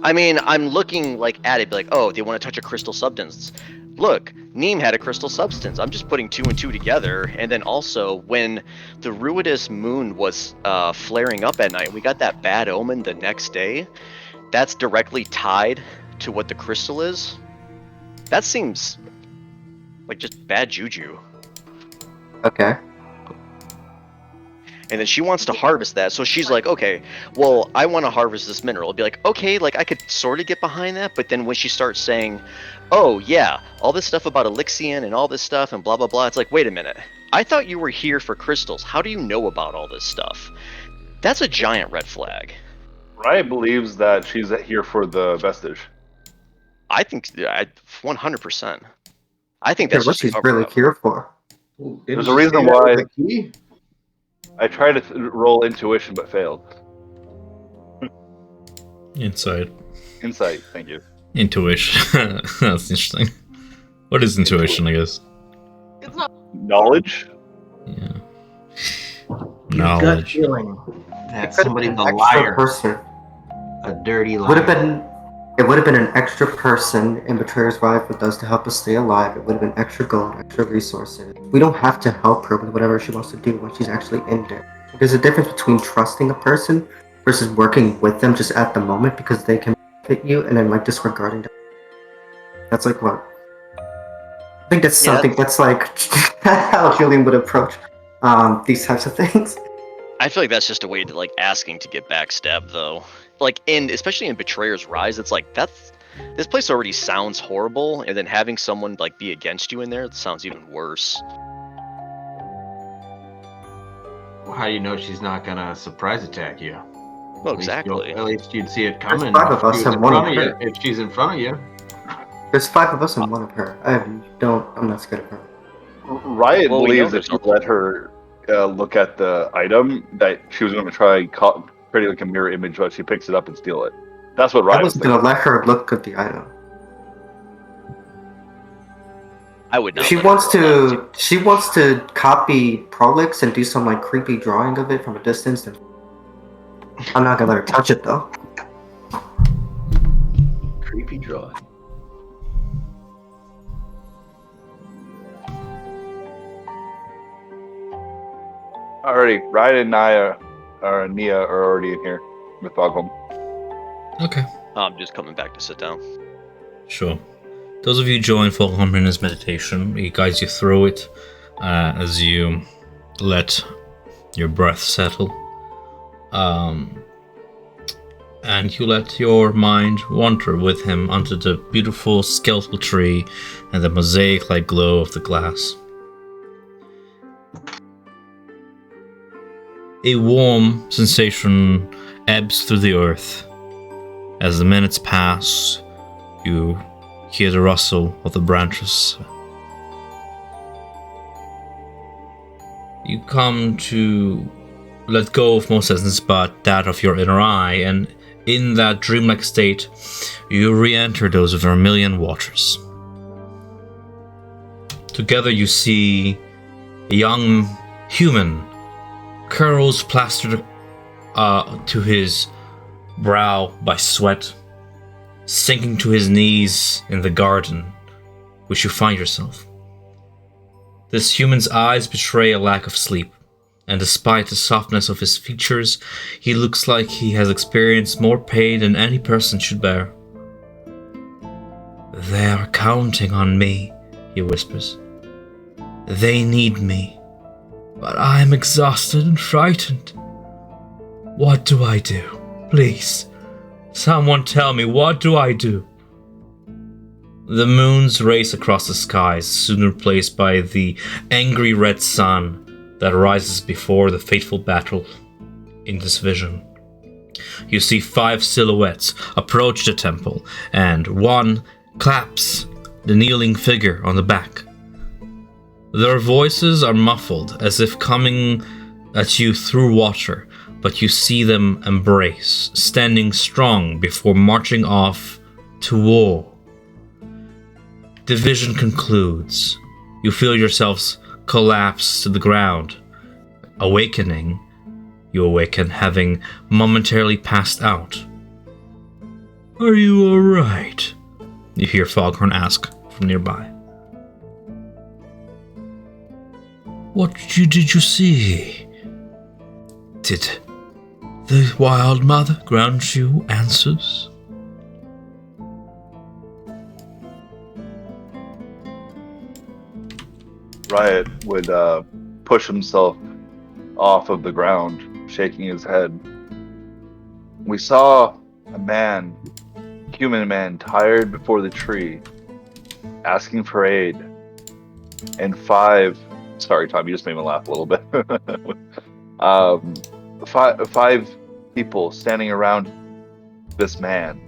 I mean, I'm looking like at it, be like, oh, they want to touch a crystal substance. Look, Neem had a crystal substance. I'm just putting two and two together. And then also, when the Ruidus moon was flaring up at night, we got that bad omen the next day. That's directly tied to what the crystal is. That seems like just bad juju. Okay. And then she wants to harvest that, so she's like, okay, well, I want to harvest this mineral. I'll be like, okay, like I could sort of get behind that, but then when she starts saying, oh yeah, all this stuff about Elixion and all this stuff and blah blah blah, it's like, wait a minute, I thought you were here for crystals. How do you know about all this stuff? That's a giant red flag. Riot believes that she's here for the vestige. I think, 100%. I think Yeah, that's what just a she's cover really up. here for. Didn't There's she a reason say that why- was the key? I tried to roll intuition but failed. Insight. Insight, thank you. Intuition. That's interesting. What is intuition, I guess? It's not. Knowledge? Yeah. Your gut Knowledge. feeling that It could have somebody's been a an extra liar, person. a dirty liar. It would have been an extra person in Betrayer's Ride with us to help us stay alive. It would have been extra gold, extra resources. We don't have to help her with whatever she wants to do when she's actually in there. There's a difference between trusting a person versus working with them just at the moment because they can hit you and then like disregarding them. That's like what? I think that's Yeah, something that's like how Julian would approach these types of things. I feel like that's just a way to like asking to get backstabbed though. Like especially in Betrayer's Rise, it's like this place already sounds horrible, and then having someone like be against you in there, it sounds even worse. Well, how do you know she's not gonna surprise attack you? Well, At least you'll- exactly. At least you'd see it coming. five of if us she was and in one front of of you. her. If she's in front of you. There's 5 of us and 1 of her. I'm not scared of her. Riot Well, we know believes there's if you also- let her look at the item, that she was going to try creating like a mirror image, but she picks it up and steal it. That's what I Riot was wasn't gonna thinking. let her look at the item. I would not. She let her wants roll that. to. She wants to copy Prolix and do some like creepy drawing of it from a distance. And I'm not gonna let her touch it though. Creepy drawing. Alrighty, Riot and Nia are already in here with Bogholm. Okay. I'm just coming back to sit down. Sure. Those of you who join Foghorn in his meditation, he guides you through it as you let your breath settle. And you let your mind wander with him onto the beautiful skeletal tree and the mosaic-like glow of the glass. A warm sensation ebbs through the earth. As the minutes pass, you hear the rustle of the branches. You come to let go of most senses but that of your inner eye, and in that dreamlike state, you re-enter those vermilion waters. Together you see a young human, curls plastered to his brow by sweat, sinking to his knees in the garden which you find yourself. This human's eyes betray a lack of sleep, and despite the softness of his features, he looks like he has experienced more pain than any person should bear. "They are counting on me," he whispers. "They need me, but I am exhausted and frightened. What do I do? Please, someone tell me, what do I do?" The moons race across the skies, soon replaced by the angry red sun that rises before the fateful battle. In this vision, you see 5 silhouettes approach the temple, and one claps the kneeling figure on the back. Their voices are muffled, as if coming at you through water, but you see them embrace, standing strong before marching off to war. The vision concludes. You feel yourselves collapse to the ground. Awakening, you awaken having momentarily passed out. "Are you alright?" you hear Foghorn ask from nearby. "What did you see? Did the Wild Mother grant you answers?" Riot would push himself off of the ground, shaking his head. "We saw a man, human man, tired before the tree, asking for aid. And 5, sorry Tom, you just made me laugh a little bit. 5 people standing around this man,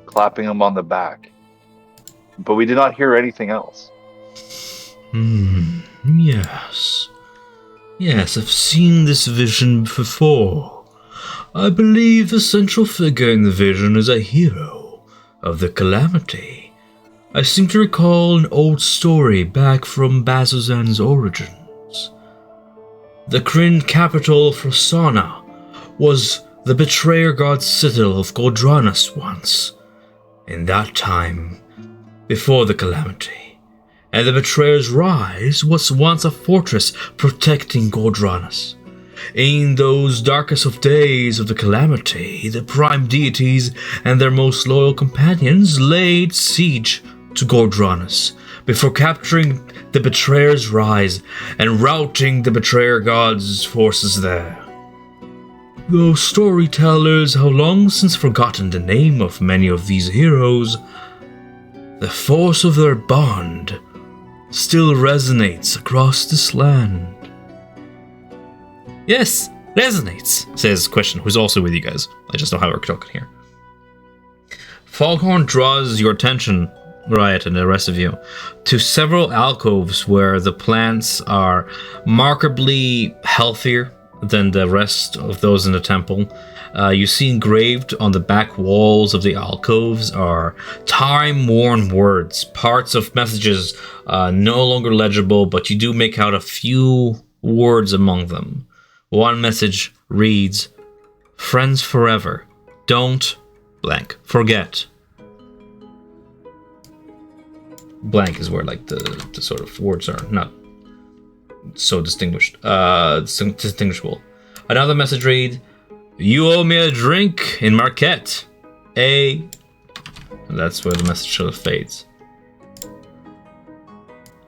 clapping him on the back. But we did not hear anything else." Yes. Yes, I've seen this vision before. I believe the central figure in the vision is a hero of the Calamity. I seem to recall an old story back from Bazuzan's origins. The Kryn capital of Rossana was the betrayer god's citadel of Goldranas once. In that time, before the Calamity. And the Betrayer's Rise was once a fortress protecting Goldranas. In those darkest of days of the Calamity, the prime deities and their most loyal companions laid siege to Goldranas before capturing the Betrayer's Rise and routing the Betrayer God's forces there. Though storytellers have long since forgotten the name of many of these heroes, the force of their bond still resonates across this land. "Yes, resonates," says Question, who's also with you guys. I just don't have her talking here. Foghorn draws your attention, Riot and the rest of you, to several alcoves where the plants are markedly healthier than the rest of those in the temple. You see engraved on the back walls of the alcoves are time-worn words, parts of messages no longer legible, but you do make out a few words among them. One message reads, "Friends forever, don't blank, forget." Blank is where like the sort of words are not so distinguishable. Another message reads, "You owe me a drink in Marquette. And that's where the message sort of fades.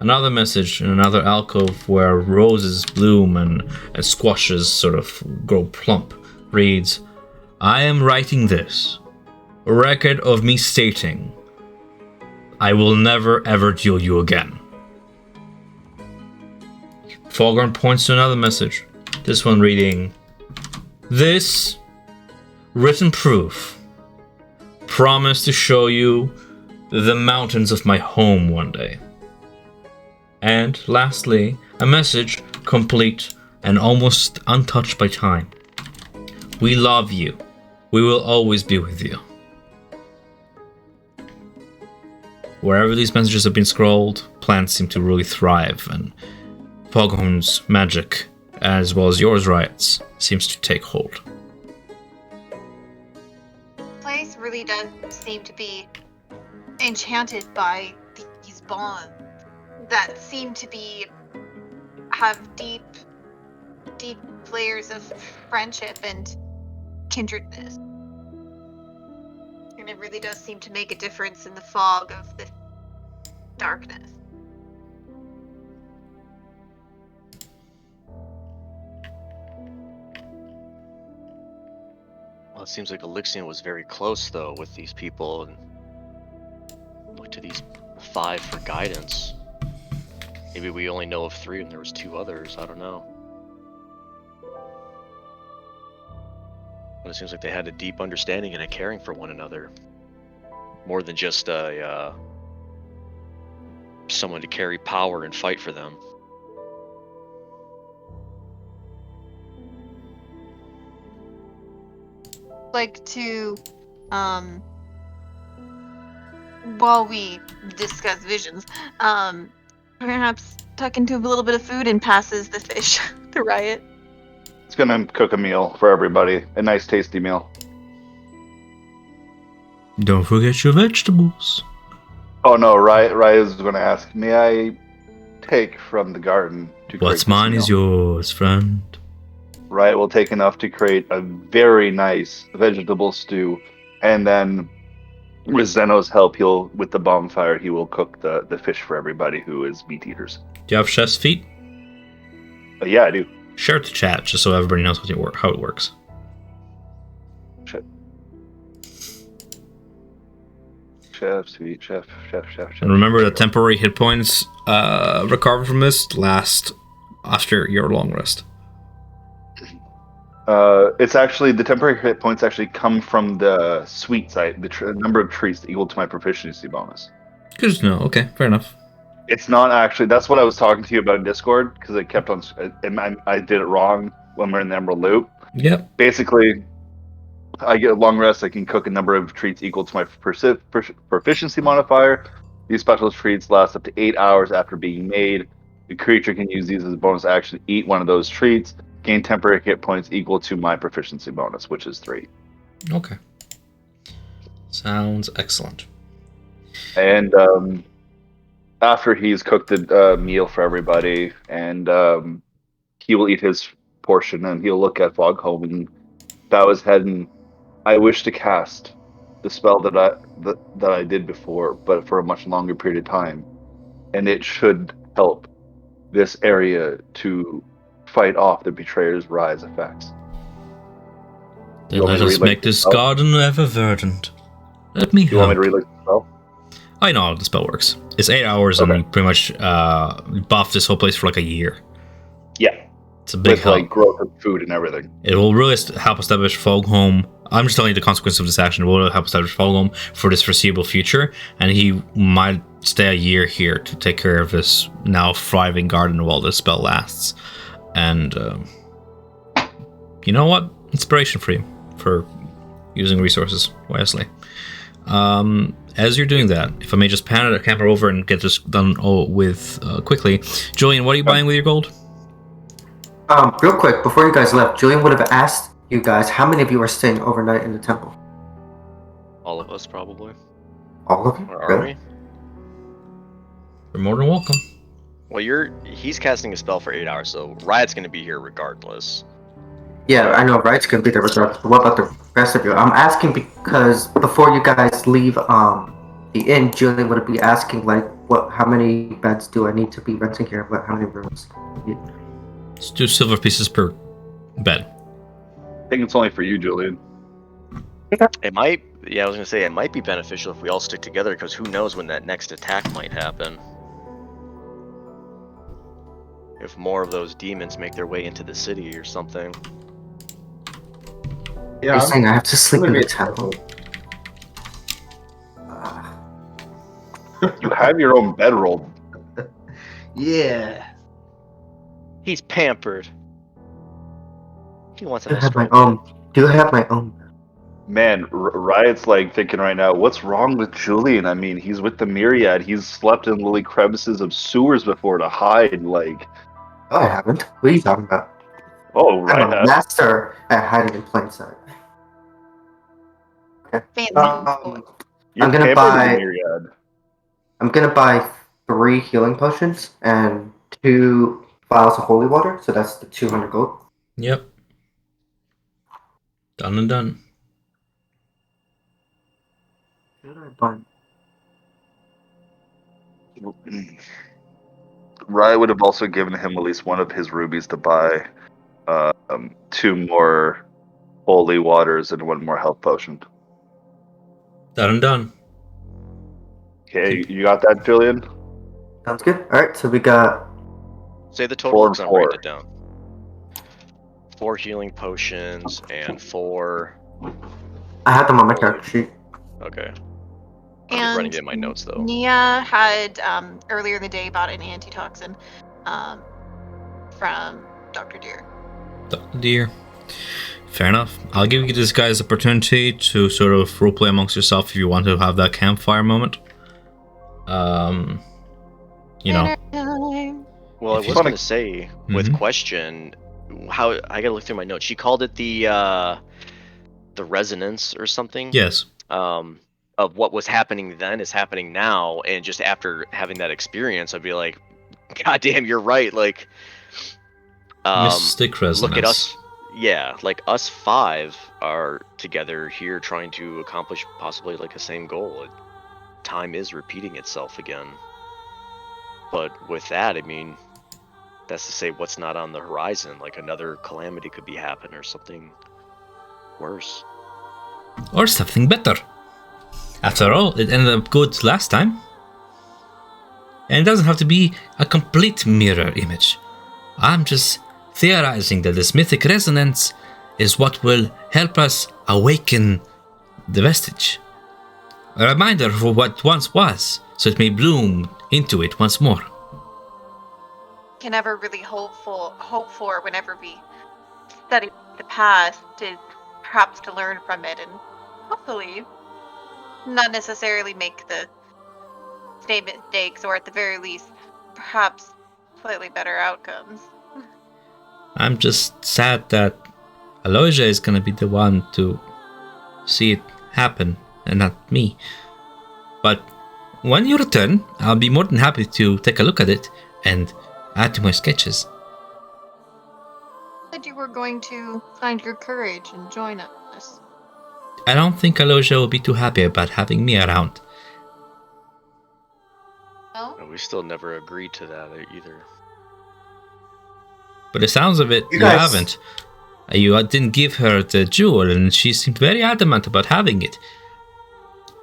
Another message in another alcove where roses bloom and squashes sort of grow plump reads, I am writing this, a record of me stating, I will never ever duel you again. Foghorn points to another message, this one reading, this written proof, promise to show you the mountains of my home one day. And lastly, a message complete and almost untouched by time. We love you. We will always be with you. Wherever these messages have been scrolled, plants seem to really thrive, and Foghorn's magic, as well as yours, Riot's, seems to take hold. The place really does seem to be enchanted by these bonds that seem to have deep layers of friendship and kindredness. And it really does seem to make a difference in the fog of this darkness. Well, it seems like Elixion was very close, though, with these people, and look to these 5 for guidance. Maybe we only know of 3 and there was 2 others, I don't know. But it seems like they had a deep understanding and a caring for one another. More than just someone to carry power and fight for them. Like to, while we discuss visions, perhaps tuck into a little bit of food and passes the fish to Riot. It's gonna cook a meal for everybody. A nice, tasty meal. Don't forget your vegetables. Oh no, Riot is gonna ask, may I take from the garden to create What's this mine meal? is yours, friend. Riot will take enough to create a very nice vegetable stew, and then with Zeno's help, with the bonfire, he will cook the fish for everybody who is meat eaters. Do you have chef's feet? Yeah, I do. Share it to chat, just so everybody knows how it works. Chef, sweet chef. And remember that temporary hit points recovered from this last after your long rest. It's actually, the temporary hit points actually come from the sweet side, the number of treats equal to my proficiency bonus. Good to know. Okay, fair enough. It's not actually, that's what I was talking to you about in Discord, because it kept on, I did it wrong when we're in the Emerald Loop. Yep. Basically, I get a long rest, I can cook a number of treats equal to my proficiency modifier. These special treats last up to 8 hours after being made. The creature can use these as a bonus action to eat one of those treats. Gain temporary hit points equal to my proficiency bonus, which is 3. Okay. Sounds excellent. And after he's cooked the meal for everybody, and he will eat his portion, and he'll look at Foghorn and bow his head, and I wish to cast the spell that I did before, but for a much longer period of time, and it should help this area to fight off the Betrayer's rise effects. Then let us make this garden ever verdant. Let me help. You want me to read the spell? I know how the spell works. It's 8 hours, Okay. and we pretty much buff this whole place for like a year. Yeah. It's a big With help. like growth of food and everything. It will really help establish Foghorn. I'm just telling you the consequence of this action. It will really help establish Foghorn for this foreseeable future, and he might stay a year here to take care of this now thriving garden while this spell lasts. And you know what? Inspiration for you for using resources wisely. As you're doing that, if I may just pan it a camera over and get this done with quickly, Julian, what are you buying with your gold? Real quick, before you guys left, Julian would have asked you guys how many of you are staying overnight in the temple. All of us, probably. All of you? Or are Really? we? You're more than welcome. Well, he's casting a spell for 8 hours, so Riot's going to be here regardless. Yeah, I know, Right's gonna be there with us, but what about the rest of you? I'm asking because before you guys leave the inn, Julian would be asking, like, How many beds do I need to be renting here? How many rooms? It's 2 silver pieces per bed. I think it's only for you, Julian. It might. Yeah, I was gonna say it might be beneficial if we all stick together, because who knows when that next attack might happen. If more of those demons make their way into the city or something. You're Yeah, saying I have to sleep I'm in gonna the be temple? You have your own bedroll. yeah. He's pampered. He wants a Do nice have my strong bed. own. Do have my own. Man, Riot's like thinking right now, what's wrong with Julian? I mean, he's with the Myriad. He's slept in lily crevices of sewers before to hide. Like, Oh, I haven't. What are you talking about? oh, I'm Riot a has. master at hiding in plain sight. Okay. Fancy. You're I'm gonna pampered in the buy. Myriad. I'm gonna buy 3 healing potions and 2 vials of holy water. So that's the 200 gold. Yep. Done and done. Should I buy? Riot would have also given him at least one of his rubies to buy 2 more holy waters and 1 more health potion. Done and done. Okay, you got that, Julian? Sounds good. All right. So we got. Say the total, 4 because and I'm writing 4. it down. 4 healing potions and 4. I have them on my character sheet. Okay. I'm just writing it in my notes though. Nia had earlier in the day bought an antitoxin from Dr. Deer. Dear. Fair enough. I'll give you this guy's opportunity to sort of roleplay amongst yourself if you want to have that campfire moment. You know. Well, I If was you- gonna say with question, how I gotta look through my notes. She called it the resonance or something. Yes. Of what was happening then is happening now, and just after having that experience, I'd be like, God damn, you're right. Like, Mystic resonance. look at us. Yeah, like us 5 are together here trying to accomplish possibly like a same goal. Time is repeating itself again. But with that, I mean, that's to say what's not on the horizon. Like another calamity could be happening or something worse. Or something better. After all, it ended up good last time. And it doesn't have to be a complete mirror image. I'm just theorizing that this mythic resonance is what will help us awaken the vestige. A reminder of what once was, so it may bloom into it once more. Can never really hope for whenever we study the past is perhaps to learn from it and hopefully not necessarily make the same mistakes, or at the very least perhaps slightly better outcomes. I'm just sad that Aloysia is gonna be the one to see it happen and not me. But when you return, I'll be more than happy to take a look at it and add to my sketches. Said you were going to find your courage and join us. I don't think Aloysia will be too happy about having me around. No? And we still never agreed to that either. But the sounds of it, You you guys- haven't. You didn't give her the jewel, and she seemed very adamant about having it.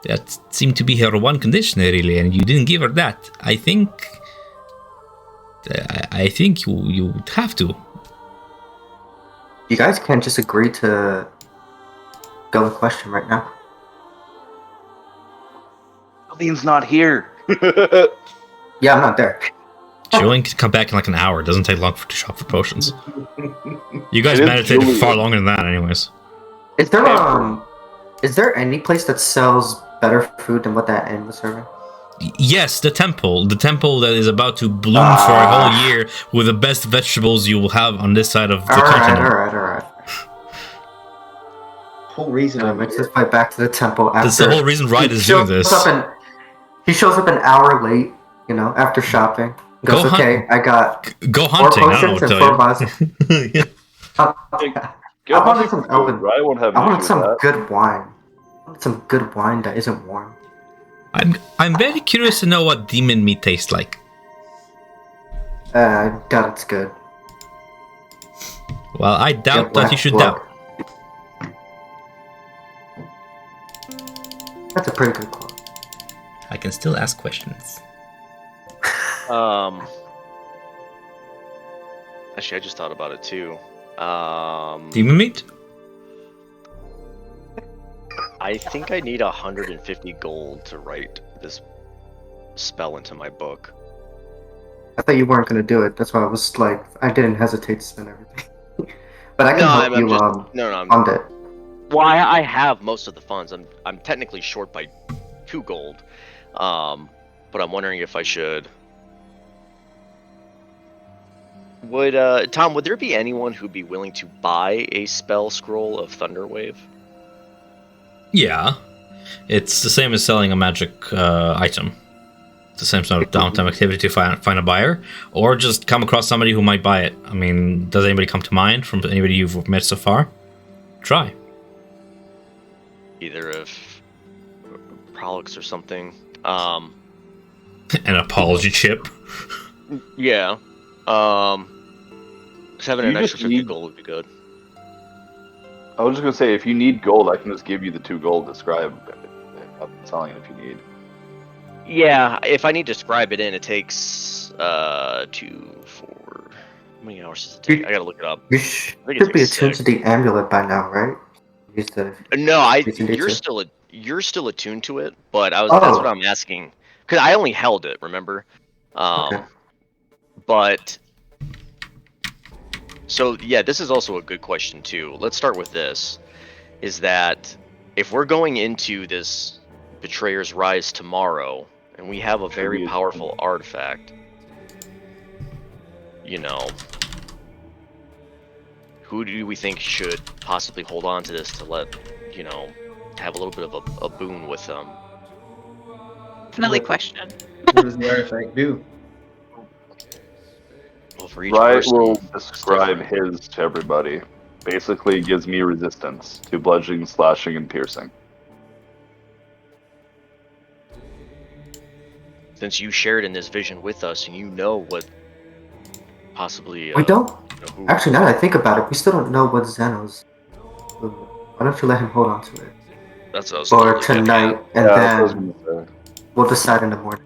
That seemed to be her one condition, really, and you didn't give her that. I think you would have to. You guys can't just agree to go with question right now. Julian's not here. Yeah, I'm not there. Julian can come back in like an hour. It doesn't take long to shop for potions. You guys It is meditated for far Julian. longer than that, anyways. Is there any place that sells better food than what that inn was serving? Yes, the temple that is about to bloom for a whole year with the best vegetables you will have on this side of the continent. Alright. Whole reason I'm Let's here. just fight back to the temple after. That's the whole reason Riot he is doing shows this. He shows up an hour late, after shopping. He goes, Go hunt- okay, I got Go 4 hunting, I don't know potions what and 4 to vials. tell you. Go I wanted hunting some for elven. food. Riot won't have I an wanted issue some with that. good wine. I wanted some good wine that isn't warm. I'm very curious to know what demon meat tastes like. I doubt it's good. Well, I doubt Yep, that you black should blood. doubt. That's a pretty good quote. I can still ask questions. Actually, I just thought about it too. Demon meat? I think I need 150 gold to write this spell into my book. I thought you weren't gonna do it. That's why I was like, I didn't hesitate to spend everything. But I can help you fund it. Well, I have most of the funds. I'm technically short by 2 gold, but I'm wondering if I should. Would Tom? Would there be anyone who'd be willing to buy a spell scroll of Thunderwave? Yeah. It's the same as selling a magic item. It's the same sort of downtime activity to find a buyer, or just come across somebody who might buy it. I mean, does anybody come to mind from anybody you've met so far? Try. Either of Prolix or something. An apology chip. Yeah. Just having an extra 50 gold would be good. I was just gonna say, if you need gold, I can just give you the 2 gold to scribe. I'm selling it if you need. Yeah, if I need to scribe it in, it takes 2, 4. How many hours does it take? I gotta look it up. You I think it should be takes attuned 6. to the amulet by now, right? Use the No, reason to- you're still attuned to it, but that's what I'm asking. Because I only held it, remember? Okay. But so yeah, this is also a good question too. Let's start with this. Is that if we're going into this Betrayer's Rise tomorrow, and we have a very powerful artifact, you know, who do we think should possibly hold on to this to let, you know, have a little bit of a boon with them? Definitely question. What does the artifact do? Well, for each Riot person, will it's describe different. his to everybody. Basically, it gives me resistance to bludgeoning, slashing, and piercing. Since you shared in this vision with us, and you know what possibly. We don't. Who... Actually, now that I think about it, we still don't know what Xenos. Why don't you let him hold on to it? That's what I was For tonight, and then we'll decide in the morning.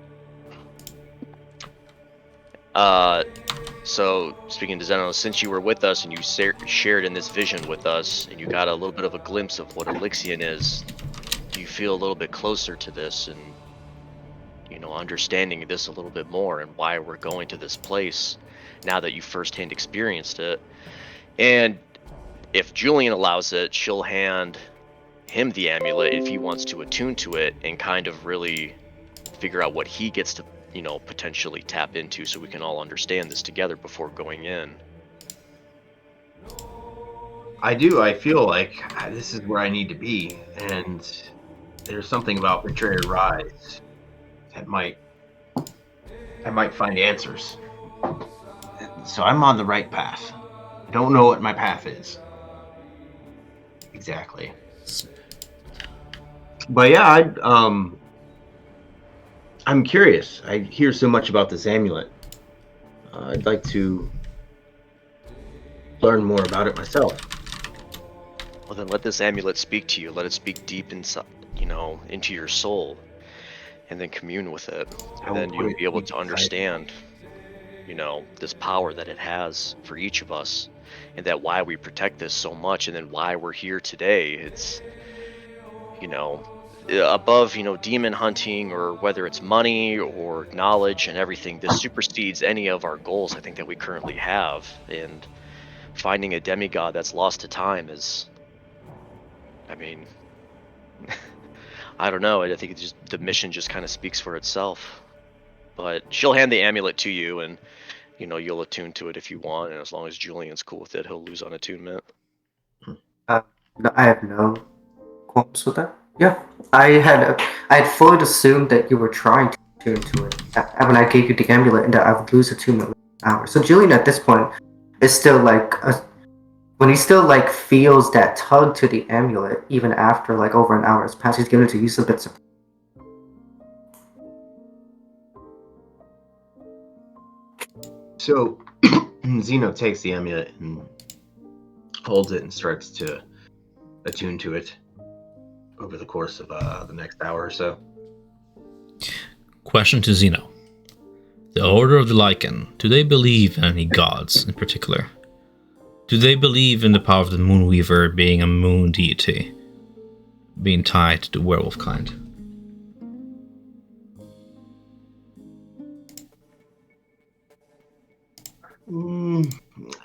So speaking to Zeno, since you were with us and you shared in this vision with us, and you got a little bit of a glimpse of what Elixion is, do you feel a little bit closer to this and, you know, understanding this a little bit more and why we're going to this place now that you firsthand experienced it? And if Julian allows it, she'll hand him the amulet if he wants to attune to it and kind of really figure out what he gets to, you know, potentially tap into, so we can all understand this together before going in. I do. I feel like this is where I need to be, and there's something about Betrayer Rise that I might find answers. So I'm on the right path. I don't know what my path is exactly, but yeah, I'm curious. I hear so much about this amulet. I'd like to learn more about it myself. Well, then let this amulet speak to you. Let it speak deep inside, you know, into your soul, and then commune with it. And then you'll be able to understand, you know, this power that it has for each of us, and that why we protect this so much, and then why we're here today. It's, you know, above, you know, demon hunting, or whether it's money or knowledge and everything, this supersedes any of our goals I think that we currently have. And finding a demigod that's lost to time is, I mean, I don't know. I think it's just, the mission just kind of speaks for itself. But she'll hand the amulet to you, and, you know, you'll attune to it if you want, and as long as Julian's cool with it, he'll lose on attunement. No, I have no qualms with that. Yeah, I had fully assumed that you were trying to tune to it when I gave you the amulet, and that I would lose attunement within an hour. So Julian at this point is still like when he still like feels that tug to the amulet, even after like over an hour has passed. He's given it to you, so a bit surprised. So Zeno takes the amulet and holds it and starts to attune to it over the course of the next hour or so. Question to Zeno. The Order of the Lycan, do they believe in any gods in particular? Do they believe in the power of the Moonweaver being a moon deity, being tied to the werewolf kind?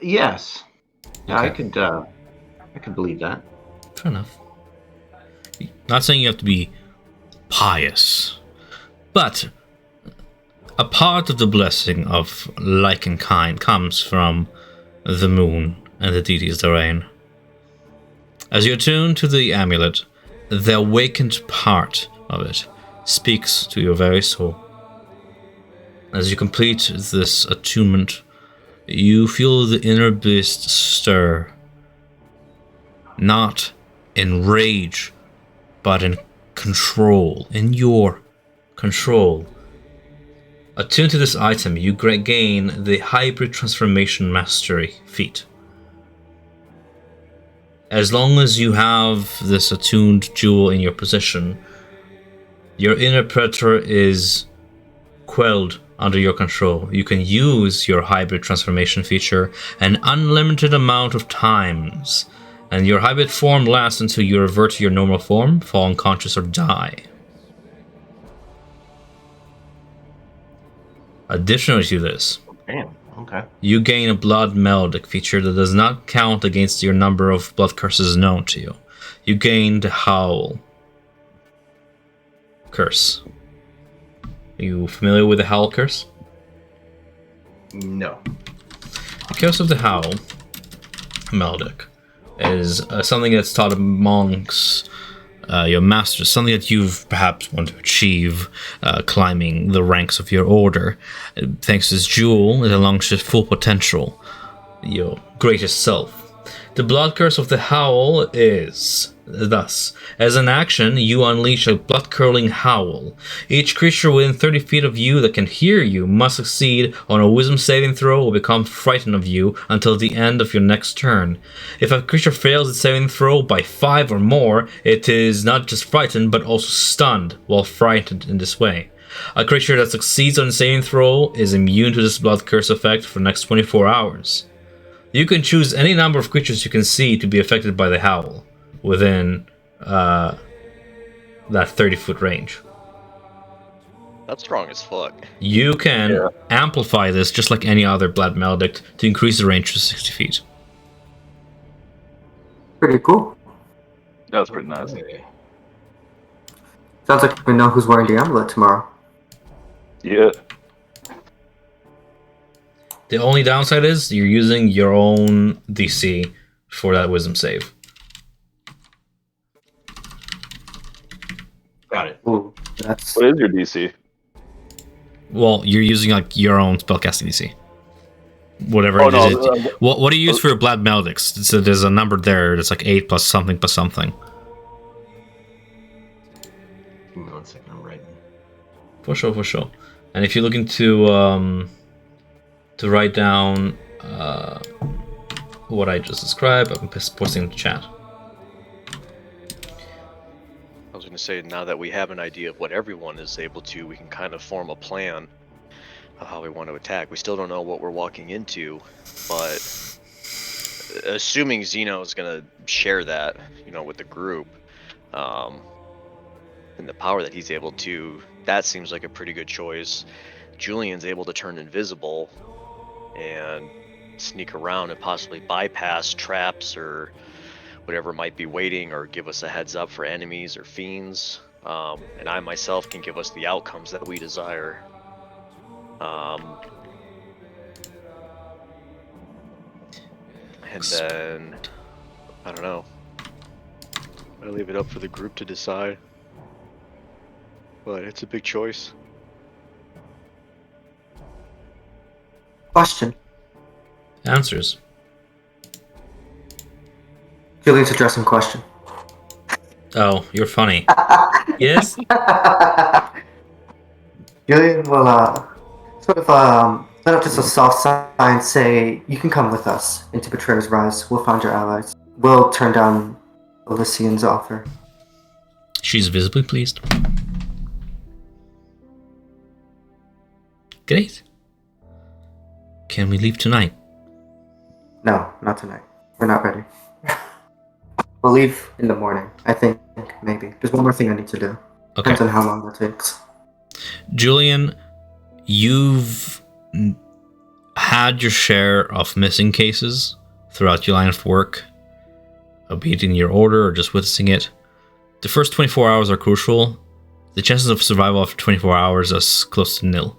Yes. Yeah, Okay. I could believe that. Fair enough. Not saying you have to be pious, but a part of the blessing of Lycan kind comes from the moon and the deities therein. As you attune to the amulet, the awakened part of it speaks to your very soul. As you complete this attunement, you feel the inner beast stir, not in rage, but in control, in your control. Attuned to this item, you gain the Hybrid Transformation Mastery feat. As long as you have this attuned jewel in your possession, your inner predator is quelled under your control. You can use your Hybrid Transformation feature an unlimited amount of times, and your hybrid form lasts until you revert to your normal form, fall unconscious, or die. Additionally to this, Damn. Okay. you gain a Blood Melodic feature that does not count against your number of blood curses known to you. You gain the Howl curse. Are you familiar with the Howl curse? No. The curse of the Howl Melodic is something that's taught amongst your masters, something that you've perhaps want to achieve climbing the ranks of your order. Thanks to this jewel, it unlocks your full potential, your greatest self. The blood curse of the Howl is thus: as an action, you unleash a blood-curdling howl. Each creature within 30 feet of you that can hear you must succeed on a wisdom saving throw or become frightened of you until the end of your next turn. If a creature fails its saving throw by 5 or more, it is not just frightened but also stunned while frightened in this way. A creature that succeeds on a saving throw is immune to this blood curse effect for the next 24 hours. You can choose any number of creatures you can see to be affected by the howl within that 30-foot range. That's strong as fuck. You can amplify this just like any other Blood Maledict to increase the range to 60 feet. Pretty cool. That was pretty nice. Okay. Sounds like we know who's wearing the amulet tomorrow. Yeah. The only downside is you're using your own DC for that wisdom save. Got it. Ooh, that's What is your DC? Well, you're using like your own spellcasting DC. Whatever it is. What do you use for your Blood Maledicts? So there's a number there that's like 8 plus something plus something. Give me 1 second, I'm writing. For sure. And if you're looking to write down what I just described, I'm posting in the chat. I was going to say, now that we have an idea of what everyone is able to, we can kind of form a plan of how we want to attack. We still don't know what we're walking into, but assuming Zeno is going to share that, with the group, and the power that he's able to, that seems like a pretty good choice. Julian's able to turn invisible and sneak around and possibly bypass traps or whatever might be waiting, or give us a heads up for enemies or fiends. And I myself can give us the outcomes that we desire. And then, I don't know. I leave it up for the group to decide. But it's a big choice. question. Answers. Julian's addressing question. Oh, you're funny. Yes? Julian will sort of Let out just a soft sign, say, you can come with us into Betrayer's Rise. We'll find your allies. We'll turn down Elysian's offer. She's visibly pleased. Great. Can we leave tonight? No, not tonight. We're not ready. We'll leave in the morning, I think, maybe. There's one more thing I need to do. Okay. Depends on how long that takes. Julian, you've had your share of missing cases throughout your line of work, be it in your order or just witnessing it. The first 24 hours are crucial. The chances of survival after 24 hours is close to nil.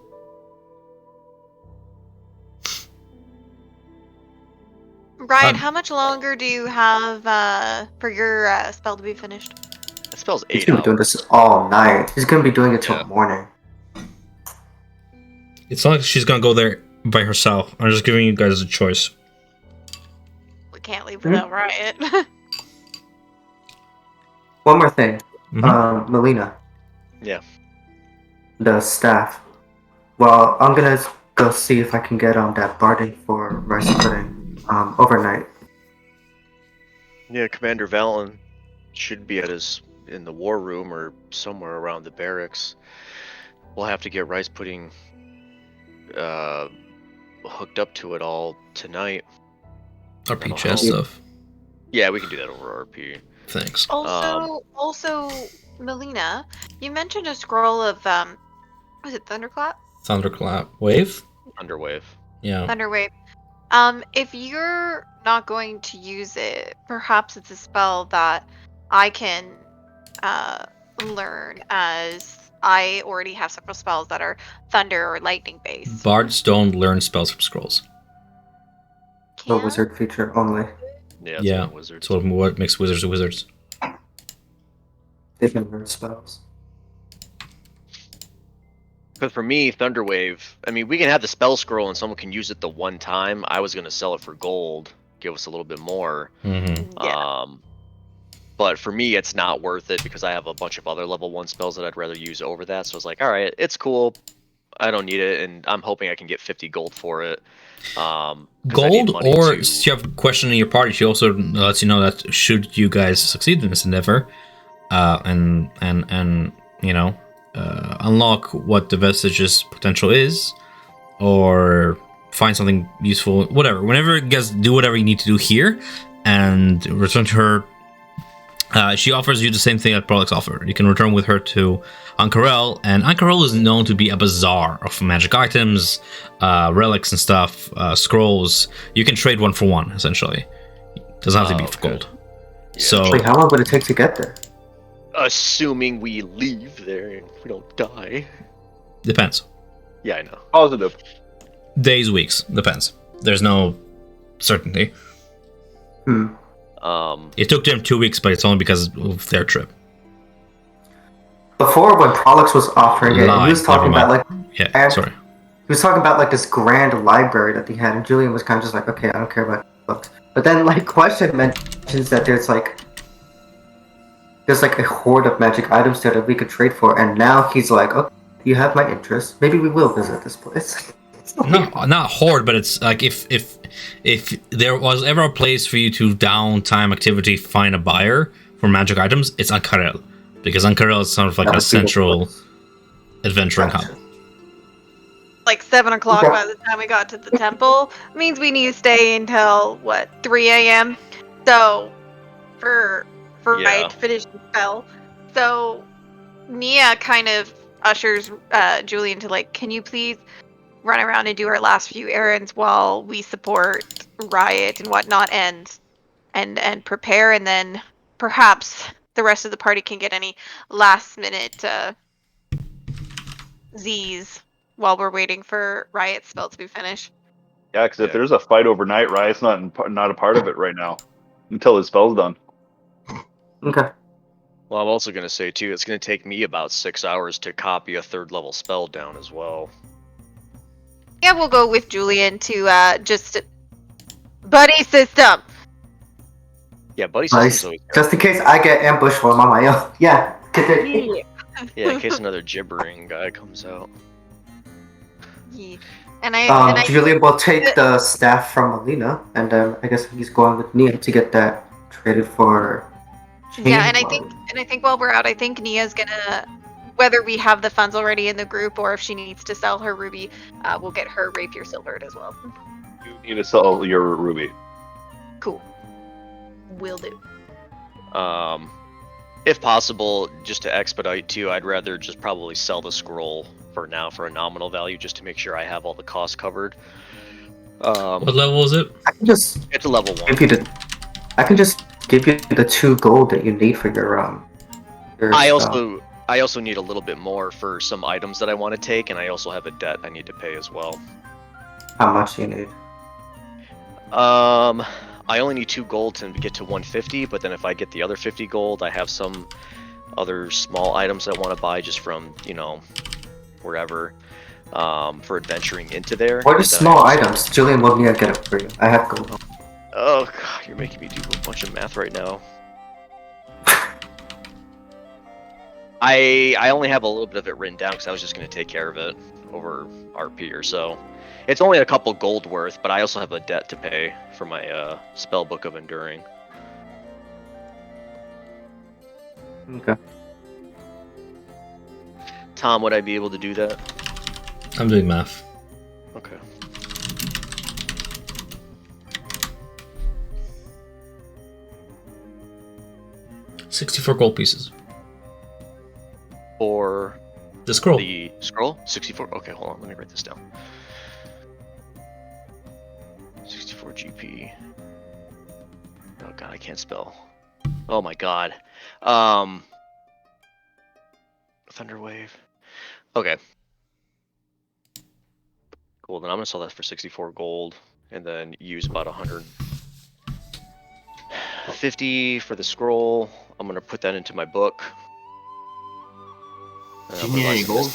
Ryan, how much longer do you have for your spell to be finished? That spell's He's 8 gonna be doing hours. this all night. He's gonna be doing it till Yeah. morning. It's not like she's gonna go there by herself. I'm just giving you guys a choice. We can't leave without Riot. One more thing. Mhm. Melina. Yeah. The staff. Well, I'm gonna go see if I can get that bargain for rice pudding overnight. Yeah, Commander Valen should be in the war room or somewhere around the barracks. We'll have to get rice pudding hooked up to it all tonight. RP That'll chest help. stuff. Yeah, we can do that over RP. Thanks. Also, Melina, you mentioned a scroll of was it Thunderclap? Thunderclap. Wave? Underwave. Yeah. Thunderwave. If you're not going to use it, perhaps it's a spell that I can learn, as I already have several spells that are thunder or lightning based. Bards don't learn spells from scrolls. The Can- wizard feature only. Yeah, it's Yeah. only wizards. It's what makes wizards wizards. They can learn spells. Because for me, Thunderwave, I mean, we can have the spell scroll and someone can use it the one time. I was going to sell it for gold, give us a little bit more. Mm-hmm. Yeah. But for me, it's not worth it because I have a bunch of other level 1 spells that I'd rather use over that. So I was like, all right, it's cool. I don't need it. And I'm hoping I can get 50 gold for it. 'Cause I need Gold, money or to- if you have a question in your party, she also lets you know that should you guys succeed in this endeavor, and you know, unlock what the vestige's potential is, or find something useful, whatever. Whenever you guys do whatever you need to do here, and return to her. She offers you the same thing that Prolix offered. You can return with her to Ankarel, and Ankarel is known to be a bazaar of magic items, relics and stuff, scrolls. You can trade one for one, essentially. Doesn't have to be for okay. gold. Yeah. So, Wait, how long would it take to get there? Assuming we leave there and we don't die. depends. Yeah, I know. Positive. Days, weeks, depends. There's no certainty. It took them 2 weeks, but it's only because of their trip. Before, when Prolix was offering it, he was talking Never about mind. like Yeah, sorry. he was talking about like this grand library that he had, and Julian was kind of just like, okay, I don't care about books. But then like Question mentions that there's like a horde of magic items there that we could trade for, and now he's like, okay, you have my interest. Maybe we will visit this place. No, not horde, but it's like if there was ever a place for you to downtime activity find a buyer for magic items, it's Ankarel, because Ankarel is sort of like That a would be the central place. adventuring hub. Gotcha. Like 7 o'clock Okay. by the time we got to the temple means we need to stay until what, 3 a.m. So for Yeah. Riot to finish the spell. So Nia kind of ushers Julian to like, can you please run around and do our last few errands while we support Riot and whatnot, and prepare, and then perhaps the rest of the party can get any last minute Z's while we're waiting for Riot's spell to be finished. Yeah, because if Yeah. there's a fight overnight, Riot's not a part of it right now until his spell's done. Okay. Well, I'm also going to say, too, it's going to take me about 6 hours to copy a 3rd level spell down as well. Yeah, we'll go with Julian to just buddy system. Yeah, Buddy Nice. System's always Just in case I get ambushed while I'm on my own. Yeah. Yeah, in case another gibbering guy comes out. Yeah. Julian will take the staff from Alina, and I guess he's going with Nia to get that traded for. Yeah, and I think while we're out, I think Nia's gonna, whether we have the funds already in the group or if she needs to sell her ruby, we'll get her rapier silvered as well. You need to sell your ruby. Cool. Will do. If possible, just to expedite too, I'd rather just probably sell the scroll for now for a nominal value, just to make sure I have all the costs covered. What level is it? I can just Get to level 1. I can just give you the 2 gold that you need for your I stuff. also need a little bit more for some items that I want to take, and I also have a debt I need to pay as well. How much do you need? I only need 2 gold to get to 150, but then if I get the other 50 gold, I have some other small items I want to buy just from, wherever, for adventuring into there. What are small items? Julian will need to get it for you. I have gold. Oh god, you're making me do a bunch of math right now. I only have a little bit of it written down because I was just going to take care of it over RP or so. It's only a couple gold worth, but I also have a debt to pay for my spell book of enduring. Okay. Tom, would I be able to do that? I'm doing math. Okay. $64 gold pieces. For the scroll. The scroll? 64. Okay, hold on. Let me write this down. 64 GP. Oh god, I can't spell. Oh my god. Thunderwave. Okay. Cool, then I'm gonna sell that for 64 gold and then use about 150 for the scroll. I'm gonna put that into my book. Do you need any gold?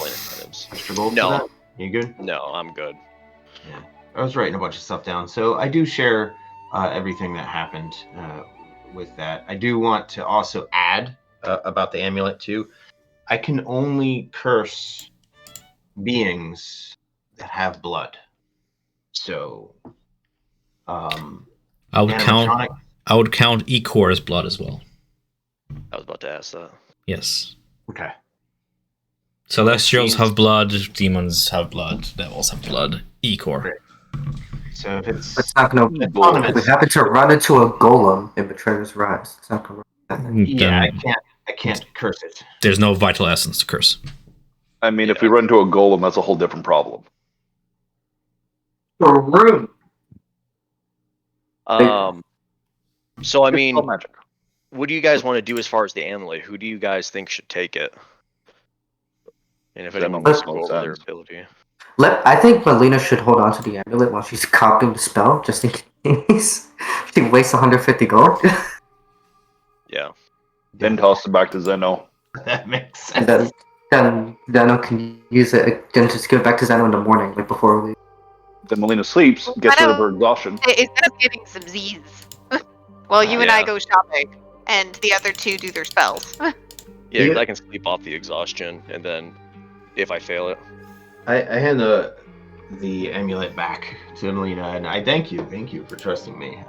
Extra gold for that? You good? No, I'm good. Yeah. I was writing a bunch of stuff down. So I do share everything that happened with that. I do want to also add about the amulet too. I can only curse beings that have blood. So I would count Ecor as blood as well. I was about to ask that. Yes. Okay. Celestials have blood, demons have blood, devils have blood. Ecor. Great. So if it's not gonna we happen to run into a golem in Betrayer's Rise. It's not gonna work. Yeah, I can't curse it. There's no vital essence to curse. I mean, if we run into a golem, that's a whole different problem. So I mean, what do you guys want to do as far as the amulet? Who do you guys think should take it? And if anyone wants to go over their ability. I think Melina should hold on to the amulet while she's copying the spell, just in case she wastes 150 gold. Yeah. Then toss it back to Zeno. That makes sense. And then Zeno can use it, then just give it back to Zeno in the morning, like before we leave. Then Melina sleeps, gets rid of her exhaustion. Instead of getting some Z's, while you and I go shopping, and the other 2 do their spells. Yeah, I can sleep off the exhaustion, and then if I fail it. I hand the amulet back to Melina, and I thank you for trusting me.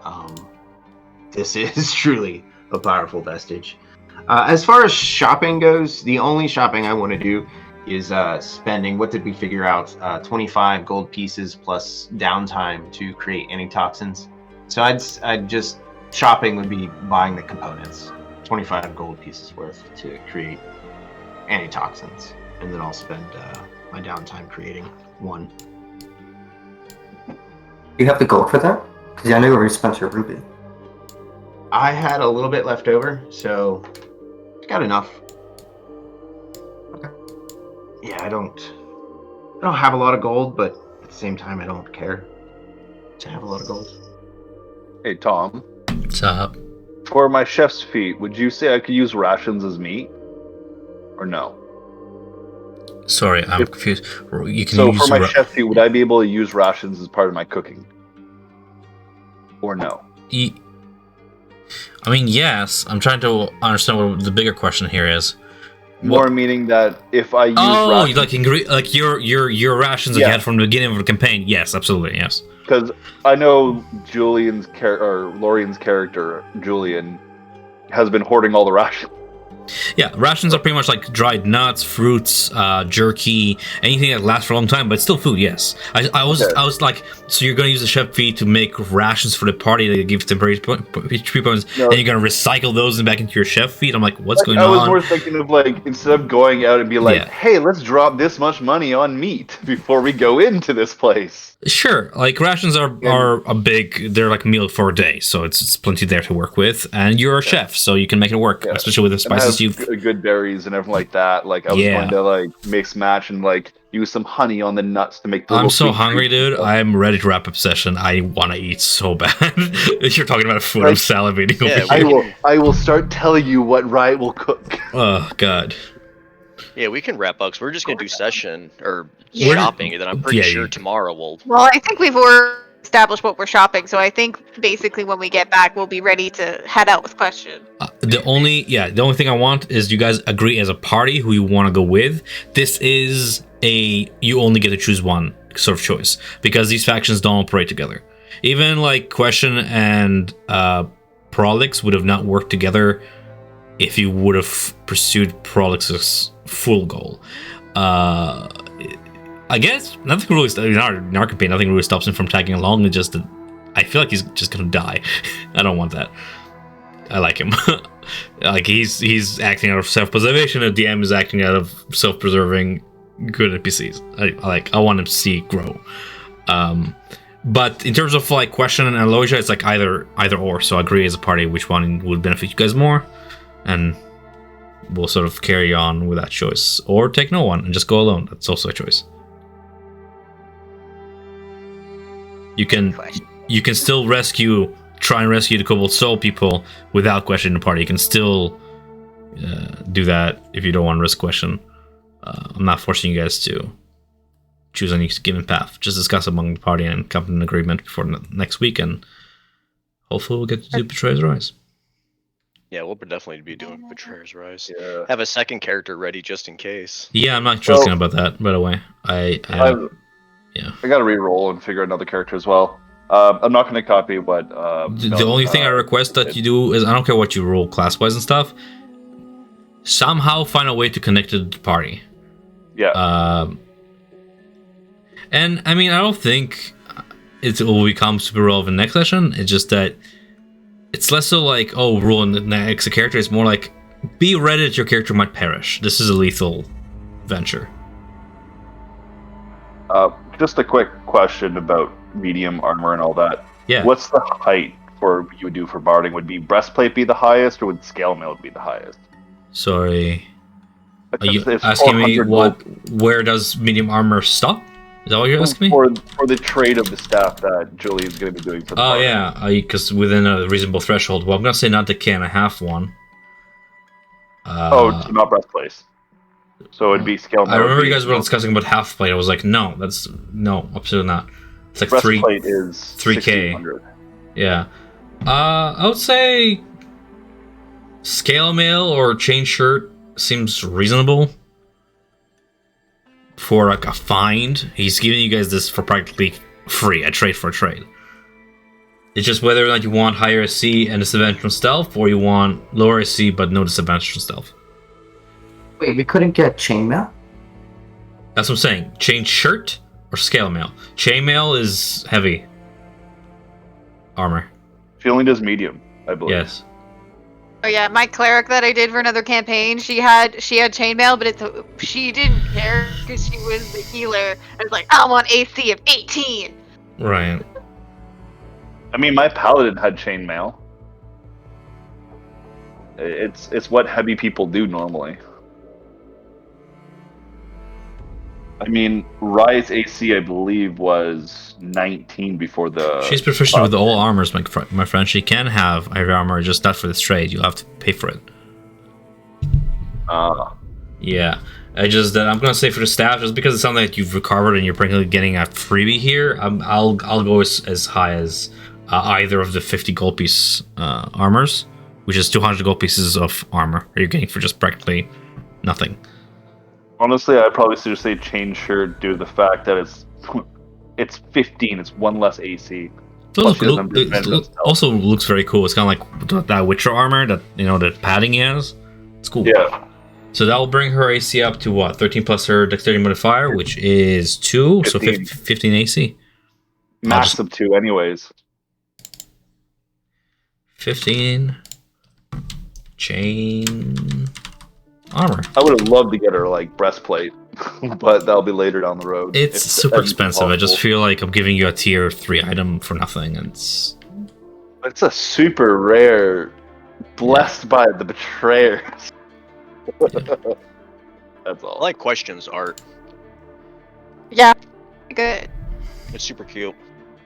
This is truly a powerful vestige. As far as shopping goes, the only shopping I want to do is spending, what did we figure out, 25 gold pieces plus downtime to create antitoxins. So I'd just, shopping would be buying the components, 25 gold pieces worth to create antitoxins, and then I'll spend my downtime creating one. You have the gold for that? Because I know you already spent your ruby. I had a little bit left over, so got enough. Okay. Yeah, I don't have a lot of gold, but at the same time, I don't care to have a lot of gold. Hey, Tom. What's up? For my chef's feet, would you say I could use rations as meat? Or no? Sorry, I'm confused. You can so use for my chef's feet, would I be able to use rations as part of my cooking? Or no? I mean, yes. I'm trying to understand what the bigger question here is. More meaning that if I use Oh, rations, like your rations that you had from the beginning of the campaign. Yes, absolutely, yes. because I know Lorian's character, Julian, has been hoarding all the rations. Yeah, rations are pretty much like dried nuts, fruits, jerky, anything that lasts for a long time, but it's still food. Yes, I was like, so you're gonna use the chef feed to make rations for the party that give temporary HP points, No. and you're gonna recycle those back into your chef feed. I'm like, what's going I was on? more thinking of like, instead of going out and be like, Yeah. hey, let's drop this much money on meat before we go into this place. Sure, like rations are a big, they're like a meal for a day, so it's plenty there to work with, and you're a chef, so you can make it work, Yeah. especially with the spices you've. Good berries and everything like that. Like I was going to like mix match and like use some honey on the nuts to make the. I'm so hungry, dude. I'm ready to wrap up session. I want to eat so bad. You're talking about food. I'm salivating over here. I will start telling you what Riot will cook. Oh god. Yeah, we can wrap up. 'Cause we're just gonna do session or Yeah. shopping, and then I'm pretty sure tomorrow we'll. Well, I think we've already established what we're shopping, so I think basically when we get back, we'll be ready to head out with questions. The only thing I want is you guys agree as a party who you want to go with. This is you only get to choose one sort of choice because these factions don't operate together. Even like Question and Prolix would have not worked together if you would have pursued Prolix's full goal. I guess nothing really in our campaign, nothing really stops him from tagging along. It's just that I feel like he's just gonna die. I don't want that. I like him. Like he's acting out of self-preservation, and DM is acting out of self-preserving good NPCs. I want him to see grow. But in terms of like Question and Aloysia, it's like either or. So I agree as a party which one would benefit you guys more, and we'll sort of carry on with that choice, or take no one and just go alone. That's also a choice. You can still try and rescue the Cobalt Soul people without Question in the party. You can still do that if you don't want to risk Question. I'm not forcing you guys to choose any given path. Just discuss among the party and come to an agreement before next week, and hopefully we'll get to do Betrayer's Rise. Yeah, we'll definitely be doing Betrayer's Rise. Yeah. Have a second character ready just in case. Yeah, I'm not joking about that, by the way. I got to re-roll and figure out another character as well. I'm not going to copy what. The only thing I request that you do is, I don't care what you roll class-wise and stuff, somehow find a way to connect to the party. Yeah. And I mean, I don't think it will become super relevant next session. It's just that it's less so like, oh, roll in the next character. It's more like, be ready that your character might perish. This is a lethal venture. Just a quick question about medium armor and all that. Yeah. What's the height for you would do for barding? Would be breastplate be the highest, or would scale mail be the highest? Sorry. Are you It's asking me 400 gold where does medium armor stop? Is that what you're asking me? for the trade of the staff that Julian's going to be doing for the Oh party? yeah, because within a reasonable threshold. Well, I'm gonna say not the K.5 one. So not breastplate. So it'd be scale mail. I remember you guys were discussing about half plate. I was like, no, absolutely not. It's like breastplate is 3K. 1600. Yeah. I would say scale mail or chain shirt seems reasonable for like a find. He's giving you guys this for practically free, a trade for a trade. It's just whether or not you want higher SC and disadvantage on stealth, or you want lower SC but no disadvantage on stealth. Wait, we couldn't get chainmail? That's what I'm saying. Chain shirt or scale mail. Chain mail is heavy armor. She only does medium, I believe. Yes. Oh yeah, my cleric that I did for another campaign, she had chainmail, but she didn't care because she was the healer. I was like, I want AC of 18. Right. I mean, my paladin had chainmail. It's what heavy people do normally. I mean, Riot's AC, I believe, was 19 before the... She's proficient with all armors, my friend. She can have heavy armor, just not for this trade. You'll have to pay for it. Yeah. I'm gonna say for the staff, just because it's something that you've recovered and you're practically getting a freebie here, I'll go as high as either of the 50 gold piece armors, which is 200 gold pieces of armor that you're getting for just practically Nothing. Honestly, I'd probably just say chain shirt due to the fact that it's 15. It's one less AC. Plus she doesn't have disadvantage on stealth. Also looks very cool. It's kind of like that Witcher armor that the padding he has. It's cool. Yeah. So that will bring her AC up to what? 13 plus her dexterity modifier, which is 2, 15. so 15 AC. Max of 2 anyways. 15 chain armor. I would have loved to get her like breastplate, but that'll be later down the road. It's super expensive. I just feel like I'm giving you a tier 3 item for nothing. And it's a super rare, blessed by the betrayers. That's all. I like questions art. Yeah, good. It's super cute.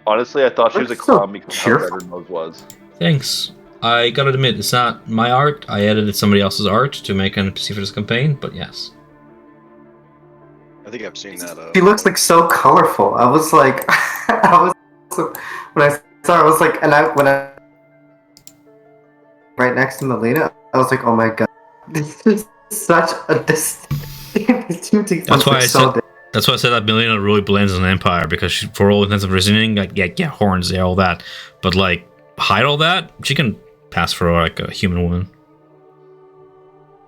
Honestly, I thought she was a That's so clown because of how cheerful. red her nose was. Thanks. I gotta admit, it's not my art. I edited somebody else's art to make an NPC for this campaign, but yes. I think I've seen that. She looks like so colorful. I was like, when I saw her, I was like, when I right next to Melina, I was like, oh my god, this is such a distinct. That's why I said that Melina really blends in Empire, because she, for all intents and reasoning, like yeah, horns, yeah, all that, but like hide all that, she can pass for like a human woman,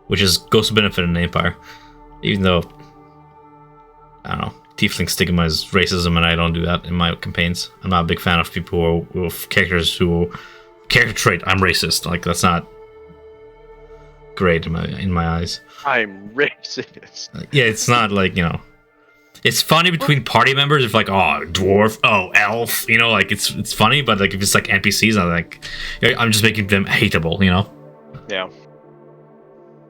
which goes to benefit in Empire, even though I don't know, tiefling stigma is racism, and I don't do that in my campaigns. I'm not a big fan of people who have characters who character trait. I'm racist. Like that's not great in my eyes. I'm racist. Yeah, it's not like it's funny between party members if like, oh, dwarf, oh, elf, like it's funny, but like if it's like NPCs, I'm just making them hateable, Yeah.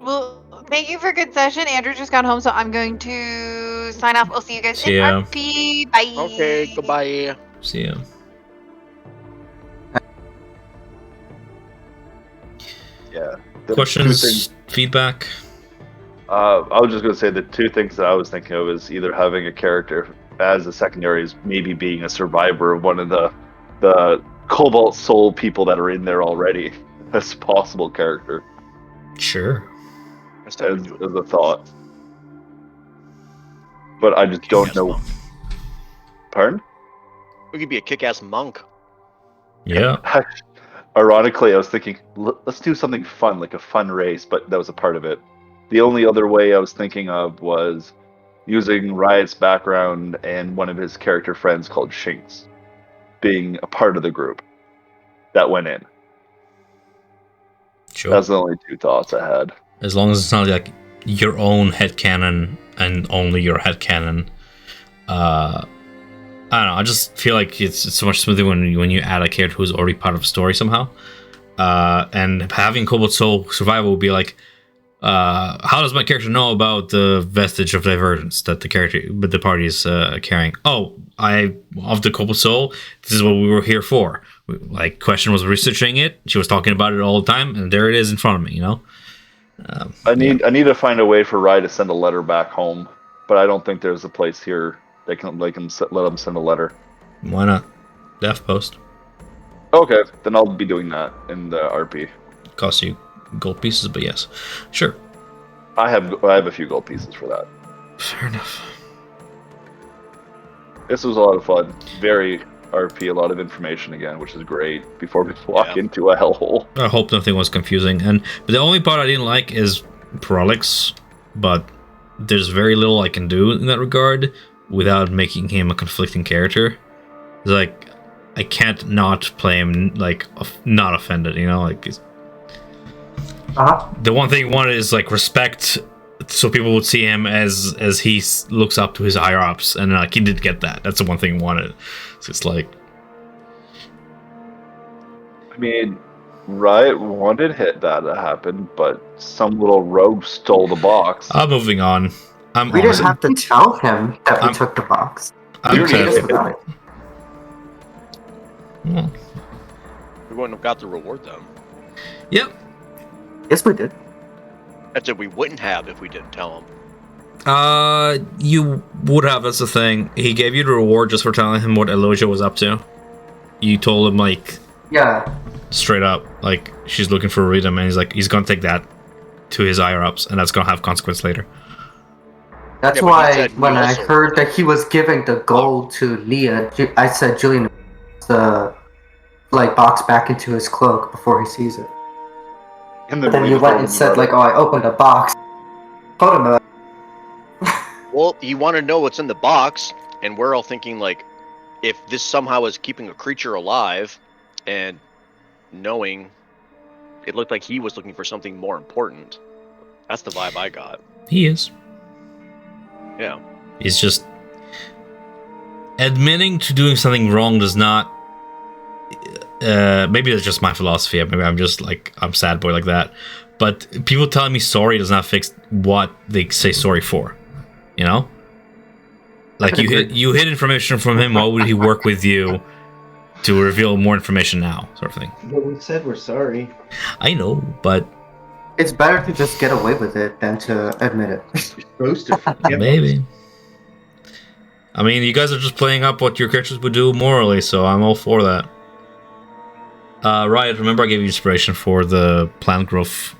Well, thank you for a good session. Andrew just got home, so I'm going to sign off. We'll see you guys See in ya. RP. Bye. Okay, goodbye. See ya. Yeah. Questions, feedback. I was just going to say the two things that I was thinking of is either having a character as a secondary is maybe being a survivor of one of the Cobalt Soul people that are in there already as a possible character. Sure. As a thought. But I just don't know. Pardon? We could be a kick-ass monk. Yeah. Ironically, I was thinking, let's do something fun, like a fun race, but that was a part of it. The only other way I was thinking of was using Riot's background and one of his character friends called Shinx being a part of the group that went in. Sure. That's the only two thoughts I had. As long as it's not like your own headcanon and only your headcanon. I don't know. I just feel like it's so much smoother when you add a character who's already part of a story somehow. And having Cobalt Soul Survival would be like, how does my character know about the vestige of divergence that the party is carrying? Oh, of the Cobalt Soul. This is what we were here for. Like, Question was researching it. She was talking about it all the time, and there it is in front of me. I need to find a way for Riot to send a letter back home, but I don't think there's a place here they can let them send a letter. Why not? Death post. Okay, then I'll be doing that in the RP. Costs you gold pieces, but yes, sure. I have a few gold pieces for that. Fair enough. This was a lot of fun. Very RP, a lot of information again, which is great. Before we walk into a hellhole. I hope nothing was confusing. But the only part I didn't like is Prolix, but there's very little I can do in that regard without making him a conflicting character. It's like, I can't not play him like not offended, like. The one thing he wanted is like respect, so people would see him as he looks up to his higher ups, and like he did get that. That's the one thing he wanted. So it's like, I mean, Riot wanted that to happen, but some little rogue stole the box. I'm moving on. We didn't have to tell him that we took the box. I'm We sad. just got it. Well, We wouldn't have got the reward then. yep. Yes, we did. That's what we wouldn't have if we didn't tell him. You would have. That's the thing. He gave you the reward just for telling him what Elogia was up to. You told him like Yeah. straight up, like she's looking for a rhythm, and he's gonna take that to his higher ups, and that's gonna have consequence later. That's Yeah, but he why said he when I also- heard that he was giving the gold to Leah, I said Julian the box back into his cloak before he sees it. And then But then we you just went told and him said about it. oh, I opened a box. Told him about Well, you want to know what's in the box, and we're all thinking like, if this somehow is keeping a creature alive, and knowing it looked like he was looking for something more important. That's the vibe I got. He is. Yeah. He's just admitting to doing something wrong does not. Maybe that's just my philosophy. Maybe I'm just I'm sad boy like that. But people telling me sorry does not fix what they say sorry for. You know, like you hid information from him. Why would he work with you to reveal more information now, sort of thing? But we said we're sorry. I know, but it's better to just get away with it than to admit it. You're supposed to forgive us. maybe. I mean, you guys are just playing up what your characters would do morally, so I'm all for that. Riot, remember I gave you inspiration for the plant growth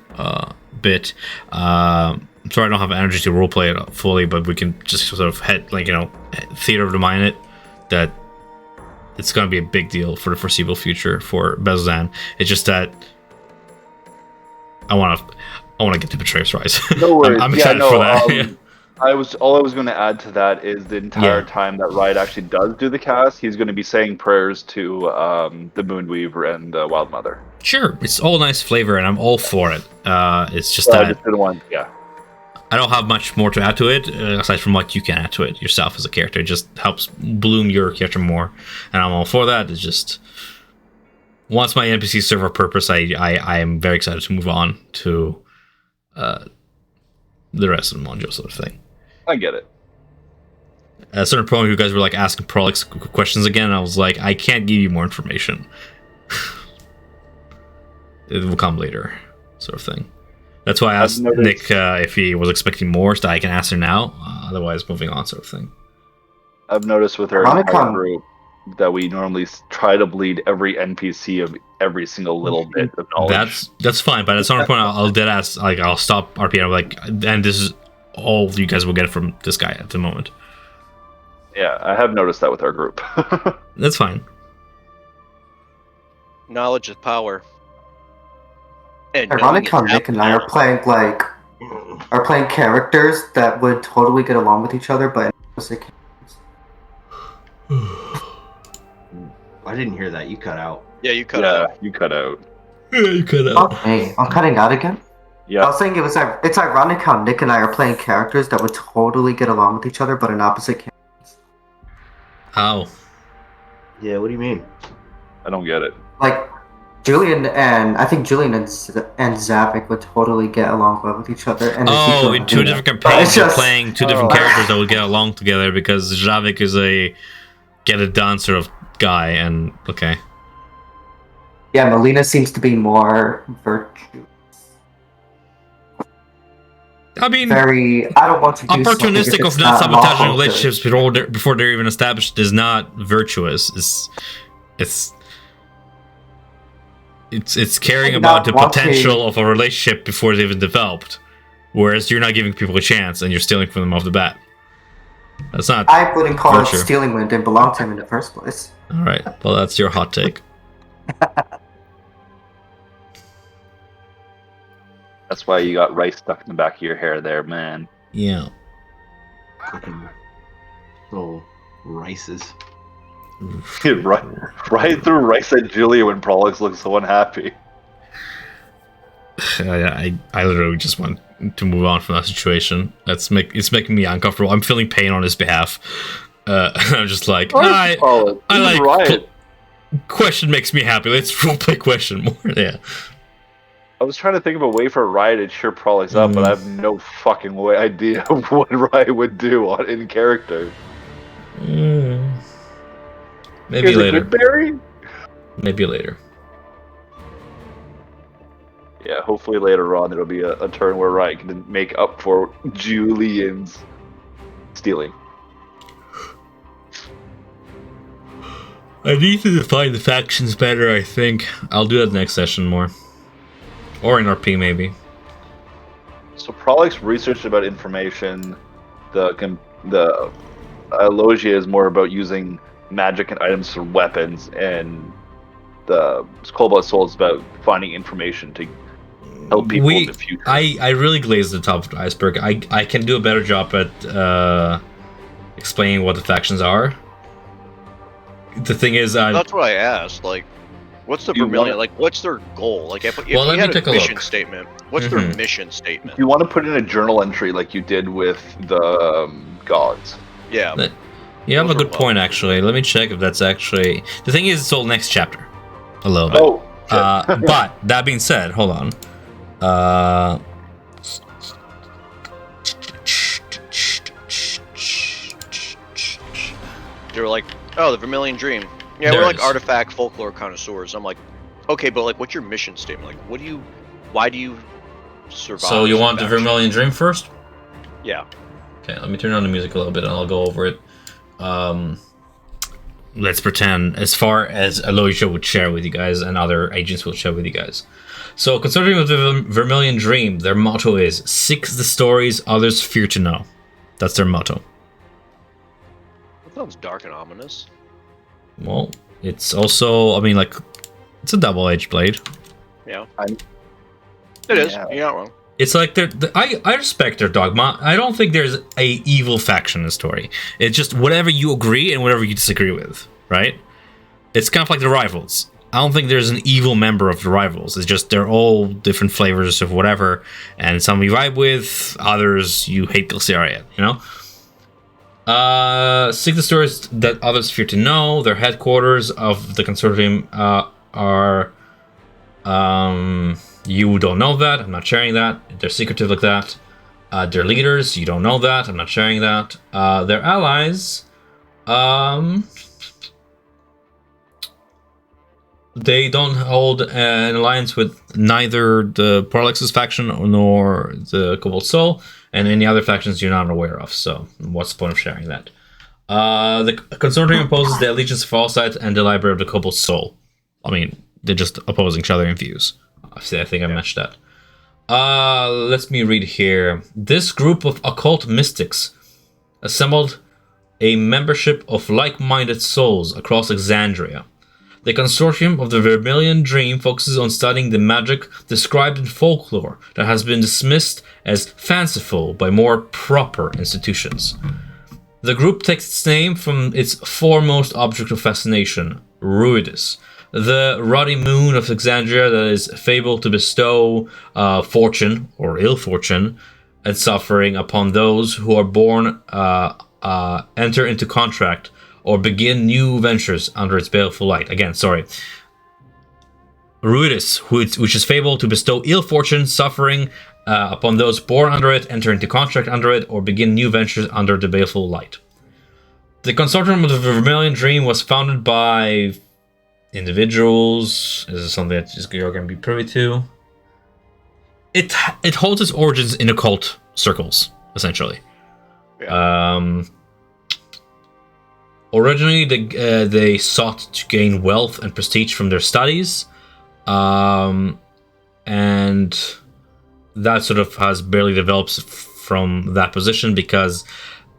bit. I'm sorry I don't have energy to roleplay it fully, but we can just sort of theater of the mind it, that it's going to be a big deal for the foreseeable future for Bezan. It's just that I want to get to Betrayer's Rise. No worries. I'm excited for that. I was going to add to that is the entire time that Riot actually does do the cast, he's going to be saying prayers to the Moonweaver and Wild Mother. Sure, it's all nice flavor, and I'm all for it. It's just that just the one, yeah. I don't have much more to add to it, aside from what you can add to it yourself as a character. It just helps bloom your character more, and I'm all for that. It's just once my NPCs serve a purpose, I am very excited to move on to the rest of the Monjo sort of thing. I get it. At a certain point, you guys were asking Prolix questions again, and I was like, I can't give you more information. It will come later, sort of thing. That's why I asked Nick if he was expecting more, so I can answer now. Otherwise, moving on, sort of thing. I've noticed with our entire group that we normally try to bleed every NPC of every single little bit of knowledge. That's fine, but at a certain point, I'll dead ass I'll stop RPM and this is all you guys will get from this guy at the moment. Yeah, I have noticed that with our group. That's fine. Knowledge is power. And ironic how Nick and I are playing characters that would totally get along with each other, but I didn't hear that. You cut out. Yeah, you cut out. You cut out. Yeah, you cut out. Okay, I'm cutting out again? Yeah. I was saying it's ironic how Nick and I are playing characters that would totally get along with each other, but in opposite characters. How? Yeah, what do you mean? I don't get it. Julian and Zavik would totally get along well with each other. And in two different campaigns, you're playing two different characters that would get along together because Zavik is a get it done sort of guy, and okay. Yeah, Melina seems to be more virtuous. I mean, I don't want to do opportunistic of not sabotaging relationships before they're even established is not virtuous. It's caring about the potential of a relationship before they've even developed, whereas you're not giving people a chance and you're stealing from them off the bat. That's not. I wouldn't call it stealing when it didn't belong to him in the first place. All right, well that's your hot take. That's why you got rice stuck in the back of your hair there, man. Yeah. Fucking little rices. right through rice at Julia when Prolix looks so unhappy. I literally just want to move on from that situation. It's making me uncomfortable. I'm feeling pain on his behalf. I'm just like, I like Riot. Question makes me happy. Let's roleplay question more. Yeah. I was trying to think of a way for Riot to cheer Prolix up, but I have no fucking idea of what Riot would do in character. Maybe Here's later. A good berry? Maybe later. Yeah, hopefully later on there'll be a turn where Riot can make up for Julian's stealing. I need to define the factions better, I think. I'll do that next session more. Or in RP, maybe. So Prolix researched about information. The Logia is more about using magic and items for weapons, and the Cobalt Soul is about finding information to help people in the future. I really glazed the top of the iceberg. I can do a better job at explaining what the factions are. The thing is, That's what I asked. Like, what's the Vermilion? Like, what's their goal? Like, if Well, we let had me take a a mission look. statement, what's their mission statement? You want to put in a journal entry like you did with the gods. Yeah. You have a Those are good point, actually. Let me check if that's actually... The thing is, it's all next chapter. A little bit. Oh, but, that being said, hold on. They were like, oh, the Vermilion Dream. Yeah, There we're like is. artifact folklore connoisseurs. I'm like, okay, but like, what's your mission statement? Like, why do you survive? So you as a want the faction? Vermilion Dream first? Yeah. Okay, let me turn on the music a little bit and I'll go over it. Let's pretend, as far as Aloysia would share with you guys and other agents will share with you guys. So, concerning with the Vermilion Dream, their motto is, seek the stories others fear to know. That's their motto. That sounds dark and ominous. Well, it's also, I mean, like, it's a double-edged blade. Yeah. I'm- It is. Yeah. You're not wrong. It's like I respect their dogma. I don't think there's a evil faction in the story. It's just whatever you agree and whatever you disagree with, right? It's kind of like the Rivals. I don't think there's an evil member of the Rivals. It's just they're all different flavors of whatever, and some you vibe with, others you hate Glyceria, you know? Seek the stories that others fear to know. Their headquarters of the consortium are... you don't know that. I'm not sharing that. They're secretive like that. Their leaders, you don't know that. I'm not sharing that. Their allies, they don't hold an alliance with neither the Paralex's faction nor the Cobalt Soul, and any other factions you're not aware of. So, what's the point of sharing that? The consortium opposes the allegiance of all sides and the library of the Cobalt Soul. I mean, they're just opposing each other in views. I think I mentioned that. Let me read here. This group of occult mystics assembled a membership of like-minded souls across Exandria. The consortium of the Vermilion Dream focuses on studying the magic described in folklore that has been dismissed as fanciful by more proper institutions. The group takes its name from its foremost object of fascination, Ruidus, the ruddy moon of Exandria that is fabled to bestow fortune, or ill fortune, and suffering upon those who are born, enter into contract, or begin new ventures under its baleful light. Again, sorry. Ruidus, which is fabled to bestow ill fortune, suffering upon those born under it, enter into contract under it, or begin new ventures under the baleful light. The consortium of the Vermilion Dream was founded by individuals. This is something that you're going to be privy to. It holds its origins in occult circles, essentially. Yeah. Originally, they sought to gain wealth and prestige from their studies, and that sort of has barely developed from that position because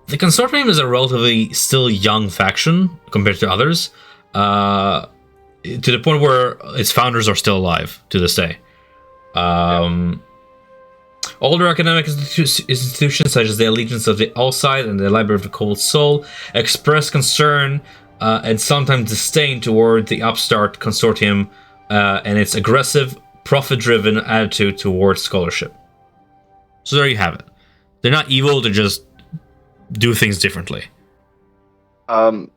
the consortium is a relatively still young faction compared to others. To the point where its founders are still alive to this day. Older academic institutions such as the Allegiance of the Allside and the Library of the Cold Soul express concern and sometimes disdain toward the upstart consortium and its aggressive, profit-driven attitude towards scholarship. So there you have it. They're not evil, they just do things differently. So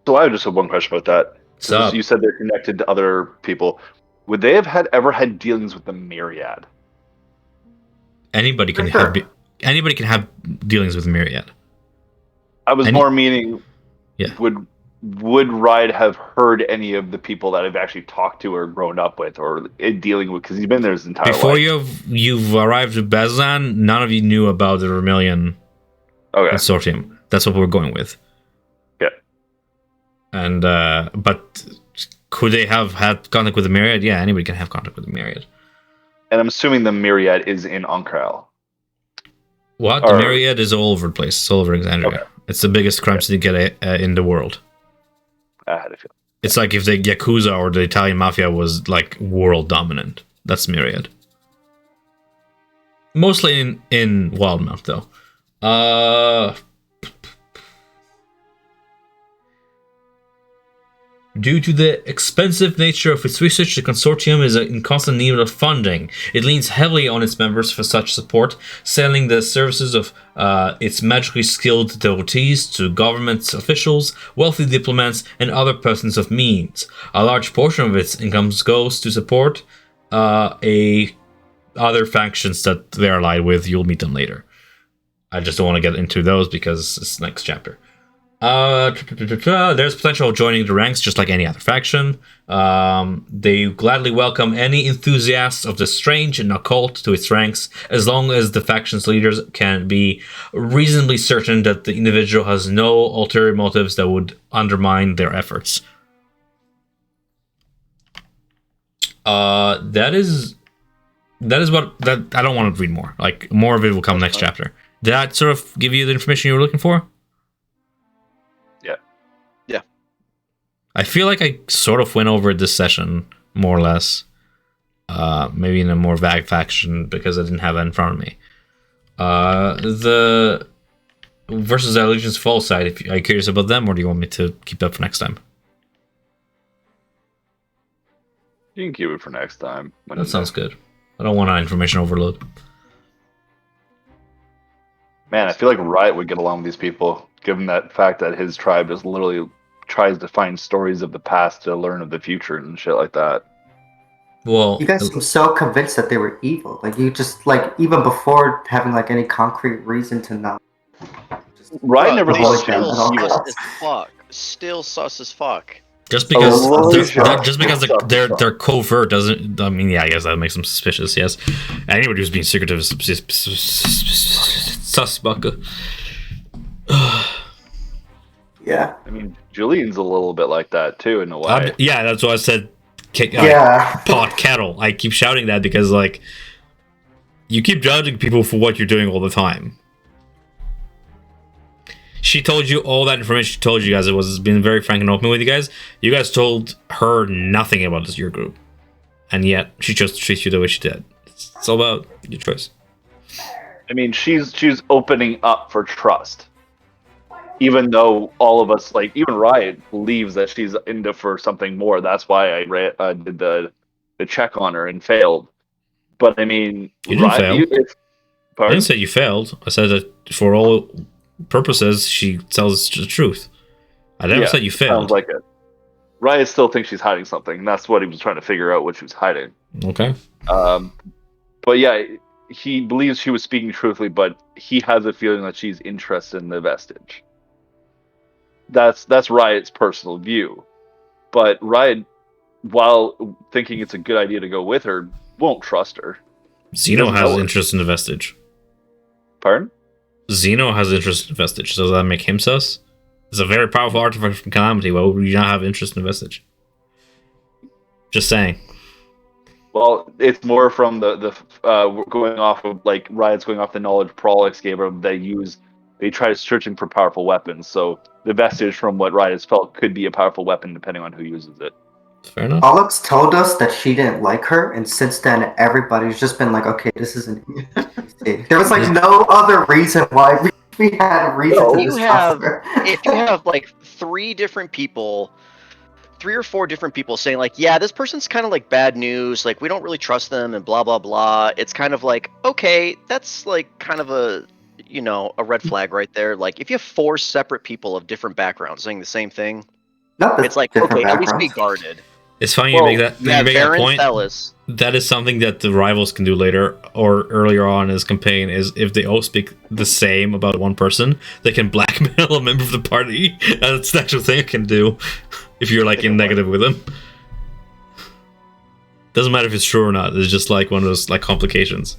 I just have one question about that. So You said they're connected to other people. Would they have ever had dealings with the Myriad? anybody can Sure. have dealings with Myriad. I was more meaning, Yeah. would Ride have heard any of the people that I've actually talked to or grown up with or dealing with? Because he's been there his entire Before life. you've arrived at Bazan, none of you knew about the Vermilion consortium. That's what we're going with. Yeah. And but could they have had contact with the Myriad? Yeah, anybody can have contact with the Myriad. And I'm assuming the Myriad is in Ankral. What? The Myriad is all over the place. It's all over Alexandria. Okay. It's the biggest crime syndicate in the world. I had a feeling. It's like if the Yakuza or the Italian Mafia was like world dominant. That's Myriad. Mostly in Wildmount, though. Due to the expensive nature of its research, the consortium is in constant need of funding. It leans heavily on its members for such support, selling the services of its magically skilled devotees to government officials, wealthy diplomats, and other persons of means. A large portion of its incomes goes to support other factions that they're allied with. You'll meet them later. I just don't want to get into those because it's next chapter. There's potential of joining the ranks just like any other faction. They gladly welcome any enthusiasts of the strange and occult to its ranks, as long as the faction's leaders can be reasonably certain that the individual has no ulterior motives that would undermine their efforts. That is what that I don't want to read more. Like, more of it will come next chapter. Did that sort of give you the information you were looking for? Yeah. I feel like I sort of went over this session, more or less. Maybe in a more vague fashion because I didn't have it in front of me. The versus the Allegiance Fall side, are you curious about them, or do you want me to keep that for next time? You can keep it for next time. That sounds good. I don't want an information overload. Man, I feel like Riot would get along with these people, given that fact that his tribe just literally tries to find stories of the past to learn of the future and shit like that. Well, you guys seem so convinced that they were evil. Like, you just, like, even before having, like, any concrete reason to know. Riot never thought she still was evil. sus as fuck. Still sus as fuck. Just because they're covert doesn't. I mean, yeah, I guess that makes them suspicious. Yes, anybody who's being secretive is suspect. Yeah, I mean, Julian's a little bit like that too, in a way. Yeah, that's why I said. Pot kettle. I keep shouting that because, like, you keep judging people for what you're doing all the time. She told you all that information. She told you guys. It was being very frank and open with you guys. You guys told her nothing about this your group, and yet she chose to treat you the way she did. It's all about your choice. I mean, she's opening up for trust, even though all of us, like even Riot, believes that she's into for something more. That's why I did the check on her and failed. But I mean, you didn't fail. I didn't say you failed. I said that for all purposes, she tells the truth. I never said you failed. Sounds like it. Riot still thinks she's hiding something. And that's what he was trying to figure out, what she was hiding. Okay. But yeah, he believes she was speaking truthfully, but he has a feeling that she's interested in the vestige. That's Riot's personal view. But Riot, while thinking it's a good idea to go with her, won't trust her. Zeno has interest in the vestige. Pardon? Zeno has interest in vestige. Does that make him sus? It's a very powerful artifact from Calamity. Why would you not have interest in vestige? Just saying. Well, it's more from the going off of, like, Riot's going off the knowledge Prolix gave them. They try searching for powerful weapons. So the vestige, from what Riot has felt, could be a powerful weapon depending on who uses it. Fair enough. Prolix told us that she didn't like her, and since then everybody's just been like, okay, this isn't. There was like no other reason why we had a reason to distrust her. If you have like three or four different people saying, like, yeah, this person's kind of like bad news, like, we don't really trust them and blah blah blah, it's kind of like, okay, that's like kind of a red flag right there. Like, if you have four separate people of different backgrounds saying the same thing, it's like, okay, at least be guarded. It's funny you make that point. Ellis. That is something that the rivals can do later or earlier on in his campaign, is if they all speak the same about one person, they can blackmail a member of the party. That's the actual thing I can do if you're like in negative with them. Doesn't matter if it's true or not. It's just like one of those like complications.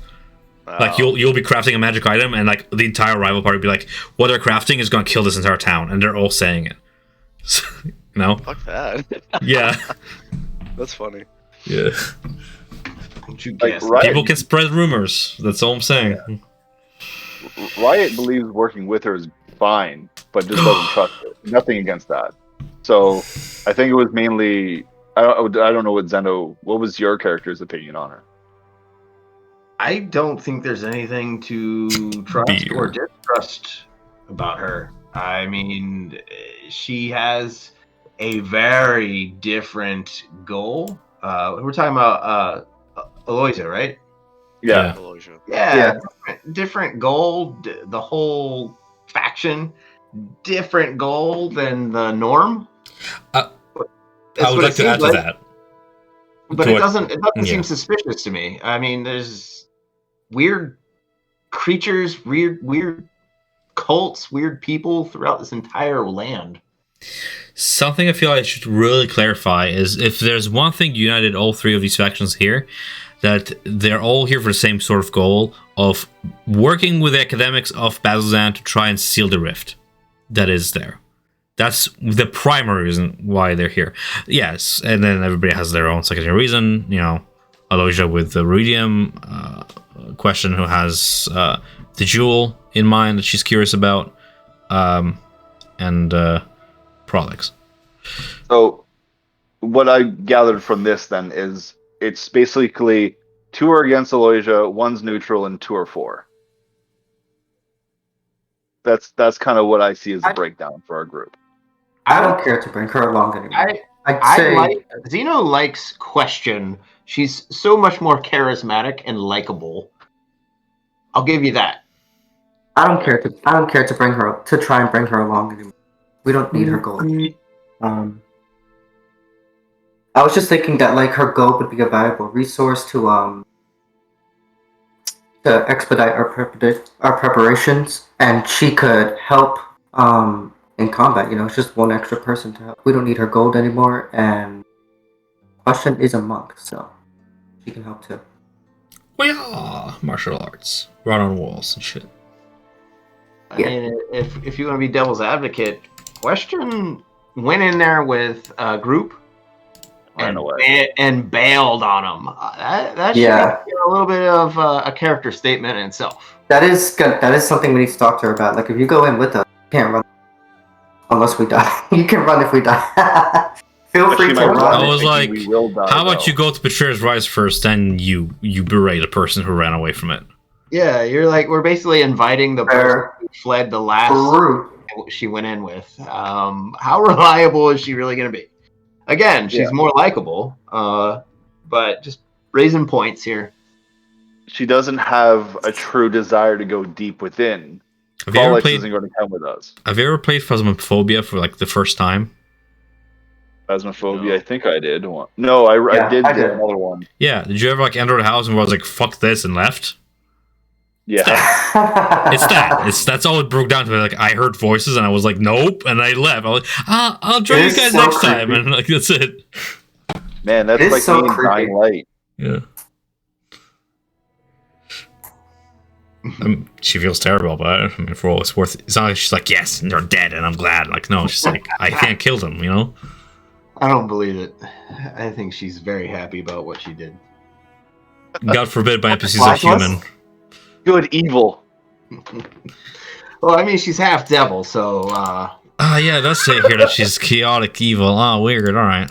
Like you'll be crafting a magic item, and like the entire rival party will be like, what they're crafting is going to kill this entire town, and they're all saying it. So, no? Fuck that. Yeah. That's funny. Yeah. Don't you guess? People can spread rumors. That's all I'm saying. Yeah. Riot believes working with her is fine, but just doesn't trust her. Nothing against that. So I think it was mainly. I don't know what was your character's opinion on her? I don't think there's anything to trust or distrust about her. I mean, she has a very different goal. We're talking about Aloysia, right? Yeah. Aloysia. Yeah. Different goal. The whole faction, different goal than the norm. I would like to add to that. But it doesn't seem Yeah. suspicious to me. I mean, there's weird creatures, weird cults, weird people throughout this entire land. Something I feel I should really clarify is if there's one thing united all three of these factions here, that they're all here for the same sort of goal of working with the academics of Bazzoxan to try and seal the rift that is there. That's the primary reason why they're here. Yes, and then everybody has their own secondary reason. You know, Aloysia with the Ruidium question, who has the jewel in mind that she's curious about, and Prolix. So, what I gathered from this then is it's basically 2 are against Aloysia, 1's neutral, and 2 are for. That's kind of what I see as a breakdown for our group. I don't care to bring her along anymore. Xeno likes question. She's so much more charismatic and likable. I'll give you that. I don't care to bring her to try and bring her along anymore. We don't need her gold. I was just thinking that like her gold would be a valuable resource to expedite our preparations, and she could help in combat. You know, it's just one extra person to help. We don't need her gold anymore, and Question is a monk, so she can help too. Well, martial arts, run on walls and shit. I mean, if you want to be devil's advocate, Question went in there with a group and bailed on them. That should be a little bit of a character statement in itself. That is something we need to talk to her about. Like, if you go in with us, you can't run unless we die. You can run if we die. Feel free to run. I was like, how about you go to Betrayer's Rise first, then you berate the person who ran away from it. Yeah, you're like, we're basically inviting the person who fled the last she went in with. How reliable is she really going to be? Again, she's more likable, but just raising points here. She doesn't have a true desire to go deep within. Alex isn't going to come with us. Have you ever played Phasmophobia for like the first time? Phasmophobia, no. I think I did. No, I did another one. Yeah, did you ever like enter the house and was like, fuck this, and left? Yeah. It's that. That's all it broke down to. Like, I heard voices and I was like, nope, and I left. I was like, I'll join you guys next time, and like that's it. Man, that's like so me in Dying Light. Yeah. She feels terrible about it. I mean, for all it's worth, it's not like she's like, yes, and they're dead, and I'm glad. Like, no, she's like, I can't kill them, you know? I don't believe it. I think she's very happy about what she did. God forbid my NPCs are human. Good evil. Well, I mean, she's half devil, so... yeah, that's it here, that she's chaotic evil. Oh, weird, alright.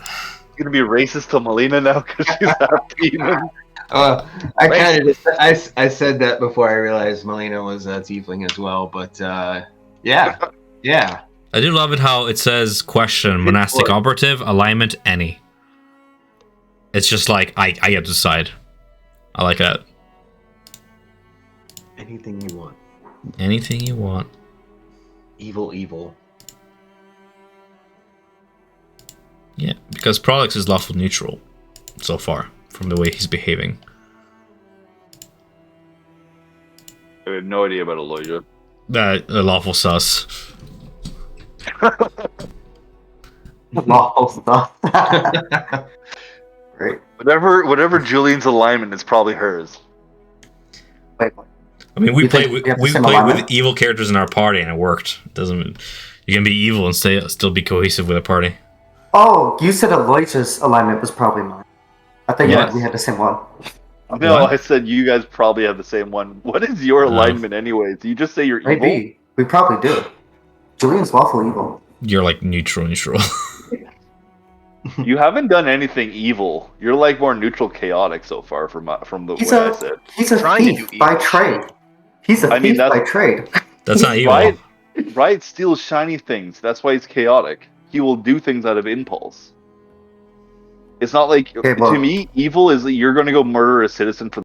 You're gonna be racist to Melina now because she's half demon? I said that before I realized Melina was tiefling as well, but yeah. I do love it how it says question, monastic operative, alignment, any. It's just like, I get to decide. I like that. Anything you want. Anything you want. Evil. Yeah, because Prolix is lawful neutral so far, from the way he's behaving. I have no idea about Aloysia. Lawful sus. Lawful sus. Great. Whatever Julian's alignment is probably hers. Wait. I mean, we played with evil characters in our party, and it worked. It doesn't. You can be evil and still be cohesive with a party. Oh, you said Aloysia's alignment was probably mine. I thought we had the same one. No, What? I said you guys probably have the same one. What is your alignment, anyways? You just say you're evil. Maybe. We probably do. Julian's lawful evil. You're like neutral. You haven't done anything evil. You're like more neutral, chaotic so far from the He's way I a said. he's a Trying to thief do by evil trade. He's a I mean, thief by trade. That's not evil. Riot steals shiny things. That's why he's chaotic. He will do things out of impulse. It's not like Okay, well- to me, evil is that you're going to go murder a citizen for